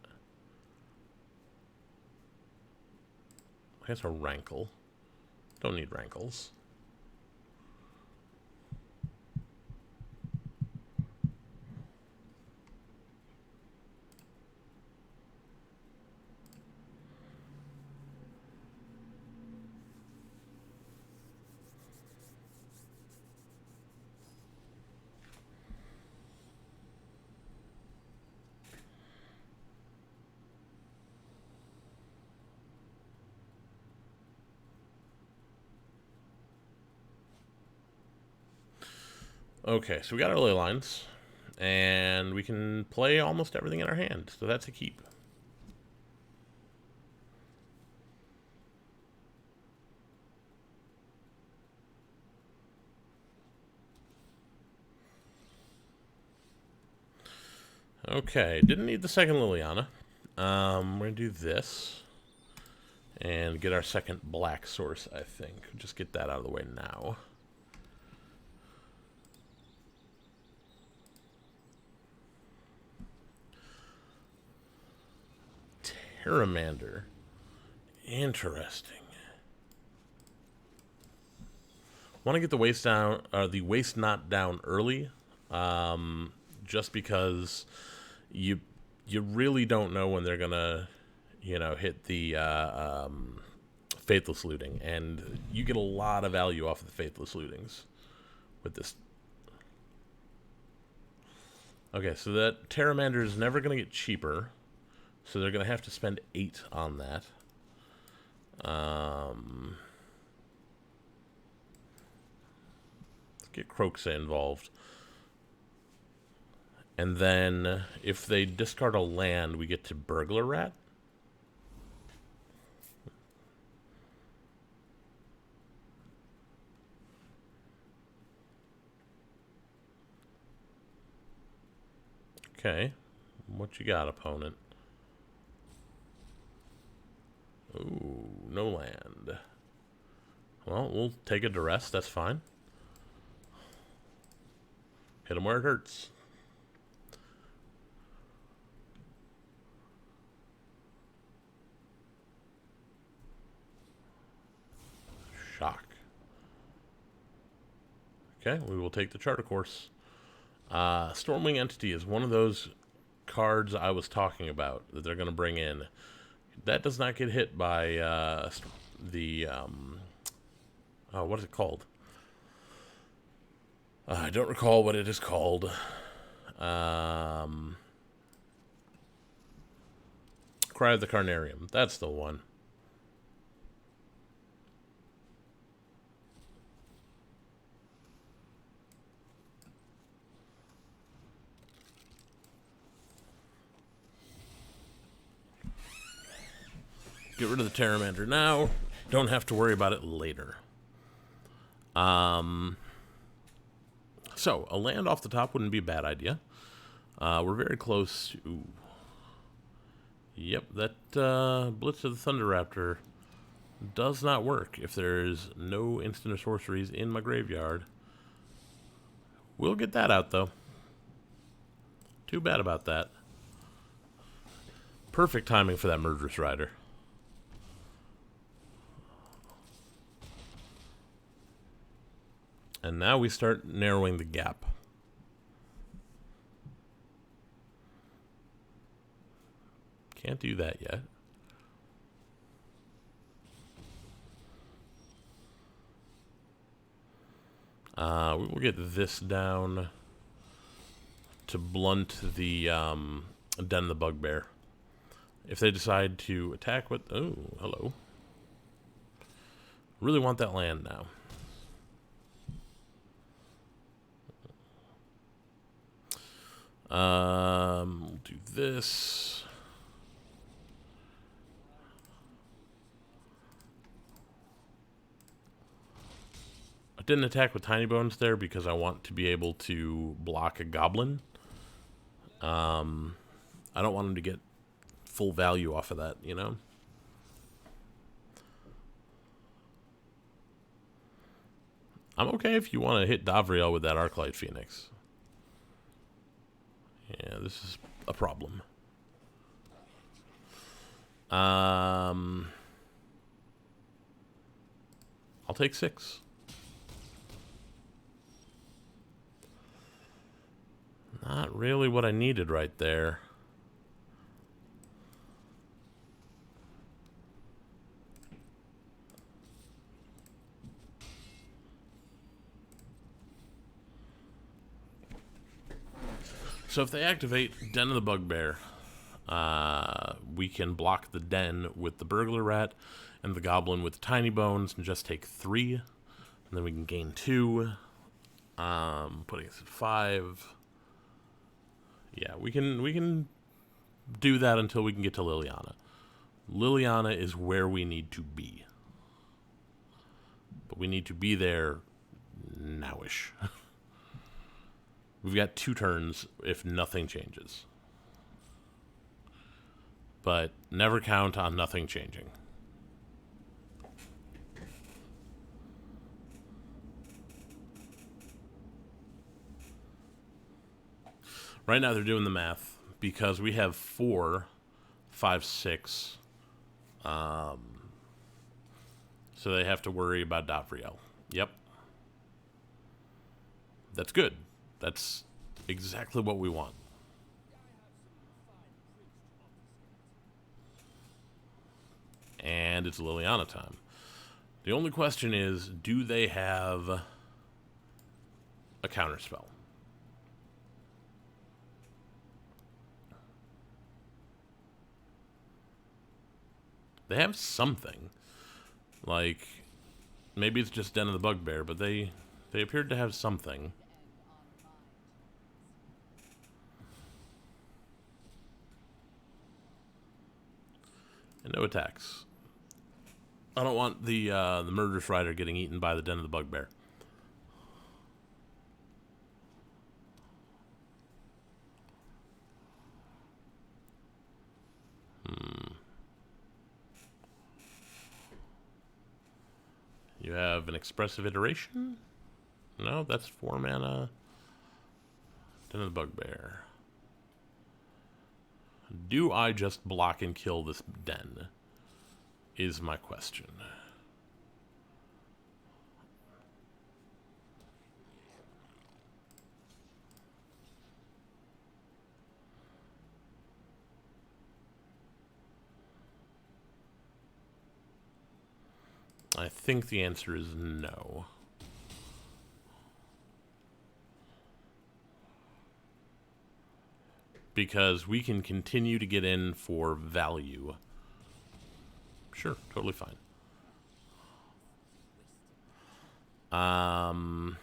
I guess a Rankle. Don't need Rankles. Okay, so we got our ley lines, and we can play almost everything in our hand, so that's a keep. Okay, didn't need the second Liliana. We're going to do this and get our second black source, I think. Just get that out of the way now. Terramander. Interesting. Want to get the waist down, the waist knot down early, just because you really don't know when they're gonna, hit the faithless looting, and you get a lot of value off of the faithless lootings with this. Okay, so that Terramander is never gonna get cheaper, so they're gonna have to spend 8 on that. Let's get Croxa involved. And then, if they discard a land, we get to Burglar Rat. Okay. What you got, opponent? Ooh, no land. Well, we'll take a duress, that's fine. Hit him where it hurts. Shock. Okay, we will take the charter course. Stormwing Entity is one of those cards I was talking about that they're going to bring in. That does not get hit by the what is it called? I don't recall what it is called. Cry of the Carnarium. That's the one. Get rid of the Terramander now. Don't have to worry about it later. So, a land off the top wouldn't be a bad idea. We're very close to... Ooh. Yep, that Blitz of the Thunder Raptor does not work if there's no instant or sorceries in my graveyard. We'll get that out, though. Too bad about that. Perfect timing for that Murderous Rider. And now we start narrowing the gap. Can't do that yet. We will get this down to blunt the Den of the Bugbear. If they decide to attack with... Oh, hello. Really want that land now. We'll do this. I didn't attack with Tiny Bones there because I want to be able to block a Goblin. I don't want him to get full value off of that, you know? I'm okay if you want to hit Davriel with that Arclight Phoenix. Yeah, this is a problem. I'll take 6. Not really what I needed right there. So if they activate Den of the Bugbear, we can block the Den with the Burglar Rat and the Goblin with Tiny Bones and just take 3. And then we can gain 2. Putting us at 5. Yeah, we can do that until we can get to Liliana. Liliana is where we need to be. But we need to be there nowish. We've got 2 turns if nothing changes. But never count on nothing changing. Right now they're doing the math because we have 4, 5, 6. So they have to worry about Davriel. Yep. That's good. That's exactly what we want. And it's Liliana time. The only question is, do they have a counterspell? They have something. Like, maybe it's just Den of the Bugbear, but they appeared to have something. And no attacks. I don't want the Murderous Rider getting eaten by the Den of the Bugbear. You have an Expressive Iteration? No, that's 4 mana. Den of the Bugbear. Do I just block and kill this den? Is my question. I think the answer is no. Because we can continue to get in for value. Sure, totally fine. I'm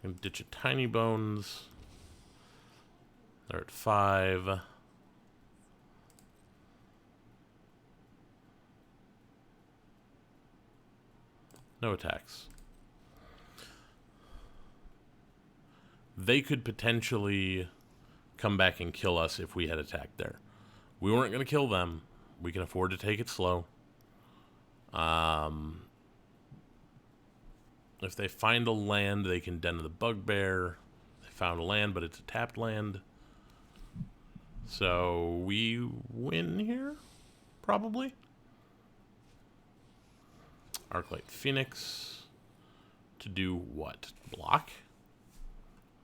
gonna ditch a Tiny Bones. They're at 5. No attacks. They could potentially come back and kill us if we had attacked there. We weren't going to kill them. We can afford to take it slow. If they find a land, they can Den of the Bugbear. They found a land, but it's a tapped land. So we win here, probably. Arclight Phoenix to do what? Block?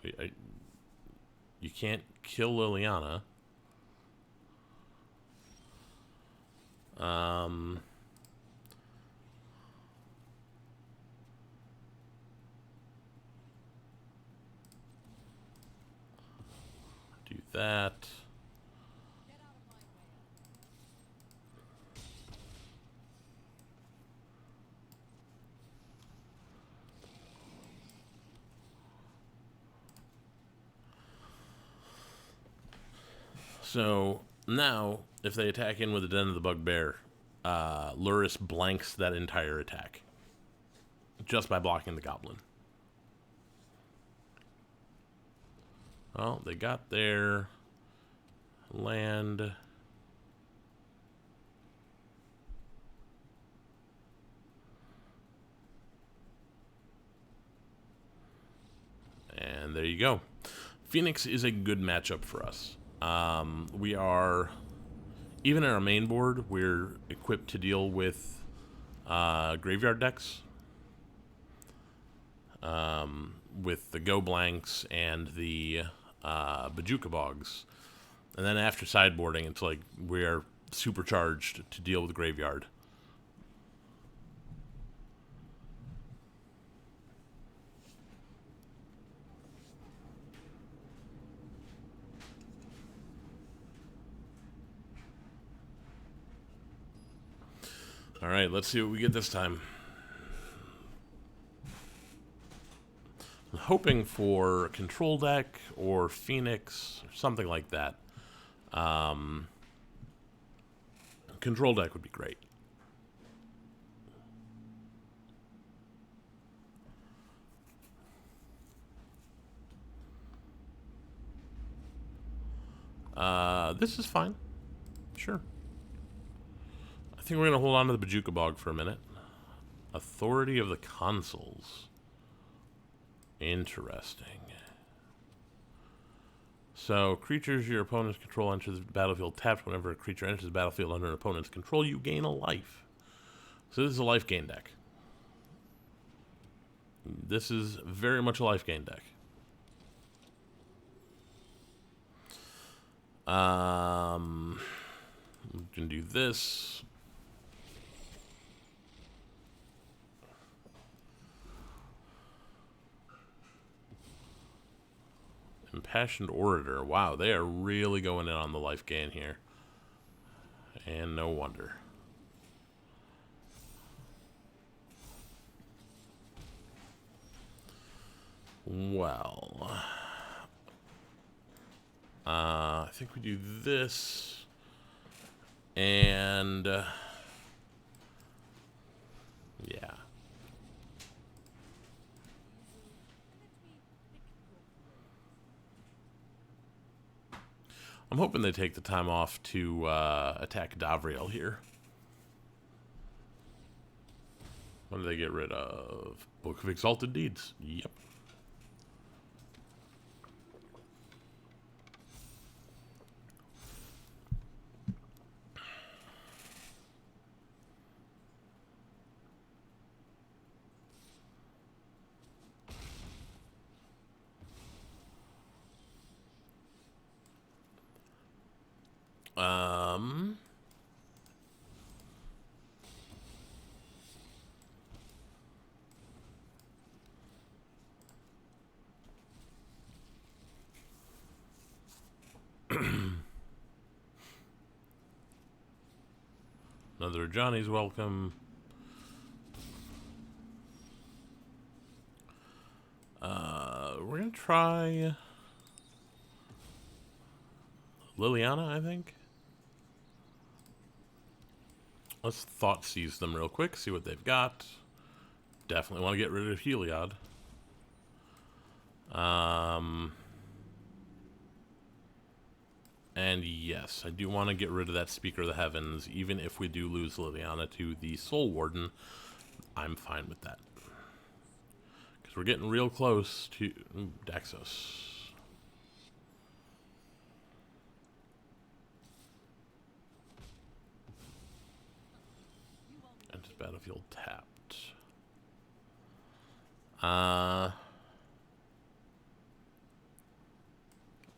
You can't kill Liliana. Do that. So now, if they attack in with the Den of the Bugbear, Luris blanks that entire attack just by blocking the Goblin. Well, they got their land. And there you go. Phoenix is a good matchup for us. We are, even in our main board, we're equipped to deal with graveyard decks. With the Go Blanks and the Bajuka Bogs. And then after sideboarding, it's like we're supercharged to deal with the graveyard. Alright, let's see what we get this time. I'm hoping for Control Deck or Phoenix, or something like that. Control Deck would be great. This is fine. Sure. I think we're going to hold on to the Bajuka Bog for a minute. Authority of the Consuls. Interesting. So, creatures your opponent's control enter the battlefield tapped. Whenever a creature enters the battlefield under an opponent's control, you gain a life. So this is a life gain deck. This is very much a life gain deck. We can do this. Impassioned Orator. Wow, they are really going in on the life gain here. And no wonder. Well, I think we do this, and yeah. I'm hoping they take the time off to attack Davriel here. What do they get rid of? Book of Exalted Deeds. Yep. Another Johnny's welcome. We're gonna try Liliana, I think. Let's thought seize them real quick, see what they've got. Definitely want to get rid of Heliod. And yes, I do want to get rid of that Speaker of the Heavens, even if we do lose Liliana to the Soul Warden. I'm fine with that. Because we're getting real close to Daxos. Enters battlefield tapped.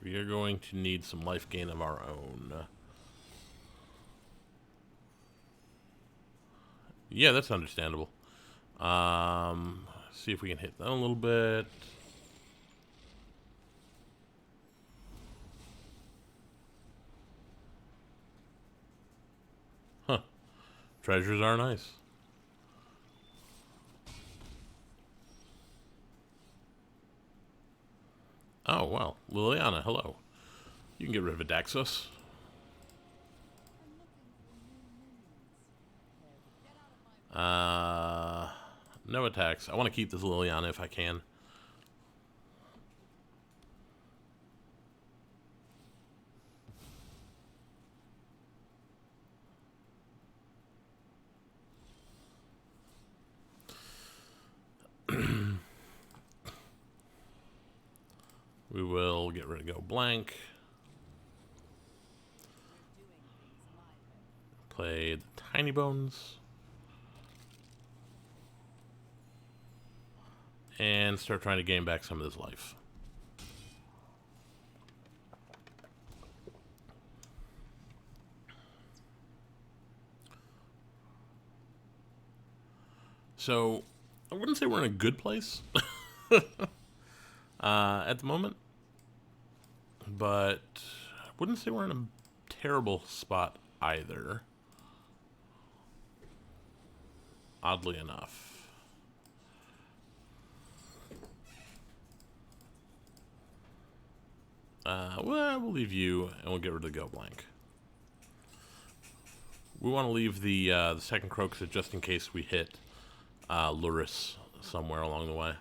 We are going to need some life gain of our own. Yeah, that's understandable. See if we can hit that a little bit. Huh. Treasures are nice. Oh, well. Liliana, hello. You can get rid of a Daxos. No attacks. I want to keep this Liliana if I can. We will get rid of Go Blank. Play the Tiny Bones. And start trying to gain back some of this life. So, I wouldn't say we're in a good place at the moment. But I wouldn't say we're in a terrible spot either. oddly enough. Well, we'll leave you, and we'll get rid of the go blank. We want to leave the second Crocus just in case we hit Luris somewhere along the way.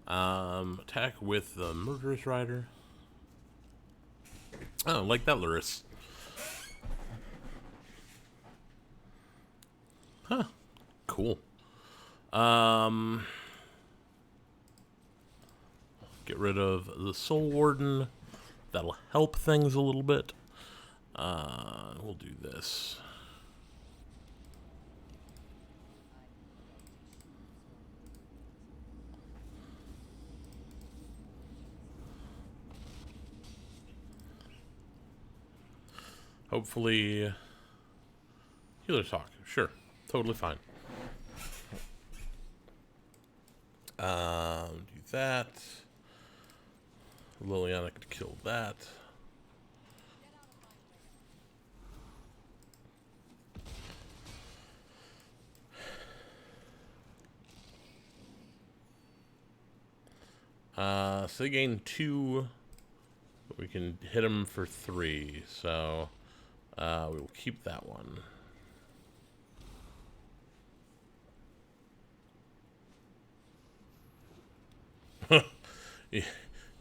Attack with the Murderous Rider. Oh, like that, Luris. Huh. Cool. Get rid of the Soul Warden. That'll help things a little bit. We'll do this. Hopefully, healer talk. Sure, totally fine. Do that. Liliana could kill that. So they gain 2, but we can hit them for 3, so we will keep that one.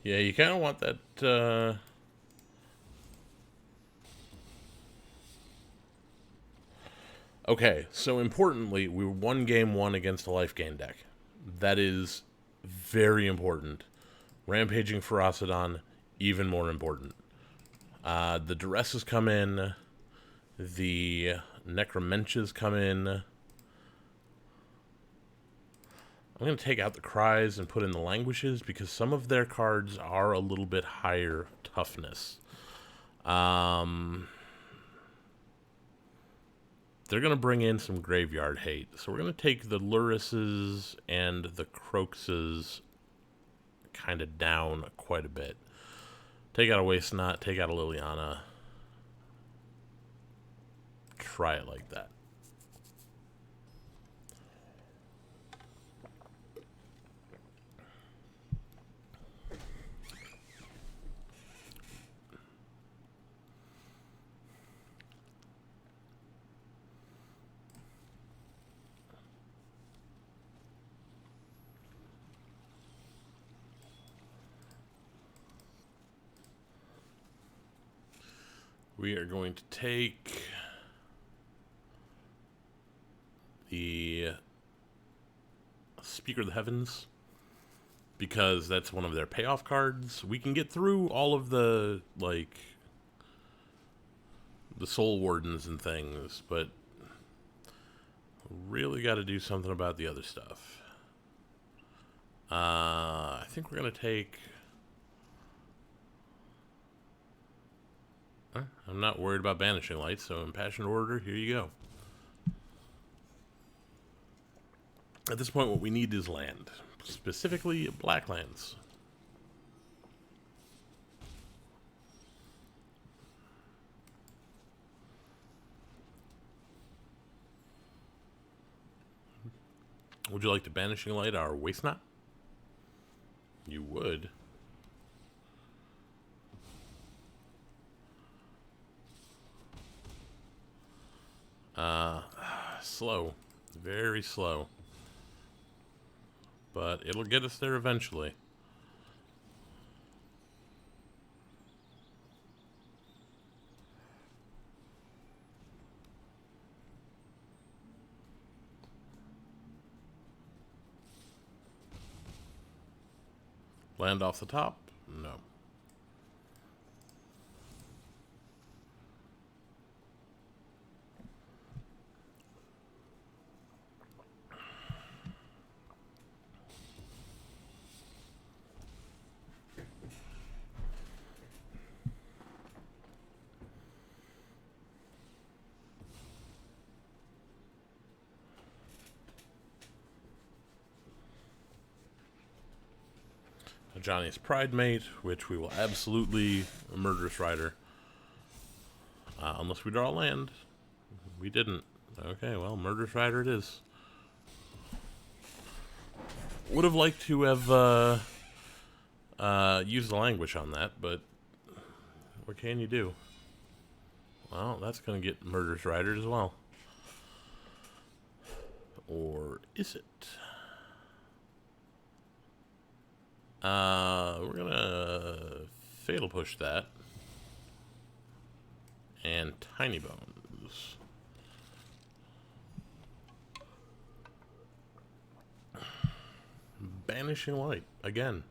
Yeah, you kind of want that, Okay, so importantly, we won game 1 against a life gain deck. That is very important. Rampaging Ferocidon, even more important. The Duresses come in. The Necromenches come in. I'm going to take out the Cries and put in the Languishes because some of their cards are a little bit higher toughness. They're going to bring in some graveyard hate. So we're going to take the Lurises and the Crocuses kind of down quite a bit. Take out a Waste Not, take out a Liliana. Try it like that. We are going to take the Speaker of the Heavens because that's one of their payoff cards. We can get through all of the, like, the Soul Wardens and things, but really got to do something about the other stuff. I think we're going to take... I'm not worried about Banishing Light, so Impassioned Order, here you go. At this point, what we need is land. Specifically, black lands. Would you like to Banishing Light our Waste Not? You would. Slow. Very slow. But it'll get us there eventually. Land off the top? No. Johnny's Pride Mate, which we will absolutely Murderous Rider. Unless we draw land. We didn't. Okay, well, Murderous Rider it is. Would have liked to have used the language on that, but what can you do? Well, that's going to get Murderous Rider as well. Or is it? We're going to Fatal Push that. And Tiny Bones. Banishing Light, again.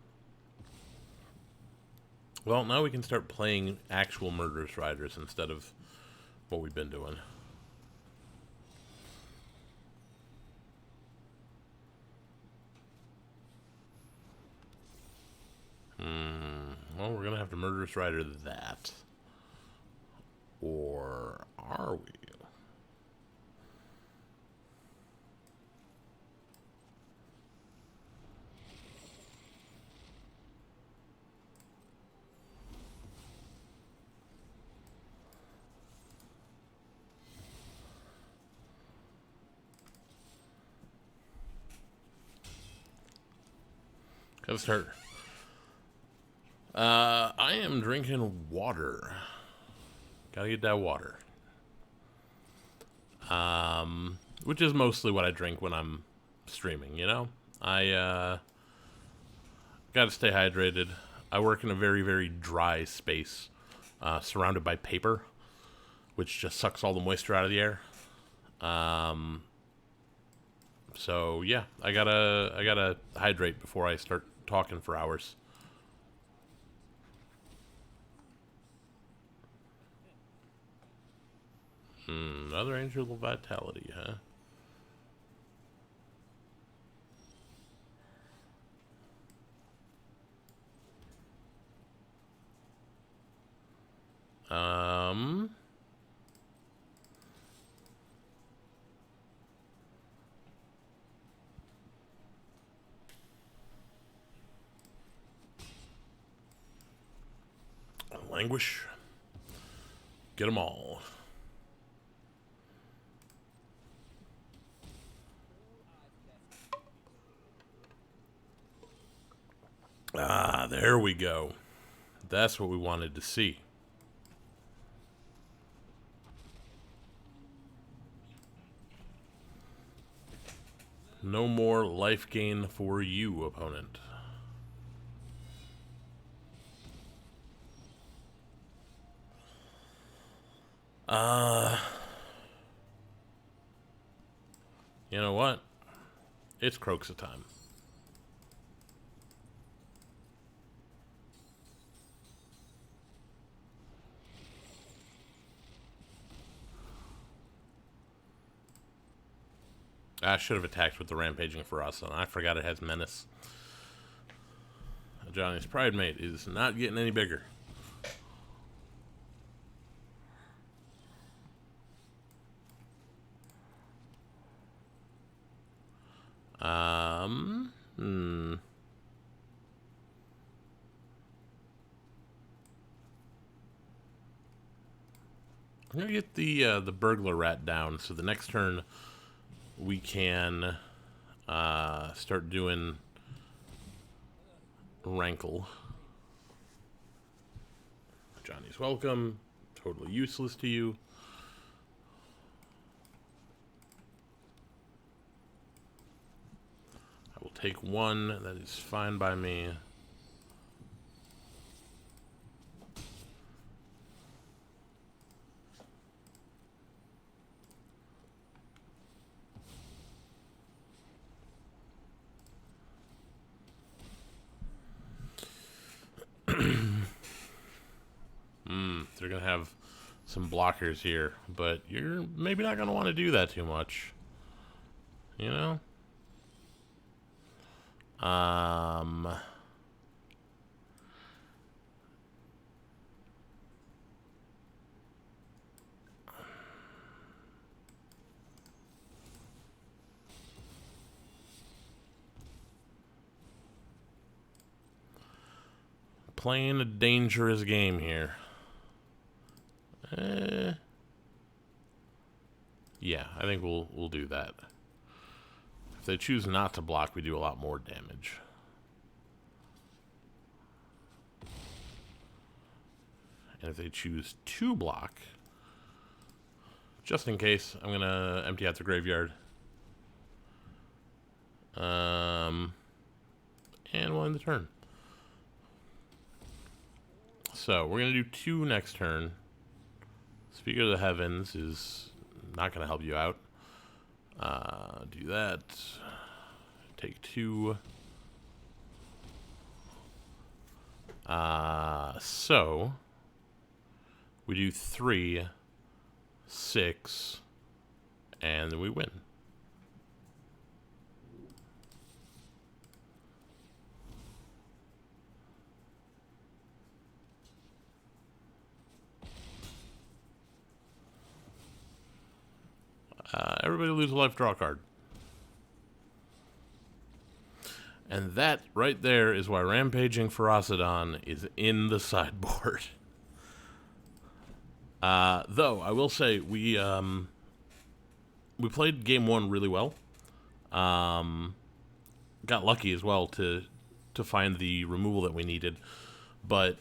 Well, now we can start playing actual Murderous Riders instead of what we've been doing. Well, we're going to have to Murderous Rider that. Or are we? Gotta start. I am drinking water. Gotta get that water. Which is mostly what I drink when I'm streaming, you know? I gotta stay hydrated. I work in a very, very dry space, surrounded by paper, which just sucks all the moisture out of the air. So yeah, I gotta hydrate before I start talking for hours. Another Angel of Vitality, huh? Languish. Get them all. Ah, there we go. That's what we wanted to see. No more life gain for you, opponent. You know what? It's Croxa time. I should have attacked with the Rampaging Ferocity. I forgot it has Menace. Johnny's Pride Mate is not getting any bigger. I'm gonna get the burglar rat down, so the next turn we can start doing Rankle. Johnny's welcome. Totally useless to you. I will take one. That is fine by me. They're going to have some blockers here, but you're maybe not going to want to do that too much. You know? Playing a dangerous game here. Yeah, I think we'll do that. If they choose not to block, we do a lot more damage. And if they choose to block, just in case, I'm gonna empty out the graveyard. And we'll end the turn. So we're gonna do 2 next turn. Speaker of the Heavens is not gonna help you out. Do that. Take 2. So we do 3, 6, and then we win. Everybody lose a life, draw a card. And that right there is why Rampaging Ferocidon is in the sideboard. Though, I will say, we played game 1 really well. Got lucky as well to find the removal that we needed. But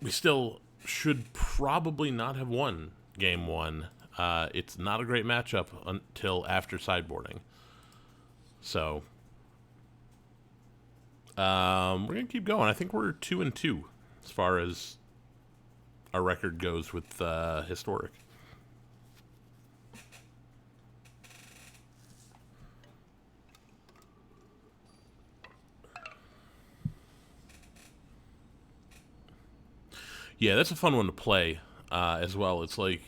we still should probably not have won game 1. It's not a great matchup until after sideboarding. So, we're going to keep going. I think we're 2-2 as far as our record goes with Historic. Yeah, that's a fun one to play as well. It's like,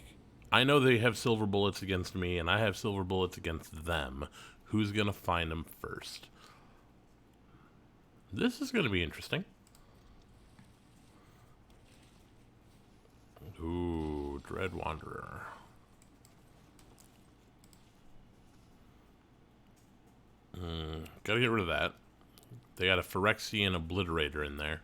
I know they have silver bullets against me, and I have silver bullets against them. Who's going to find them first? This is going to be interesting. Ooh, Dread Wanderer. Gotta get rid of that. They got a Phyrexian Obliterator in there.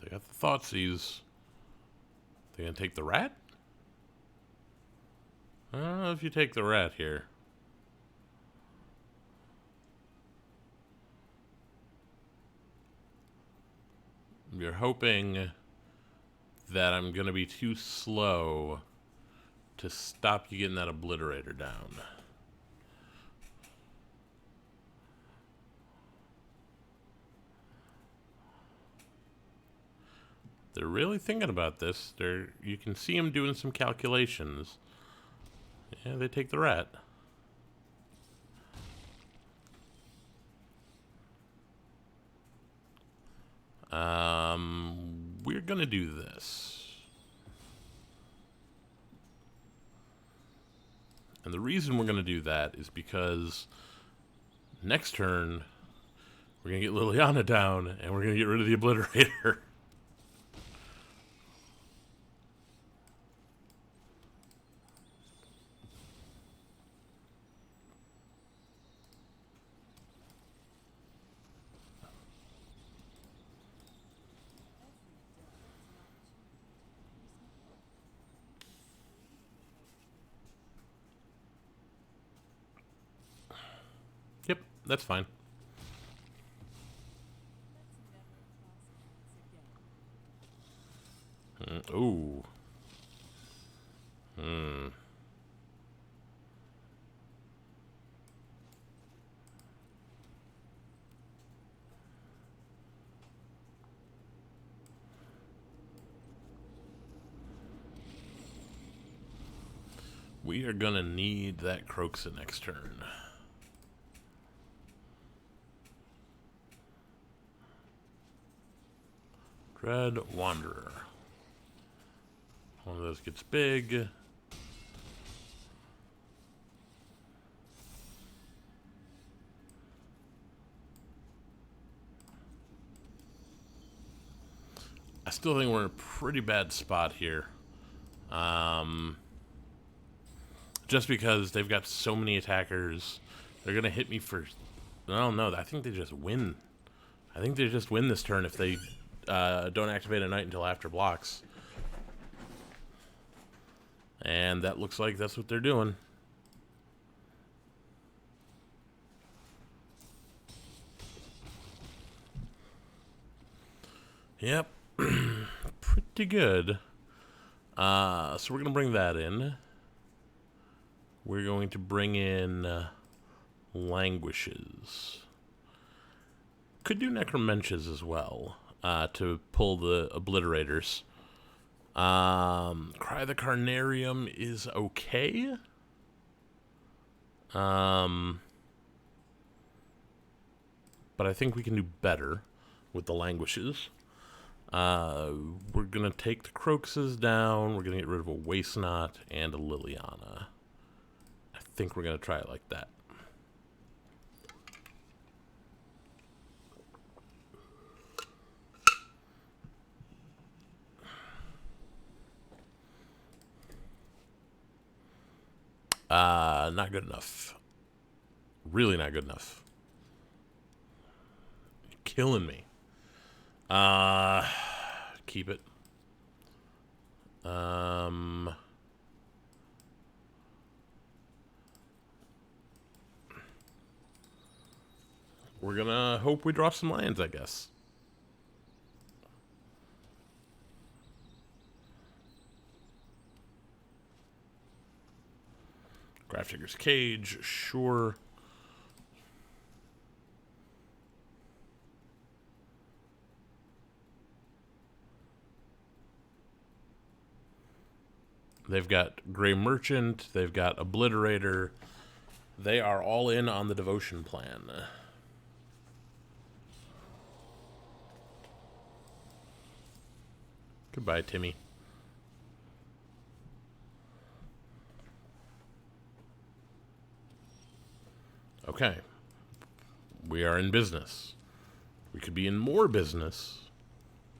They got the Thoughtseize. They gonna take the rat? I don't know if you take the rat here. You're hoping that I'm gonna be too slow to stop you getting that Obliterator down. They're really thinking about this. You can see them doing some calculations. Yeah, they take the rat. We're gonna do this. And the reason we're gonna do that is because next turn we're gonna get Liliana down and we're gonna get rid of the Obliterator. Yep, that's fine. Ooh. We are gonna need that Croxa next turn. Dread Wanderer. One of those gets big. still think we're in a pretty bad spot here. Just because they've got so many attackers. They're going to hit me for... I don't know. I think they just win. I think they just win this turn if they don't activate a knight until after blocks. And that looks like that's what they're doing. Yep. Pretty good. So we're going to bring that in. We're going to bring in Languishes. Could do Necromenches as well to pull the Obliterators. Cry the Carnarium is okay. But I think we can do better with the Languishes. We're going to take the Crocuses down. We're going to get rid of a Waste Knot and a Liliana. I think we're going to try it like that. Not good enough. Really not good enough. You're killing me. Keep it. We're gonna hope we draw some lands, I guess. Grafdigger's Cage, sure. They've got Grey Merchant, they've got Obliterator. They are all in on the Devotion plan. Goodbye, Timmy. Okay. We are in business. We could be in more business,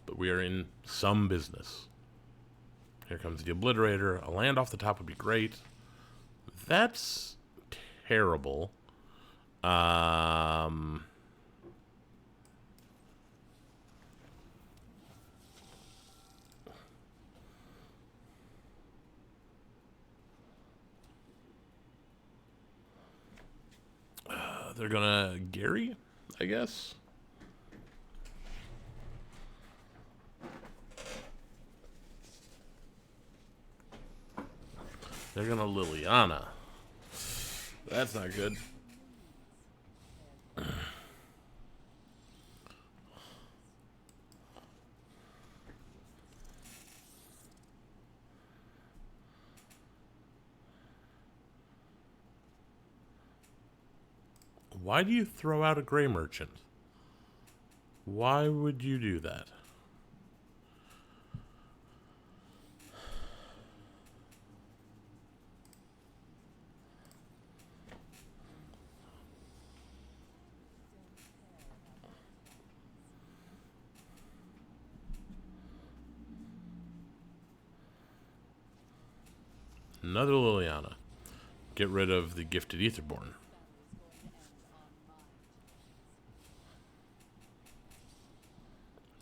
but we are in some business. Here comes the Obliterator. A land off the top would be great. That's terrible. They're gonna Gary, I guess. They're gonna Liliana. That's not good. Why do you throw out a Grey Merchant? Why would you do that? Another Liliana. Get rid of the Gifted Aetherborn.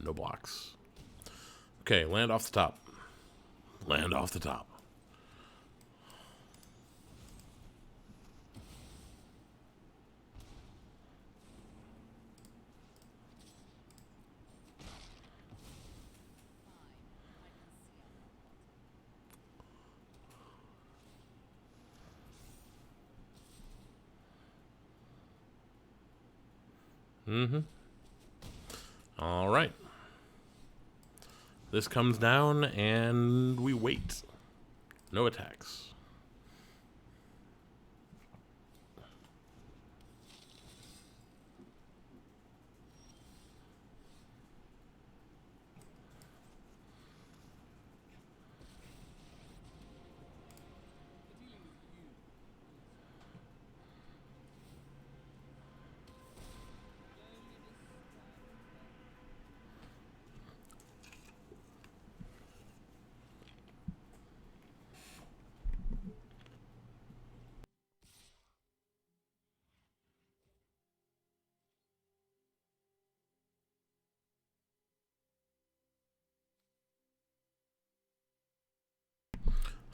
No blocks. Okay, land off the top. Land off the top. All right. This comes down and we wait. No attacks.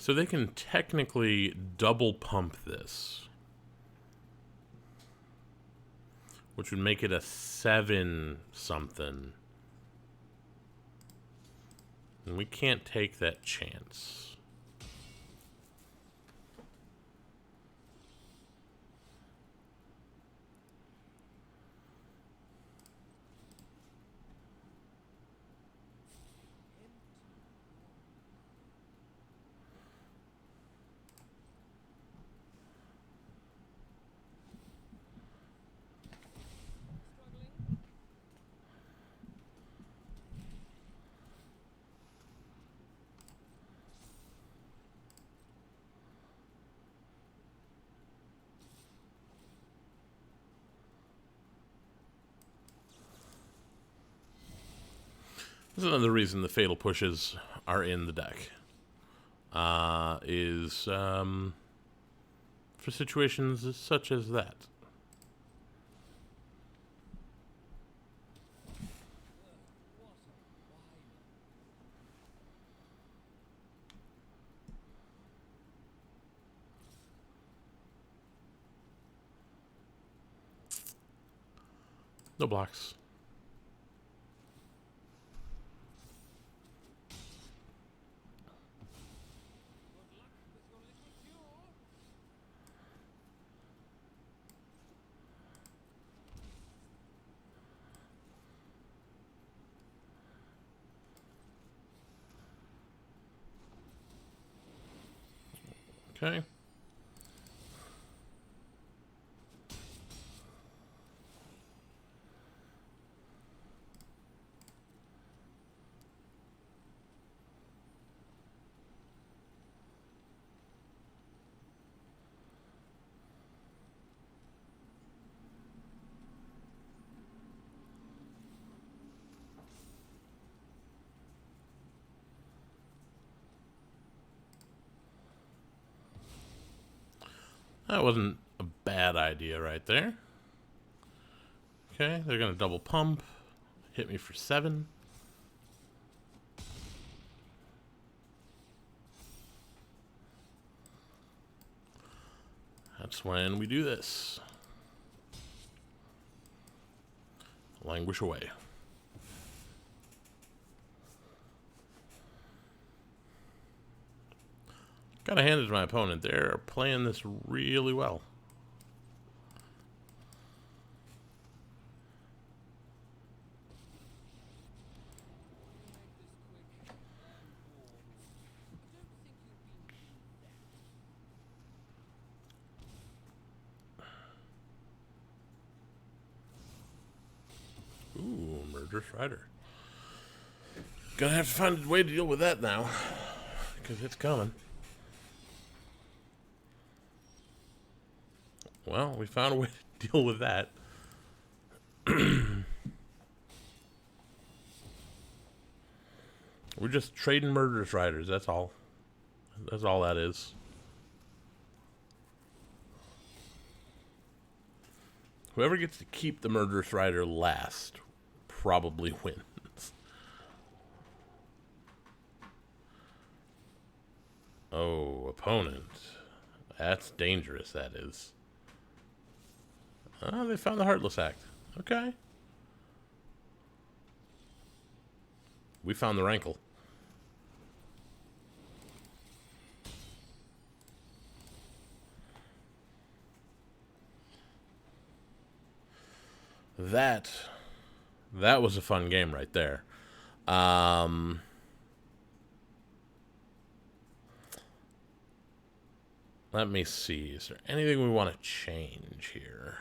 So they can technically double pump this, which would make it a 7 something. And we can't take that chance. This is another reason the fatal pushes are in the deck. For situations such as that. No blocks. Okay. That wasn't a bad idea right there. Okay, they're going to double pump. Hit me for 7. That's when we do this. Languish away. Gotta hand it to my opponent. They're playing this really well. Ooh, Murderous Rider. Gonna have to find a way to deal with that now, because it's coming. Well, we found a way to deal with that. We're just trading Murderous Riders, that's all. That's all that is. Whoever gets to keep the Murderous Rider last probably wins. Oh, opponent. That's dangerous, that is. Oh, they found the Heartless Act. Okay. We found the Rankle. That was a fun game right there. Let me see. Is there anything we want to change here?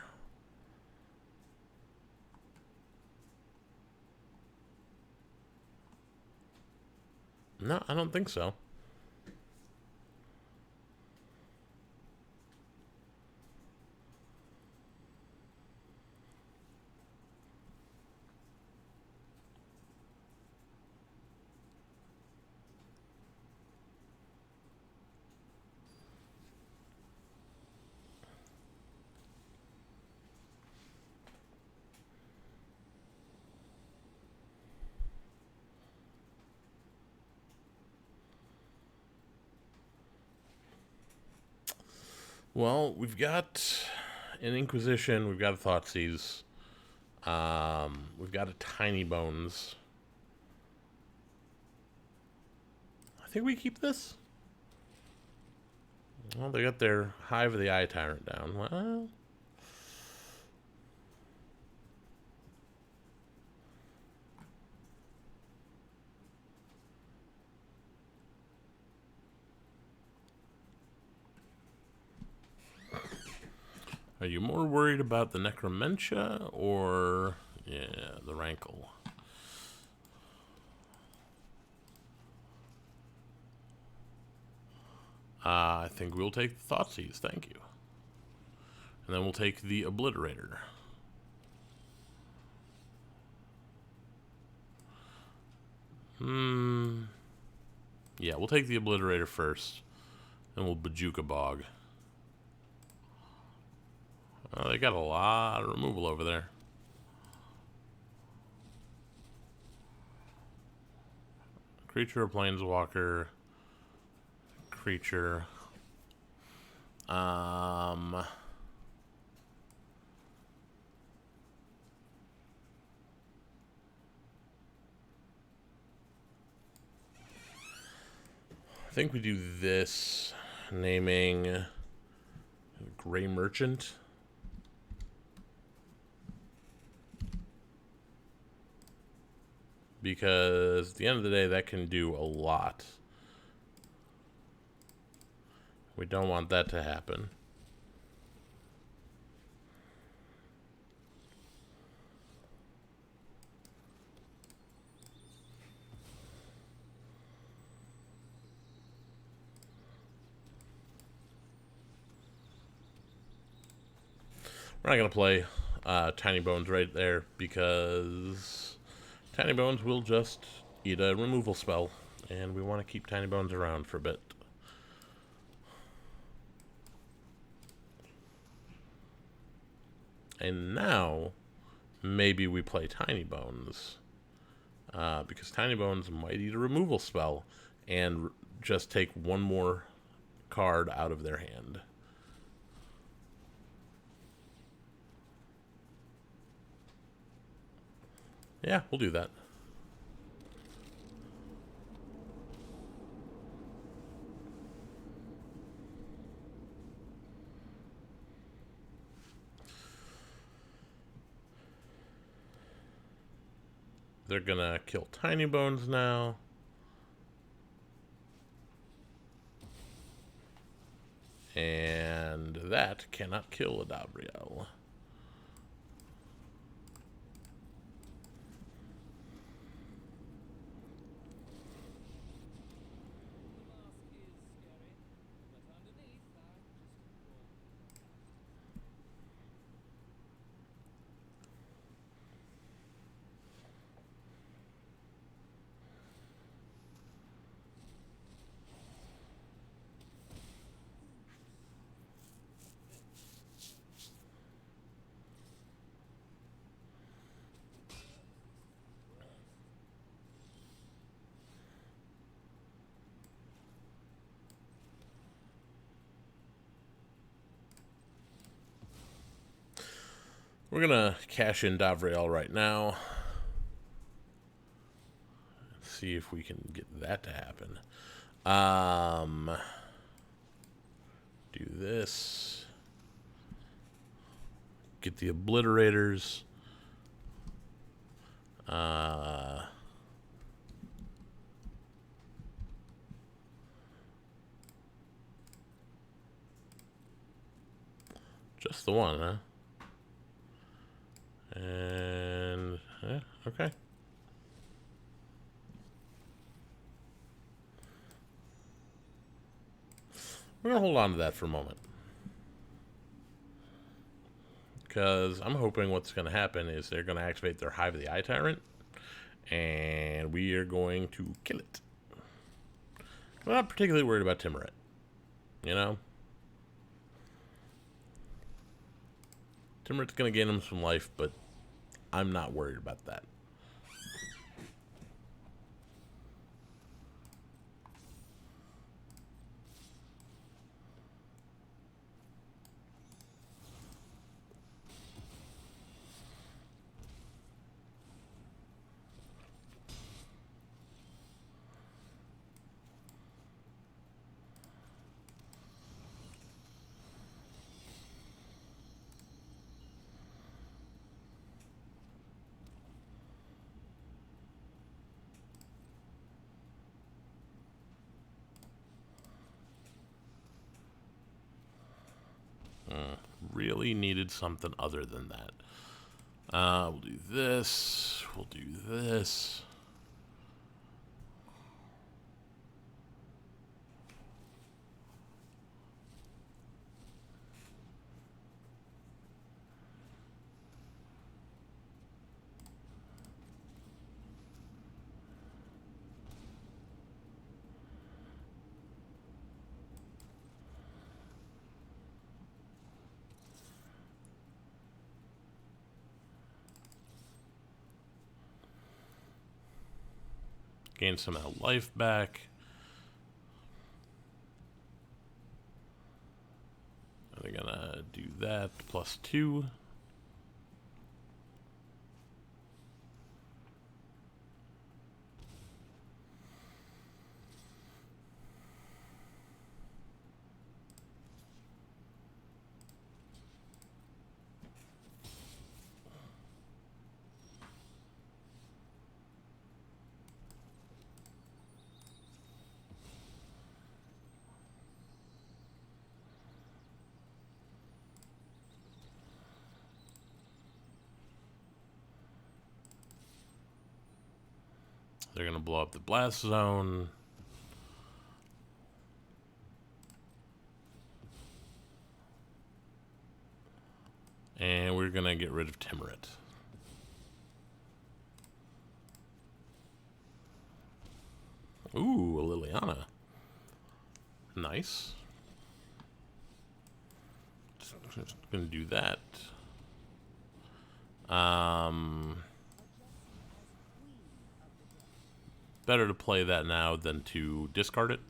No, I don't think so. Well, we've got an Inquisition, we've got a Thoughtseize, we've got a Tiny Bones. I think we keep this. Well, they got their Hive of the Eye Tyrant down. Well, are you more worried about the Necromentia or, yeah, the Rankle? I think we'll take the Thoughtseize, thank you. And then we'll take the Obliterator. Yeah, we'll take the Obliterator first. Then we'll Bajuka Bog. They got a lot of removal over there. Creature or Planeswalker. Creature. I think we do this, naming Gray Merchant. Because at the end of the day, that can do a lot. We don't want that to happen. We're not going to play Tiny Bones right there because Tiny Bones will just eat a removal spell, and we want to keep Tiny Bones around for a bit. And now, maybe we play Tiny Bones, because Tiny Bones might eat a removal spell and just take one more card out of their hand. Yeah, we'll do that. They're gonna kill Tiny Bones now. And that cannot kill a Davriel. We're gonna cash in Davriel right now. See if we can get that to happen. Do this. Get the Obliterators. Just the one, huh? And yeah, okay. We're gonna hold on to that for a moment, because I'm hoping what's gonna happen is they're gonna activate their Hive of the Eye Tyrant, and we are going to kill it. I'm not particularly worried about Timuret, you know. Timuret's gonna gain him some life, but I'm not worried about that. really needed something other than that. We'll do this. We'll do this. Gain some of that life back. They're gonna do that, +2. They're going to blow up the blast zone. And we're going to get rid of Timurit. Ooh, a Liliana. Nice. Just going to do that. Better to play that now than to discard it.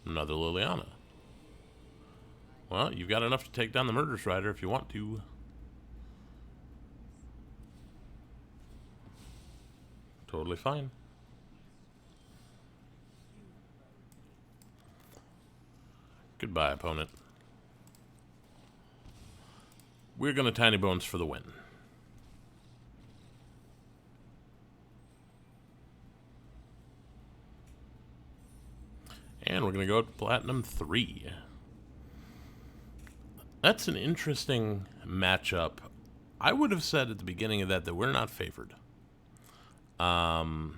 Another Liliana. Well, you've got enough to take down the Murderous Rider if you want to. Totally fine. Goodbye, opponent. We're going to Tiny Bones for the win. And we're going to go up Platinum 3. That's an interesting matchup. I would have said at the beginning of that we're not favored. Maybe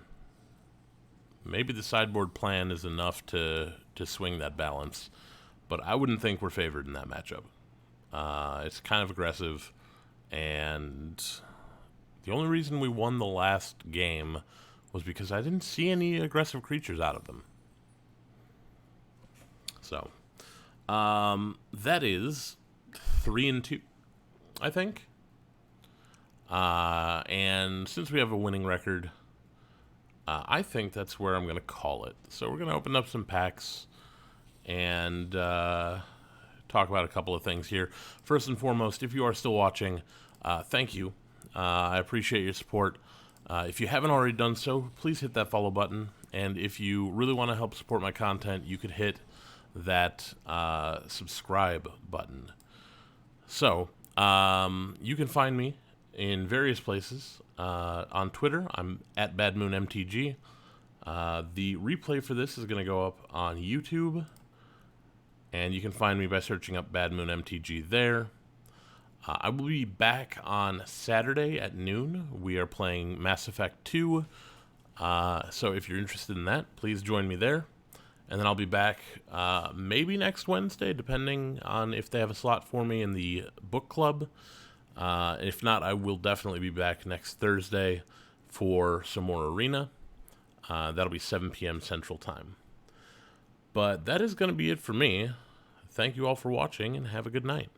the sideboard plan is enough to swing that balance, but I wouldn't think we're favored in that matchup. It's kind of aggressive, and the only reason we won the last game was because I didn't see any aggressive creatures out of them. So, that is 3-2, I think. And since we have a winning record, I think that's where I'm going to call it. So we're going to open up some packs and talk about a couple of things here. First and foremost, if you are still watching, thank you. I appreciate your support. If you haven't already done so, please hit that follow button. And if you really want to help support my content, you could hit that subscribe button. So, you can find me in various places. On Twitter, I'm at BadMoonMTG. The replay for this is going to go up on YouTube, and you can find me by searching up BadMoonMTG there. I will be back on Saturday at noon. We are playing Mass Effect 2, so if you're interested in that, please join me there. And then I'll be back maybe next Wednesday, depending on if they have a slot for me in the book club. If not, I will definitely be back next Thursday for some more Arena. That'll be 7 p.m. Central Time. But that is going to be it for me. Thank you all for watching, and have a good night.